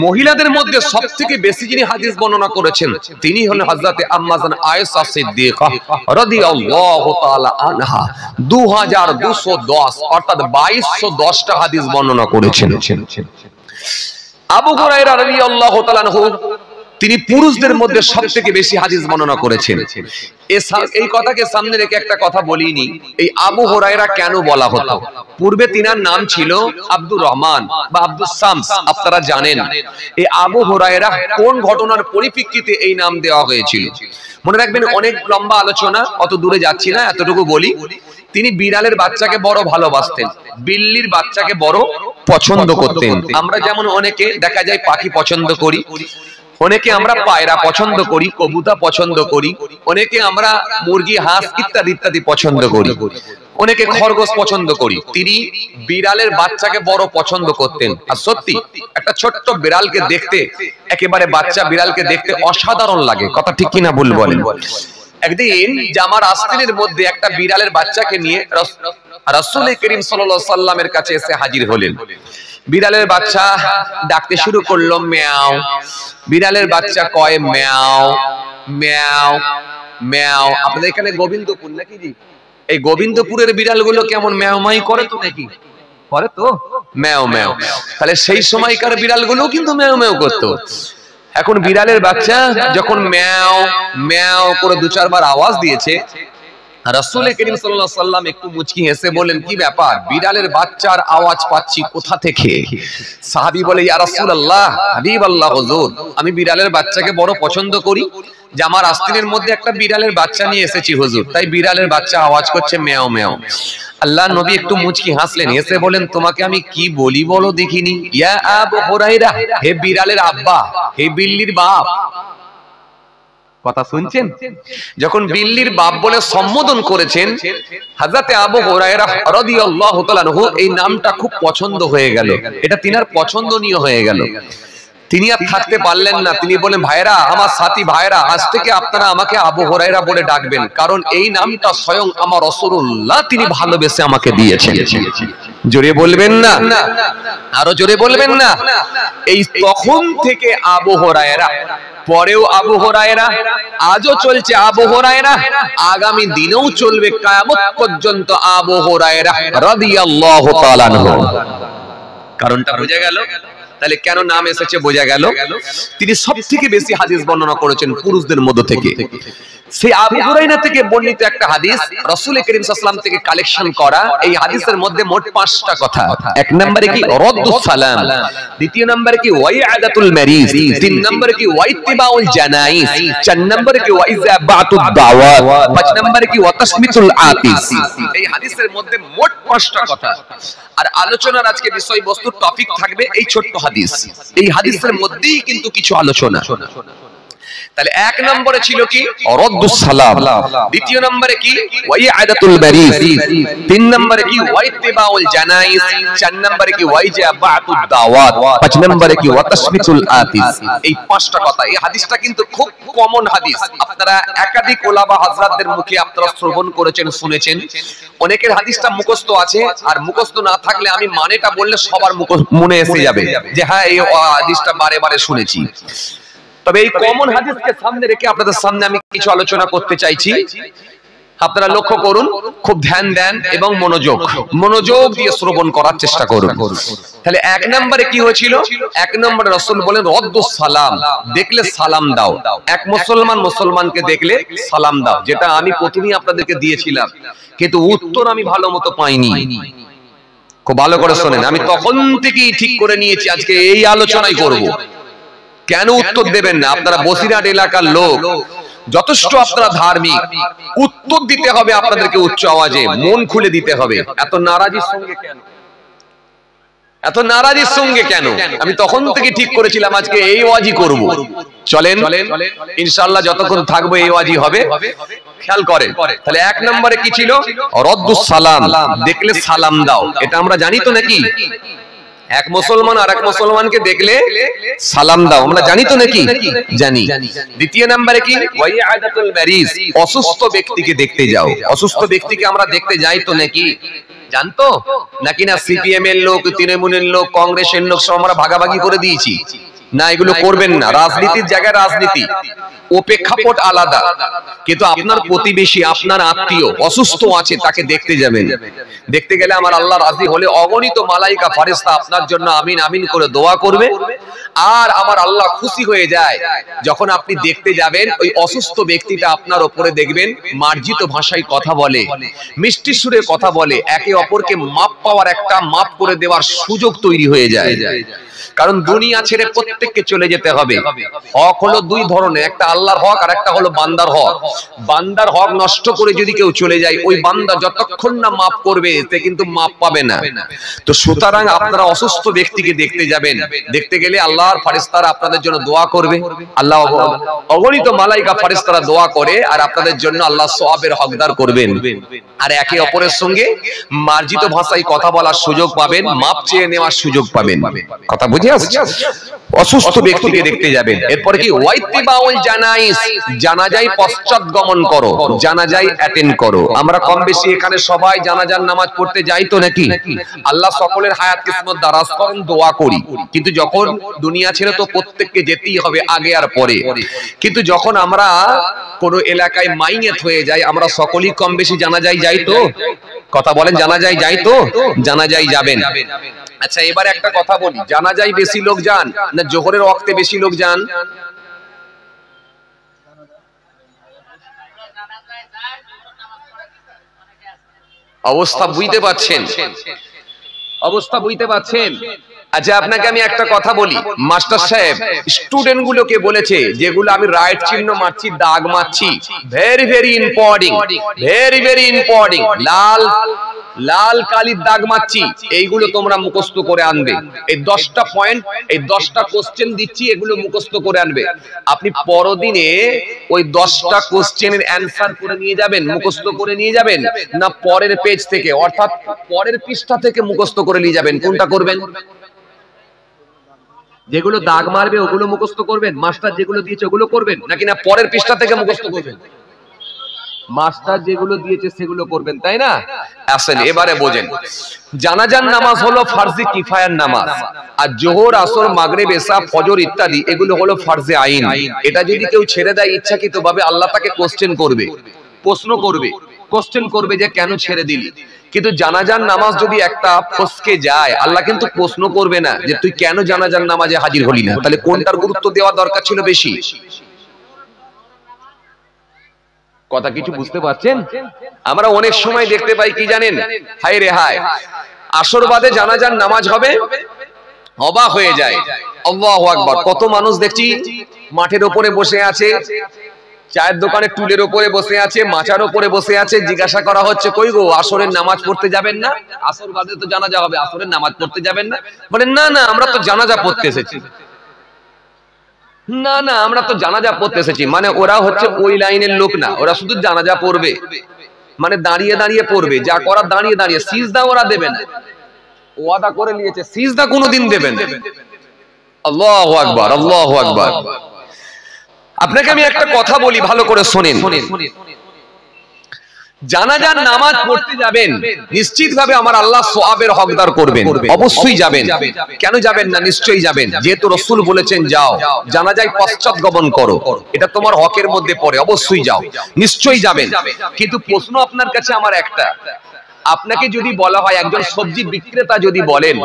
মহিলাদের মধ্যে সবথেকে বেশি যিনি হাদিস বর্ণনা করেছেন তিনি হলেন হযরত আম্মা জান আয়েশা সিদ্দিকা রাদিয়াল্লাহু তাআলা আনহা। 2210 অর্থাৎ 2210টা হাদিস বর্ণনা করেছেন। আবু হুরায়রা রাদিয়াল্লাহু তাআলা আনহু তিনি পুরুষদের মধ্যে সবথেকে বেশি হাদিস বর্ণনা করেছেন। এই কথাকে সামনে রেখে একটা কথা বলিনি, এই আবু হুরায়রা কেন বলা হতো? পূর্বে তিনার নাম ছিল আব্দুর রহমান বা আব্দুস শামস, আপনারা জানেন। এই আবু হুরায়রা কোন ঘটনার পরিপ্রেক্ষিতে এই নাম দেওয়া হয়েছিল? মনে রাখবেন, অনেক লম্বা আলোচনা, অত দূরে যাচ্ছি না, এতটুকু বলি। তিনি বিড়ালের বাচ্চাকে বড় ভালোবাসতেন, বিল্লির বাচ্চাকে বড় পছন্দ করতেন। আমরা যেমন অনেকে দেখা যায় পাখি পছন্দ করি, অনেকে আমরা পায়রা পছন্দ করি, কবুতর পছন্দ করি, অনেকে আমরা মুরগি, হাঁস ইত্যাদি ইত্যাদি পছন্দ করি, অনেকে খরগোশ পছন্দ করি। তিনি বিড়ালের বাচ্চাকে বড় পছন্দ করতেন। আর সত্যি একটা ছোট্ট বিড়ালকে দেখতে, একেবারে বাচ্চা বিড়ালকে দেখতে অসাধারণ লাগে, কথা ঠিক কিনা ভুল বলেন? একদিন জামার আস্তিনের মধ্যে একটা বিড়ালের বাচ্চাকে নিয়ে রাসূল করিম সাল্লাল্লাহু আলাইহি ওয়াসাল্লামের কাছে এসে হাজির হলেন। বিড়ালের বাচ্চা ডাকতে শুরু করলো ম্যাও। বিড়ালের বাচ্চা কয় ম্যাও ম্যাও ম্যাও। আপনাদের এখানে গোবিন্দপুর নাকি জি? এই গোবিন্দপুরের বিড়ালগুলো কেমন ম্যাও মাই করে তো নাকি? করে তো ম্যাও ম্যাও। তাহলে সেই সময়কার বিড়ালগুলো কিন্তু ম্যাও ম্যাও করতো। এখন বিড়ালের বাচ্চা যখন ম্যাও ম্যাও করে 2-4 বার আওয়াজ দিয়েছে, রাসূল করিম সাল্লাল্লাহু আলাইহি ওয়াসাল্লাম একটু মুচকি হেসে বলেন, কি ব্যাপার, বিড়ালের বাচ্চার আওয়াজ পাচ্ছি কোথা থেকে? সাহাবী বলে, ইয়া রাসূলুল্লাহ, হাবিবাল্লাহ হুজুর, আমি বিড়ালের বাচ্চাকে বড় পছন্দ করি, যে আমার আস্তিনের মধ্যে একটা বিড়ালের বাচ্চা নিয়ে এসেছি হুজুর, তাই বিড়ালের বাচ্চা আওয়াজ করছে ম্যাও ম্যাও। আল্লাহর নবী একটু মুচকি হাসলেন, হেসে বলেন, তোমাকে আমি কি বলি বলো দেখিনি? ইয়া আবু হুরায়রা, হে বিড়ালের আব্বা, হে বিল্লির বাপ। কথা শুনছেন? যখন বিল্লির বাপ বলে সম্বোধন করেছেন, হযরত আবু হুরায়রা রাদিয়াল্লাহু তাআলা আনহু এই নামটা খুব পছন্দ হয়ে গেল, এটা তিনার পছন্দনীয় হয়ে গেল। তিনি আর থাকতে পারলেন না, তিনি বলেন, ভাইরা, আমার সাথী ভাইরা, আজ থেকে আপনারা আমাকে আবু হুরায়রা বলে ডাকবেন, কারণ এই নামটা স্বয়ং আমার রাসূলুল্লাহ তিনি ভালোবেসে আমাকে দিয়েছেন। জোরে বলবেন না? আরো জোরে বলবেন না? এই তখন থেকে আবু হুরায়রা, পরেও আবু হুরায়রা, আজও চলছে আবু হুরায়রা, আগামী দিনেও চলবে, কিয়ামত পর্যন্ত আবু হুরায়রা রাদিয়াল্লাহু তাআলা আনহু। কারণটা বোঝা গেল? তাহলে কেন নাম এসেছে বোঝা গেল। তিনি সবথেকে বেশি হাদিস বর্ণনা করেছেন পুরুষদের মধ্য থেকে। সেই আবু হুরায়রা থেকে বর্ণিত একটা হাদিস রাসূল করিম সাল্লাল্লাহু আলাইহি ওয়াসাল্লাম থেকে কালেকশন করা। এই হাদিসের মধ্যে মোট 5টা কথা। এক নম্বরে কি রদ্দুস সালাম, দ্বিতীয় নম্বরে কি ওয়াইআদাতুল মারিজ, তিন নম্বরে কি ওয়াইতিবাউল জানাইজ, চার নম্বরে কি ওয়াইজাবাতুদ দাওয়াত, পাঁচ নম্বরে কি ওয়াতাসমিতুল আতিস। এই হাদিসের মধ্যে মোট 5টা কথা। আর আলোচনার আজকে বিষয়বস্তু টপিক থাকবে এই ছোট্ট হাদিস। এই হাদিসের মধ্যেই কিন্তু কিছু আলোচনা। তাহলে এক নম্বরে ছিল কি রদ্দুস সালাম, দ্বিতীয় নম্বরে কি ওয়াইআদাতুল মারিজ, তিন নম্বরে কি ওয়াইতিবাউল জানাইজ, চার নম্বরে কি ওয়াইজাবাতুদ দাওয়াত, পাঁচ নম্বরে কি ওয়াতাসমিতুল আতিস। এই 5টা কথা। এই হাদিসটা কিন্তু খুব কমন হাদিস, আপনারা একাধিক ওলামা হযরতদের মুখে আপনারা শ্রবণ করেছেন, শুনেছেন। অনেকের হাদিসটা মুখস্থ আছে, আর মুখস্থ না থাকলে আমি মানেটা বললে সবার মনে এসে যাবে যে হ্যাঁ এই হাদিসটা বারে বারে শুনেছি। তবে এই কমন হাদিসকে সামনে রেখে আপনাদের সামনে আমি কিছু আলোচনা করতে চাইছি। আপনারা লক্ষ্য করুন, খুব ধ্যান দেন এবং মনোযোগ দিয়ে শ্রবণ করার চেষ্টা করুন। তাহলে এক নম্বরে কি হয়েছিল? এক নম্বরে রাসূল বলেন রদ্দুস সালাম, দেখলে সালাম দাও। এক মুসলমানকে দেখলে সালাম দাও, যেটা আমি প্রথমেই আপনাদেরকে দিয়েছিলাম, কিন্তু উত্তর আমি ভালো মতো পাইনি। খুব ভালো করে শোনেন, আমি তখন থেকেই ঠিক করে নিয়েছি আজকে এই আলোচনাই করব। কেন উত্তর দেবেন না? আপনারা বসিরহাট এলাকার লোক, যথেষ্ট আপনারা ধার্মিক, উত্তর দিতে হবে আপনাদেরকে উচ্চ আওয়াজে, মন খুলে দিতে হবে। এত নারাজির সঙ্গে কেন? এত নারাজির সঙ্গে কেন? আমি তখন থেকে ঠিক করেছিলাম আজকে এই ওয়াজি করব। চলেন ইনশাআল্লাহ যতক্ষণ থাকবো এই ওয়াজি হবে। খেয়াল করেন, তাহলে এক নম্বরে কি ছিল? রদ্দুস সালাম, দেখলে সালাম দাও। এটা আমরা জানি তো নাকি? এক মুসলমান আর এক মুসলমানকে দেখলে সালাম দাও, আমরা জানি তো নাকি? জানি। দ্বিতীয় নম্বরে কি? ওয়াইআদাতুল মারিজ, অসুস্থ ব্যক্তিকে দেখতে যাও। অসুস্থ ব্যক্তিকে আমরা দেখতে যাই তো নাকি? জানতো নাকি না সিপিএম এর লোক, তৃণমূলের লোক, কংগ্রেসের লোক সব আমরা ভাগাভাগি করে দিয়েছি? না, এগুলো করবেন না। রাজনীতির জায়গায় রাজনীতি, অপেক্ষাপট আলাদা। কিন্তু আপনার প্রতিবেশী, আপনার আত্মীয় অসুস্থ আছে, তাকে দেখতে যাবেন। দেখতে গেলে আমার আল্লাহ রাজি হলে অগণিত মালাইকা ফেরেশতা আপনার জন্য আমিন আমিন করে দোয়া করবে। আর আমার আল্লাহ খুশি হয়ে যায় যখন আপনি দেখতে যাবেন, ওই অসুস্থ ব্যক্তিটা আপনার উপরে দেখবেন মার্জিত ভাষায় কথা বলে, মিষ্টি সুরে কথা বলে, একে অপরকে মাপ পাওয়ার, একটা মাপ করে দেওয়ার সুযোগ তৈরি হয়ে যায়। কারণ দুনিয়া ছেড়ে প্রত্যেককে চলে যেতে হবে। হক হলো দুই ধরনের, একটা আল্লাহর হক আর একটা হলো বান্দার হক। বান্দার হক নষ্ট করে যদি কেউ চলে যায়, ওই বান্দা যতক্ষণ না মাফ করবে সে কিন্তু মাফ পাবে না। তো সুতরাং আপনারা অসুস্থ ব্যক্তিকে দেখতে যাবেন, দেখতে গেলে আল্লাহর ফেরেশতারা আপনাদের জন্য দোয়া করবে। আল্লাহ অগণিত মালাইকা ফেরেশতারা দোয়া করে, আর আপনাদের জন্য আল্লাহ সওয়াবের হকদার করবেন। আর একে অপরের সঙ্গে মার্জিত ভাষায় কথা বলার সুযোগ পাবেন, মাপ চেয়ে নেওয়ার সুযোগ পাবেন। কথা বুঝে আসছে? অসুস্থ ব্যক্তিকে দেখতে যাবেন। এরপরে কি? ওয়াইতিবাউল জানাইজ, জানাজায় পশ্চাৎগমন করো, জানাজায় অ্যাটেন্ড করো। আমরা কম বেশি এখানে সবাই জানাজার নামাজ পড়তে যাই তো নাকি? আল্লাহ সকলের হায়াত কিসমত দারাজ করেন, দোয়া করি। কিন্তু যখন দুনিয়া ছেড়ে তো প্রত্যেককে যেতেই হবে, আগে আর পরে। কিন্তু যখন আমরা কোন এলাকায় মাইয়েত হয়ে যায়, আমরা সকলেই কম বেশি জানাজায় যাই তো? কথা বলেন, জানাজায় যাই তো? জানাজায় যাবেন। আচ্ছা, এবার একটা কথা বলি, জানাজায় বেশি লোক যান না জোহরের ওয়াক্তে বেশি লোক যান? অবস্থা বুঝতে পাচ্ছেন? অবস্থা বুঝতে পাচ্ছেন? আচ্ছা, আপনাকে আমি একটা কথা বলি, মাস্টার সাহেব স্টুডেন্ট গুলোকে বলেছে, যেগুলো আমি রাইট চিহ্ন মারছি, দাগ মারছি, very very important, very very important, লাল লাল কালির দাগ মারছি, এইগুলো তোমরা মুখস্থ করে আনবে। এই 10টা পয়েন্ট, এই 10টা কোশ্চেন দিচ্ছি, এগুলো মুখস্থ করে আনবে। আপনি পরদিনে ওই 10টা কোশ্চেনের অ্যানসার করে নিয়ে যাবেন, মুখস্থ করে নিয়ে যাবেন, না পরের পেজ থেকে অর্থাৎ পরের পৃষ্ঠা থেকে মুখস্থ করে নিয়ে যাবেন? কোনটা করবেন? যেগুলো দাগ মারবে ওগুলো মুখস্থ করবেন, মাস্টার যেগুলো দিয়েছে ওগুলো করবেন, নাকি না পরের পৃষ্ঠা থেকে মুখস্থ করবেন? মাস্টার যেগুলো দিয়েছে সেগুলো করবেন, তাই না? আসেন এবারে বোঝেন, জানাজার নামাজ হলো ফারজে কিফায়ার নামাজ, আর জোহর, আসর, মাগরিব, এশা, ফজর ইত্যাদি এগুলো হলো ফারজে আইন। এটা যদি কেউ ছেড়ে দেয় ইচ্ছাকৃতভাবে, আল্লাহ তাকে কোশ্চেন করবে, প্রশ্ন করবে, কোশ্চেন করবে যে কেন ছেড়ে দিলি। কিন্তু জানাজার নামাজ যদি একটা ফসকে যায়, আল্লাহ কিন্তু প্রশ্ন করবে না যে তুই কেন জানাজার নামাজে হাজির হলি না। তাহলে কোনটার গুরুত্ব দেওয়া দরকার ছিল বেশি? কথা কিছু বুঝতে পারছেন? আমরা অনেক সময় দেখতে পাই কি জানেন, হায় রে হায়, আসর বাদে জানাজার নামাজ হবে, অবাক হয়ে যায়। আল্লাহু আকবার, কত মানুষ দেখছি মাঠের উপরে বসে আছে, চায়ের দোকানে টুলের উপরে বসে আছে, মাচার উপরে বসে আছে। জিজ্ঞাসা করা হচ্ছে, কই গো আসরের নামাজ পড়তে যাবেন না? আসর বাদে তো জানাজা হবে, আসরের নামাজ পড়তে যাবেন না? বলে না না, আমরা তো জানাজা পড়তে এসেছি। না না, আমরা তো জানাজা পড়তে এসেছি। মানে ওরা হচ্ছে ওই লাইনের লোক না, ওরা শুধু জানাজা পড়বে, মানে দাঁড়িয়ে দাঁড়িয়ে পড়বে, যা করার দাঁড়িয়ে দাঁড়িয়ে। সিজদা ওরা দেবে না, ওয়াদা করে নিয়েছে সিজদা কোনোদিন দেবেন। আল্লাহু আকবার, আল্লাহু আকবার। আপনাকে আমি একটা কথা বলি, ভালো করে শোনেন। জানাজার নামাজ পড়তে যাবেন, নিশ্চিতভাবে আমার আল্লাহ সওয়াবের হকদার করবেন, অবশ্যই যাবেন। কেন যাবেন না? নিশ্চয়ই যাবেন, যেহেতু রাসূল বলেছেন যাও, জানাজায় পশ্চাৎগমন করো, এটা তোমার হকের মধ্যে পড়ে, অবশ্যই যাও, নিশ্চয়ই যাবেন। কিন্তু প্রশ্ন আপনার কাছে আমার একটা, আপনাকে যদি বলা হয়, একজন সবজি বিক্রেতা যদি বলেন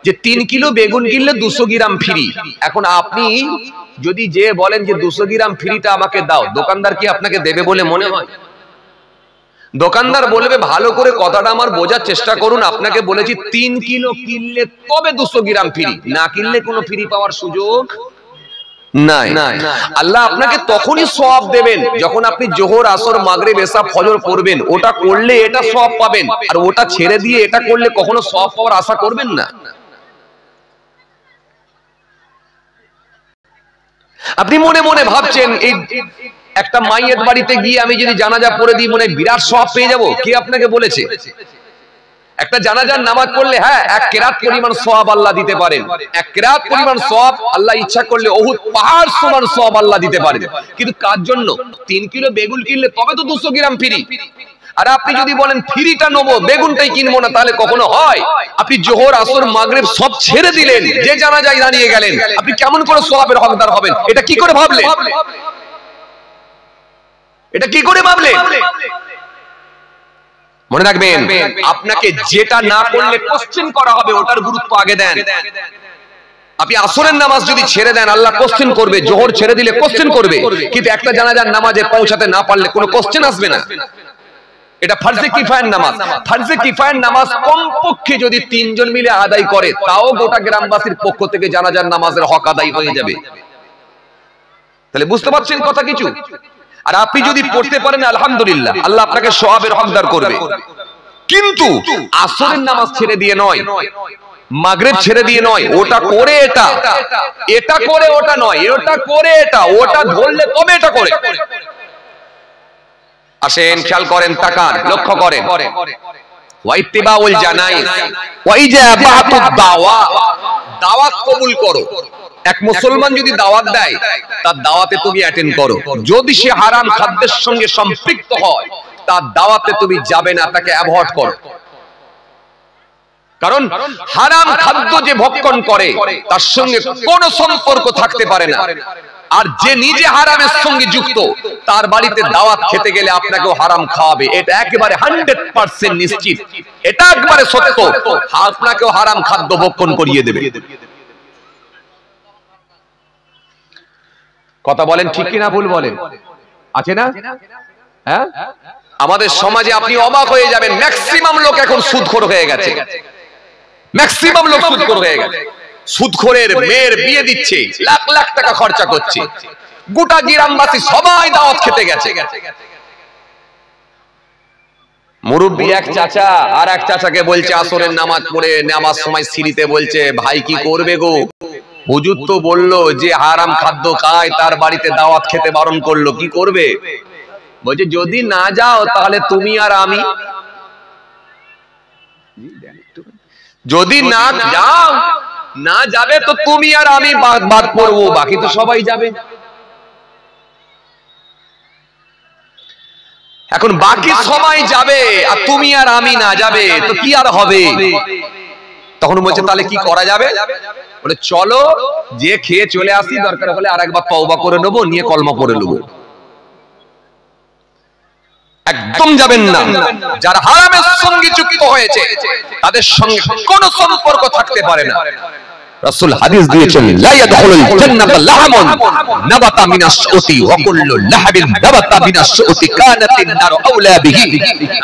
যে 3 কিলো বেগুন কিনলে 200 গ্রাম ফ্রি, এখন আপনি যদি যে বলেন যে 200 গ্রাম ফ্রিটা আমাকে দাও, দোকানদার কি আপনাকে দেবে বলে মনে হয়? দোকানদার বলবে, ভালো করে কথাটা আমার বোঝার চেষ্টা করুন, আপনাকে বলেছি 3 কিলো কিনলে তবে 200 গ্রাম ফ্রি, না কিনলে কোনো ফ্রি পাওয়ার সুযোগ নাই। আল্লাহ আপনাকে তখনই সওয়াব দেবেন যখন আপনি জোহর, আসর, মাগরিব, এশা, ফজর পড়বেন। ওটা করলে এটা সওয়াব পাবেন, আর ওটা ছেড়ে দিয়ে এটা করলে কখনো সওয়াব পাওয়ার আশা করবেন না। আপনি মনে মনে ভাবছেন, এই একটা মাইয়ের বাড়িতে গিয়ে আমি যদি জানাজা পড়ে দিই, মনে বিরাট সওয়াব পেয়ে যাব। কে আপনাকে বলেছে? একটা জানাজার নামাজ পড়লে হ্যাঁ এক কেরাত পরিমাণ সওয়াব আল্লাহ দিতে পারেন, এক কেরাত পরিমাণ সওয়াব আল্লাহ ইচ্ছা করলে উহুদ পাহাড় সমান সওয়াব আল্লাহ দিতে পারেন। কিন্তু কার জন্য? 3 কিলো বেগুন কিনলে তবে তো 200 গ্রাম ফ্রি। আর আপনি যদি বলেন ফ্রিটা নেবো বেগুনটাই কিনবো না, তাহলে কখনো হয়? আপনি জোহর আসর মাগরিব সব ছেড়ে দিলেন, যে জানাজায় দাঁড়িয়ে গেলেন, আপনি কেমন করে সওয়াবের হকদার হবেন? এটা কি করে ভাবলেন? এটা কি করে ভাবলেন? মনে রাখবেন, আপনাকে যেটা না করলে কোশ্চেন করা হবে ওটার গুরুত্ব আগে দেন। আপনি আসরের নামাজ যদি ছেড়ে দেন আল্লাহ কোশ্চেন করবে, জোহর ছেড়ে দিলে কোশ্চেন করবে, কিন্তু একটা জানাজার নামাজে পৌঁছাতে না পারলে কোনো কোশ্চেন আসবে না। এটা ফরজে কিফায়ার নামাজ। ফরজে কিফায়ার নামাজ কমপক্ষে যদি 3 জন মিলে আদায় করে তাও গোটা গ্রামবাসীর পক্ষ থেকে জানাজার নামাজের হক আদায় হয়ে যাবে। তাহলে বুঝতে পারছেন কথা কিছু? আর আপনি যদি পড়তে পারেন আলহামদুলিল্লাহ, আল্লাহ আপনাকে সওয়াবের হকদার করবে। কিন্তু আসরের নামাজ ছেড়ে দিয়ে নয়, মাগরিব ছেড়ে দিয়ে নয়, ওটা করে এটা, এটা করে ওটা নয়, এটা করে এটা, ওটা ধরলে তবে এটা করে। আসেন খেয়াল করেন, তাকান, লক্ষ্য করেন। ওয়াইতিবাউল জানাইজ ওয়াইজাবাতুদ দাওয়াত, দাওয়াত কবুল করো। এক মুসলমান যদি দাওয়াত দেয় তার দাওয়াতে তুমি অ্যাটেন্ড করো। যদি সে হারাম খাদ্যের সঙ্গে সম্পৃক্ত হয় তার দাওয়াতে তুমি যাবে না, তাকে অ্যাভয়েড করো। কারণ হারাম খাদ্য যে ভক্ষণ করে তার সঙ্গে কোনো সম্পর্ক থাকতে পারে না। আর যে নিজে হারামের সঙ্গে যুক্ত তার বাড়িতে দাওয়াত খেতে গেলে আপনাকেও হারাম খাওয়াবে, এটা একেবারে 100% নিশ্চিত, এটা একবারে সত্য। আপনাকেও হারাম খাদ্য ভক্ষণ করিয়ে দেবে। কথা বলেন ঠিক কিনা ভুল বলেন? আছে না? হ্যাঁ, আমাদের সমাজে আপনি অবাক হয়ে যাবেন, ম্যাক্সিমাম লোক এখন সুদখোর হয়ে গেছে। ম্যাক্সিমাম লোক সুদখোর হয়ে গেছে। সুদখোরের মেয়ের বিয়ে দিচ্ছে, লাখ লাখ টাকা খরচা করছে, গোটা গ্রামবাসী সবাই দাওয়াত খেতে গেছে। মুরব্বী এক চাচা আর এক চাচাকে বলছে আসরের নামাজ পড়ে নামাজ সময় সিঁড়িতে বলছে, ভাই কি করবে গো? হুজুর তো বললো যে হারাম খাদ্য খায় তার বাড়িতে দাওয়াত খেতে বারণ করলো, কি করবে? বলছে যদি না যাও তাহলে তুমি আর আমি। যদি না যাও, না যাবে তো তুমি আর আমি বাদ পড়বো, বাকি তো সবাই যাবে। এখন বাকি সবাই যাবে আর তুমি আর আমি না যাবে তো কি আর হবে? তখন বলছে তাহলে কি করা যাবে? বলে চলো যে খেয়ে চলে আসি, দরকার হলে আরেকবার তওবা করে নেবো, নিয়ে কলমা পড়ে নেবো। একদম যাবেন না। যারা হারামের সঙ্গে যুক্ত হয়েছে তাদের সঙ্গে কোনো সম্পর্ক থাকতে পারে না। রাসূল হাদিস দিয়েছেন, লা ইয়াদখুলুল জান্নাতা লাহমুন নাবাতা মিনাস শুতি ওয়া কুল্লু লাহমিন নাবাতা মিনাস শুতি কানাতিন নারু আওলা বিহি।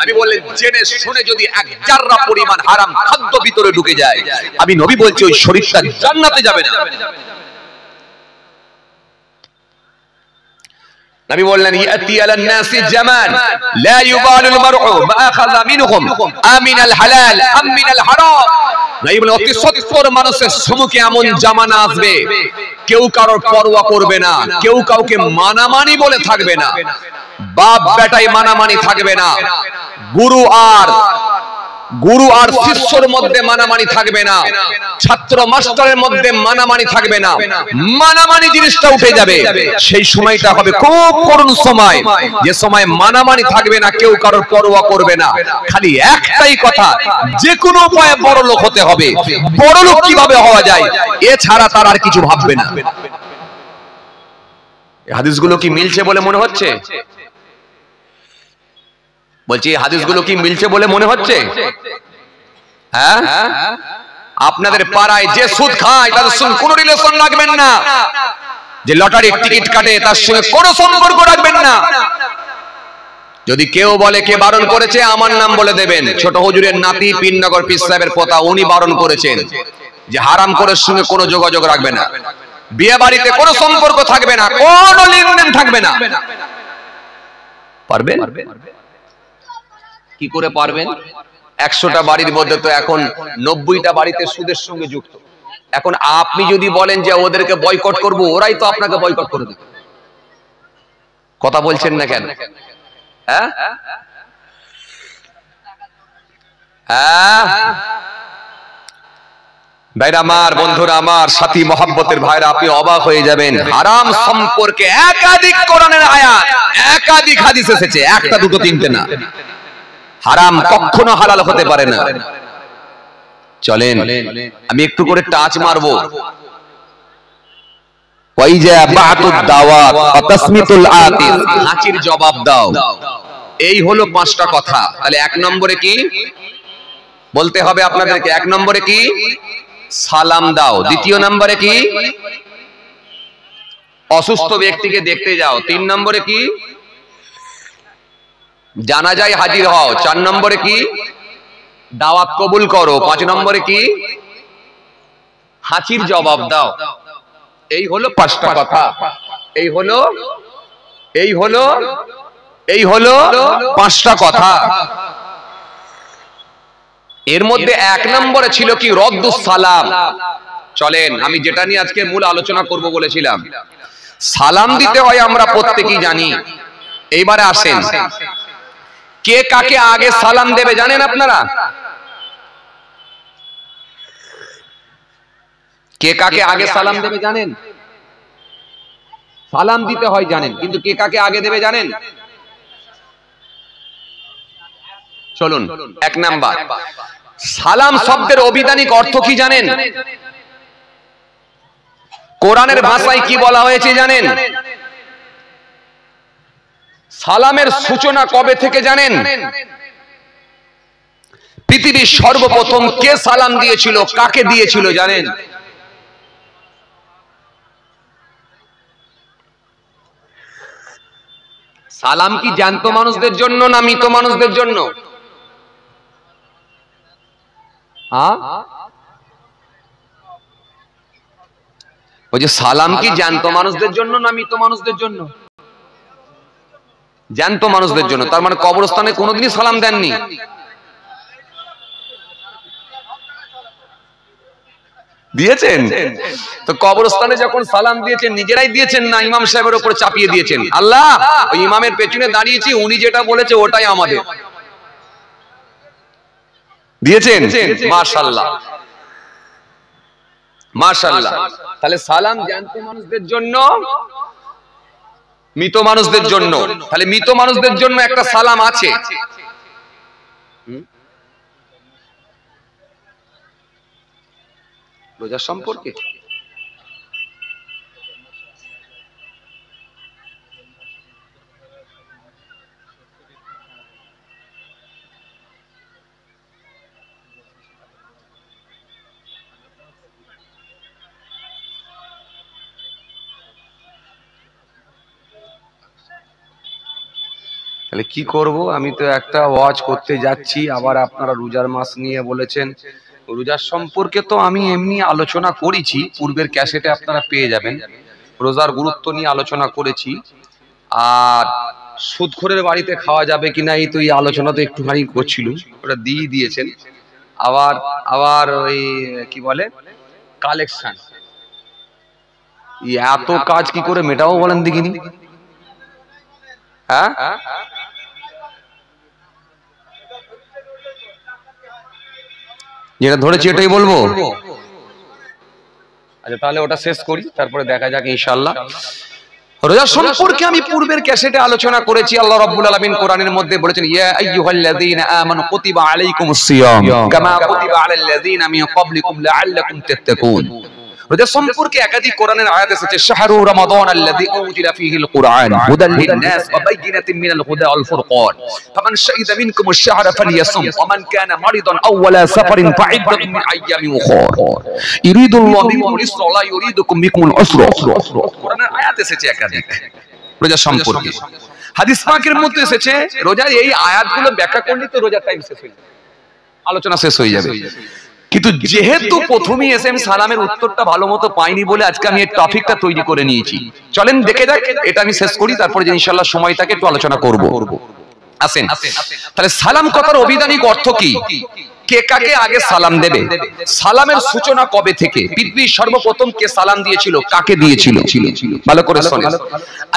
আমি বললেন জেনে শুনে যদি এক জাররা পরিমাণ হারাম খাদ্য ভিতরে ঢুকে যায়, আমি নবী বলছি ওই শরীরটা জান্নাতে যাবে না। নবী বললেন ইয়াতি আলান নাসি জামান লা ইউবালুল মারউ মা আখাযা মিনহুম আমিনাল হালাল আম মিনাল হারাম। নবী বলেন অতি সত্বর মানুষের সম্মুখে এমন জামানা আসবে কেউ কারোর পরোয়া করবে না, কেউ কাউকে মানামানি বলে থাকবে না, বাপ বেটাই মানামানি থাকবে না, গুরু আর শিষ্যর মধ্যে মানামানি থাকবে না, ছাত্র মাস্টারের মধ্যে মানামানি থাকবে না, মানামানি জিনিসটা উঠে যাবে। সেই সময়টা হবে খুব করুণ সময়, যে সময় মানামানি থাকবে না, কেউ কারোর পরোয়া করবে না। খালি একটাই কথা, যে কোনো উপায়ে বড় লোক হতে হবে। বড় লোক কিভাবে হওয়া যায় এছাড়া তার আর কিছু ভাববে না। এই হাদিসগুলো কি মিলছে বলে মনে হচ্ছে? বলছি হাদিসগুলো কি মিলছে বলে মনে হচ্ছে? হ্যাঁ, আপনাদের পাড়ায় যে সুদ খায় তাদের সঙ্গে কোনো রিলেশন রাখবেন না, যে লটারির টিকিট কাটে তার সঙ্গে কোনো সম্পর্ক রাখবেন না। যদি কেউ বলে কে বারণ করেছে, আমার নাম বলে দেবেন, ছোট হুজুরের নাতি পীরনগর পীর সাহেবের পোতা, উনি বারণ করেছেন যে হারাম করার সঙ্গে কোনো যোগাযোগ রাখবে না, বিয়ে বাড়িতে কোনো সম্পর্ক থাকবে না, কোনো লেনদেন থাকবে না। পারবেন? কি করে পারবেন? 100টা বাড়ির মধ্যে তো এখন 90টা বাড়িতে সুদের সঙ্গে যুক্ত। এখন আপনি যদি বলেন যে ওদেরকে বয়কট করব, ওরাই তো আপনাকে বয়কট করে দেবে। কথা বলছেন না কেন? হ্যাঁ, হ্যাঁ ভাইরা আমার, বন্ধুরা আমার, সাথী মহব্বতের ভাইরা, আপনি অবাক হয়ে যাবেন। হারাম সম্পর্কে একাধিক কোরআনের আয়াত, একাধিক হাদিস এসেছে, একটা দুটো তিনটে না। হারাম কখনো হালাল হতে পারে না। চলেন আমি একটু করে টাচ মারবো। হাঁচির জবাব দাও, এই হলো 5টা কথা। তাহলে 1 নম্বরে কি বলতে হবে আপনাদেরকে? 1 নম্বরে কি? সালাম দাও। 2 নম্বরে কি? অসুস্থ ব্যক্তিকে দেখতে যাও। 3 নম্বরে কি? জানাজায় হাজির হও। 4 নম্বরে কি? দাওয়াত কবুল করো। 5 নম্বরে কি? হাঁচির জবাব দাও। এই হলো 5টা কথা। এই হলো 5টা কথা। এর মধ্যে 1 নম্বরে ছিল কি? রদ্দুস সালাম। চলেন আমি যেটা নিয়ে আজকে মূল আলোচনা করব বলেছিলাম, সালাম দিতে হয় আমরা প্রত্যেকেই জানি। এইবারে আসেন, কে কাকে আগে সালাম দেবে জানেন আপনারা? কে কাকে আগে সালাম দেবে জানেন? সালাম দিতে হয় জানেন, কিন্তু কে কাকে আগে দেবে জানেন? চলুন 1 নাম্বার, সালাম শব্দের অভিধানিক অর্থ কি জানেন? কোরআনের ভাষায় কি বলা হয়েছে জানেন? সালামের সূচনা কবে থেকে জানেন? পৃথিবীর সর্বপ্রথম কে সালাম দিয়েছিল, কাকে দিয়েছিল জানেন? সালাম কি জ্যান্ত মানুষদের জন্য না মৃত মানুষদের জন্য? ওই যে সালাম কি জ্যান্ত মানুষদের জন্য না মৃত মানুষদের জন্য? জ্যান্ত মানুষদের জন্য। তার মানে কবরস্থানে কোনোদিনই সালাম দেননি? দিয়েছেন তো? কবরস্থানে যখন সালাম দিয়েছেন নিজেরাই দিয়েছেন না ইমাম সাহেবের উপর চাপিয়ে দিয়েছেন? আল্লাহ ওই ইমামের পেছনে দাঁড়িয়েছি, উনি যেটা বলেছে ওটাই আমাদের। দিয়েছেন? মাশাআল্লাহ মাশাআল্লাহ। তাহলে সালাম জ্যান্ত মানুষদের জন্য, মৃত মানুষদের জন্য। তাহলে মৃত মানুষদের জন্য একটা সালাম আছে। রোজা সম্পর্কে তাহলে কি করব? আমি তো একটা ওয়াজ করতে যাচ্ছি, আবার আপনারা রোজার মাস নিয়ে বলেছেন। রোজার সম্পর্কে তো আমি এমনি আলোচনা করেছি, পূর্বের ক্যাসেটে আপনারা পেয়ে যাবেন। রোজার গুরুত্ব নিয়ে আলোচনা করেছি। আর সুদখোরের বাড়িতে খাওয়া যাবে কিনা এই তো এই আলোচনা তো একটুখানি করছিল, ওটা দিয়ে দিয়েছেন। আবার ওই কি বলে কালেকশন, এত কাজ কি করে মেটাবো বলেন দেখিনি? হ্যাঁ যেটা ধরেছি এটাই বলবো। আচ্ছা তাহলে ওটা শেষ করি, তারপরে দেখা যাক ইনশাআল্লাহ। রোজা সম্পর্কে আমি পূর্বের ক্যাসেটে আলোচনা করেছি। আল্লাহ রাব্বুল আলামিন কোরআনের মধ্যে বলেছেন, ইয়া আইয়ুহাল্লাযীনা আমানু কুতিবা আলাইকুমুস সিয়াম কামা কুতিবা আলাল লাযীনা মিন ক্বাবলিকুম লাআল্লাকুম তাত্তাকুন। রোজা সম্পর্কে একাধিক কোরআনের আয়াত এসেছে। শাহরু রমাদান আল্লাযী উনজিলা ফীহিল কুরআন হুদাল লিন-নাস ওয়া বাইয়িনাতিন মিনাল হুদা ওয়াল ফুরকান ফামান শাহিদা মিনকুমুশ শাহরা ফালইয়াসুম ওয়া মান কানা মারিদান আও আলা সাফারিন ফাইদ্দাতুম মিন আইয়ামিন উখরা ইরিদুল্লাহু বিকুমুল ইসরা ওয়া লা ইরিদুকুম বিকুমুল উসরা। কোরআনের আয়াত এসেছে একাধিক রোজা সম্পর্কে। হাদিস পাকের মধ্যে এসেছে রোজার এই আয়াতগুলো ব্যাখ্যা করলে তো রোজার টাইম শেষ হয়ে যাবে, আলোচনা শেষ হয়ে যাবে। কিন্তু যেহেতু প্রথমেই এসে আমি সালামের উত্তরটা ভালো মতো পাইনি বলে আজকে আমি এই টপিকটা তৈরি করে নিয়েছি। চলেন দেখে যাক, এটা আমি শেষ করি, তারপরে যে ইনশাআল্লাহ সময় থাকে একটু আলোচনা করব। আসেন তাহলে সালাম কথার অভিধানিক অর্থ কি? কে কাকে আগে সালাম দেবে? সালামের সূচনা কবে থেকে? পৃথিবীর সর্বপ্রথম কে সালাম দিয়েছিল, কাকে দিয়েছিল? ভালো করে শুনুন।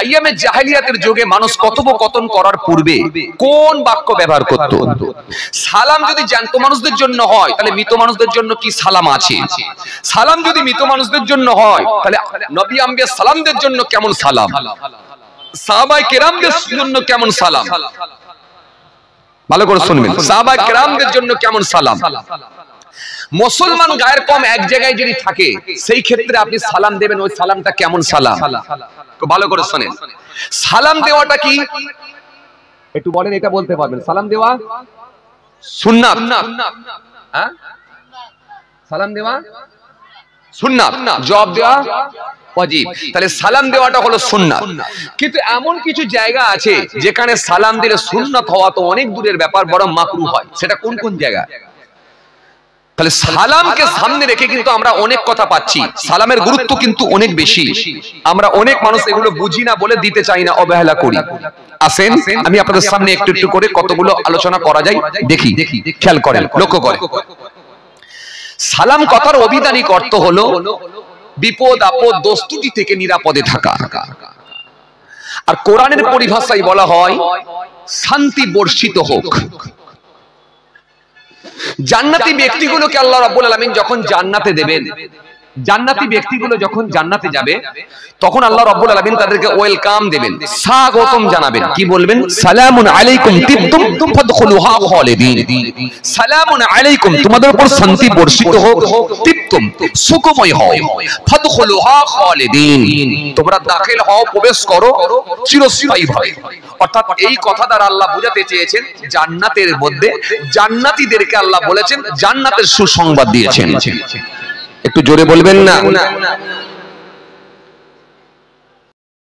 আইয়ামে জাহেলিয়াতের যুগে মানুষ কথোপকথন করার পূর্বে কোন বাক্য ব্যবহার করত? সালাম যদি জ্যান্ত মানুষদের জন্য হয় তাহলে মৃত মানুষদের জন্য কি সালাম আছে? সালাম যদি মৃত মানুষদের জন্য হয় তাহলে নবী আম্বিয়া সালামদের জন্য কেমন সালাম, সাহাবায়ে কেরামদের জন্য কেমন সালাম? ভালো করে শুনবেন, সাহাবায়ে কেরামদের জন্য কেমন সালাম? মুসলমান গায়ের কম এক জায়গায় যদি থাকে সেই ক্ষেত্রে আপনি সালাম দেবেন, ওই সালামটা কেমন সালাম? তো ভালো করে শুনেন, সালাম দেওয়াটা কি একটু বলেন, এটা বলতে পারবেন? সালাম দেওয়া সুন্নাত, হ্যাঁ? সালাম দেওয়া সুন্নাত, জবাব দেওয়া ওয়াজিব। তাহলে সালাম দেওয়াটা হলো সুন্নাত। কিন্তু এমন কিছু জায়গা আছে যেখানে সালাম দিলে সুন্নাত হওয়া তো অনেক দূরের ব্যাপার, বরং মাকরুহ হয়। সেটা কোন কোন জায়গা? তাহলে সালামকে সামনে রেখে কিন্তু আমরা অনেক কথা পাচ্ছি। সালামের গুরুত্ব কিন্তু অনেক বেশি। আমরা অনেক মানুষ এগুলো বুঝি না বলে দিতে চাই না, অবহেলা করি। আসেন আমি আপনাদের সামনে একটু একটু করে কতগুলো আলোচনা করা যায় দেখি, খেয়াল করেন, লক্ষ্য করেন। সালাম কথার অভিধানিক অর্থ হলো বিপদ আপদ দস্তুতি থেকে নিরাপদে থাকা। আর কোরআনের পরিভাষায় বলা হয় শান্তি বর্ষিত হোক। জান্নাতি ব্যক্তিগুলোকে আল্লাহ রাব্বুল আলামিন যখন জান্নাতে দেবেন, জান্নাতি ব্যক্তিগুলো যখন জান্নাতে যাবে তখন আল্লাহ রাব্বুল আলামিন তাদেরকে ওয়েলকাম দেবেন, স্বাগতম জানাবেন। কি বলবেন? সালামুন আলাইকুম তিবতুম ফাদখুলুহা খালিদিন। সালামুন আলাইকুম, তোমাদের উপর শান্তি বর্ষিত হোক, তিবতুম সুখময় হও, ফাদখুলুহা খালিদিন, তোমরা দাখিল হও, প্রবেশ করো চিরস্থায়ীভাবে। অর্থাৎ এই কথা দ্বারা আল্লাহ বোঝাতে চেয়েছেন জান্নাতের মধ্যে জান্নাতীদেরকে আল্লাহ বলেছেন জান্নাতের সুসংবাদ দিয়েছেন। একটু জোরে বলবেন না?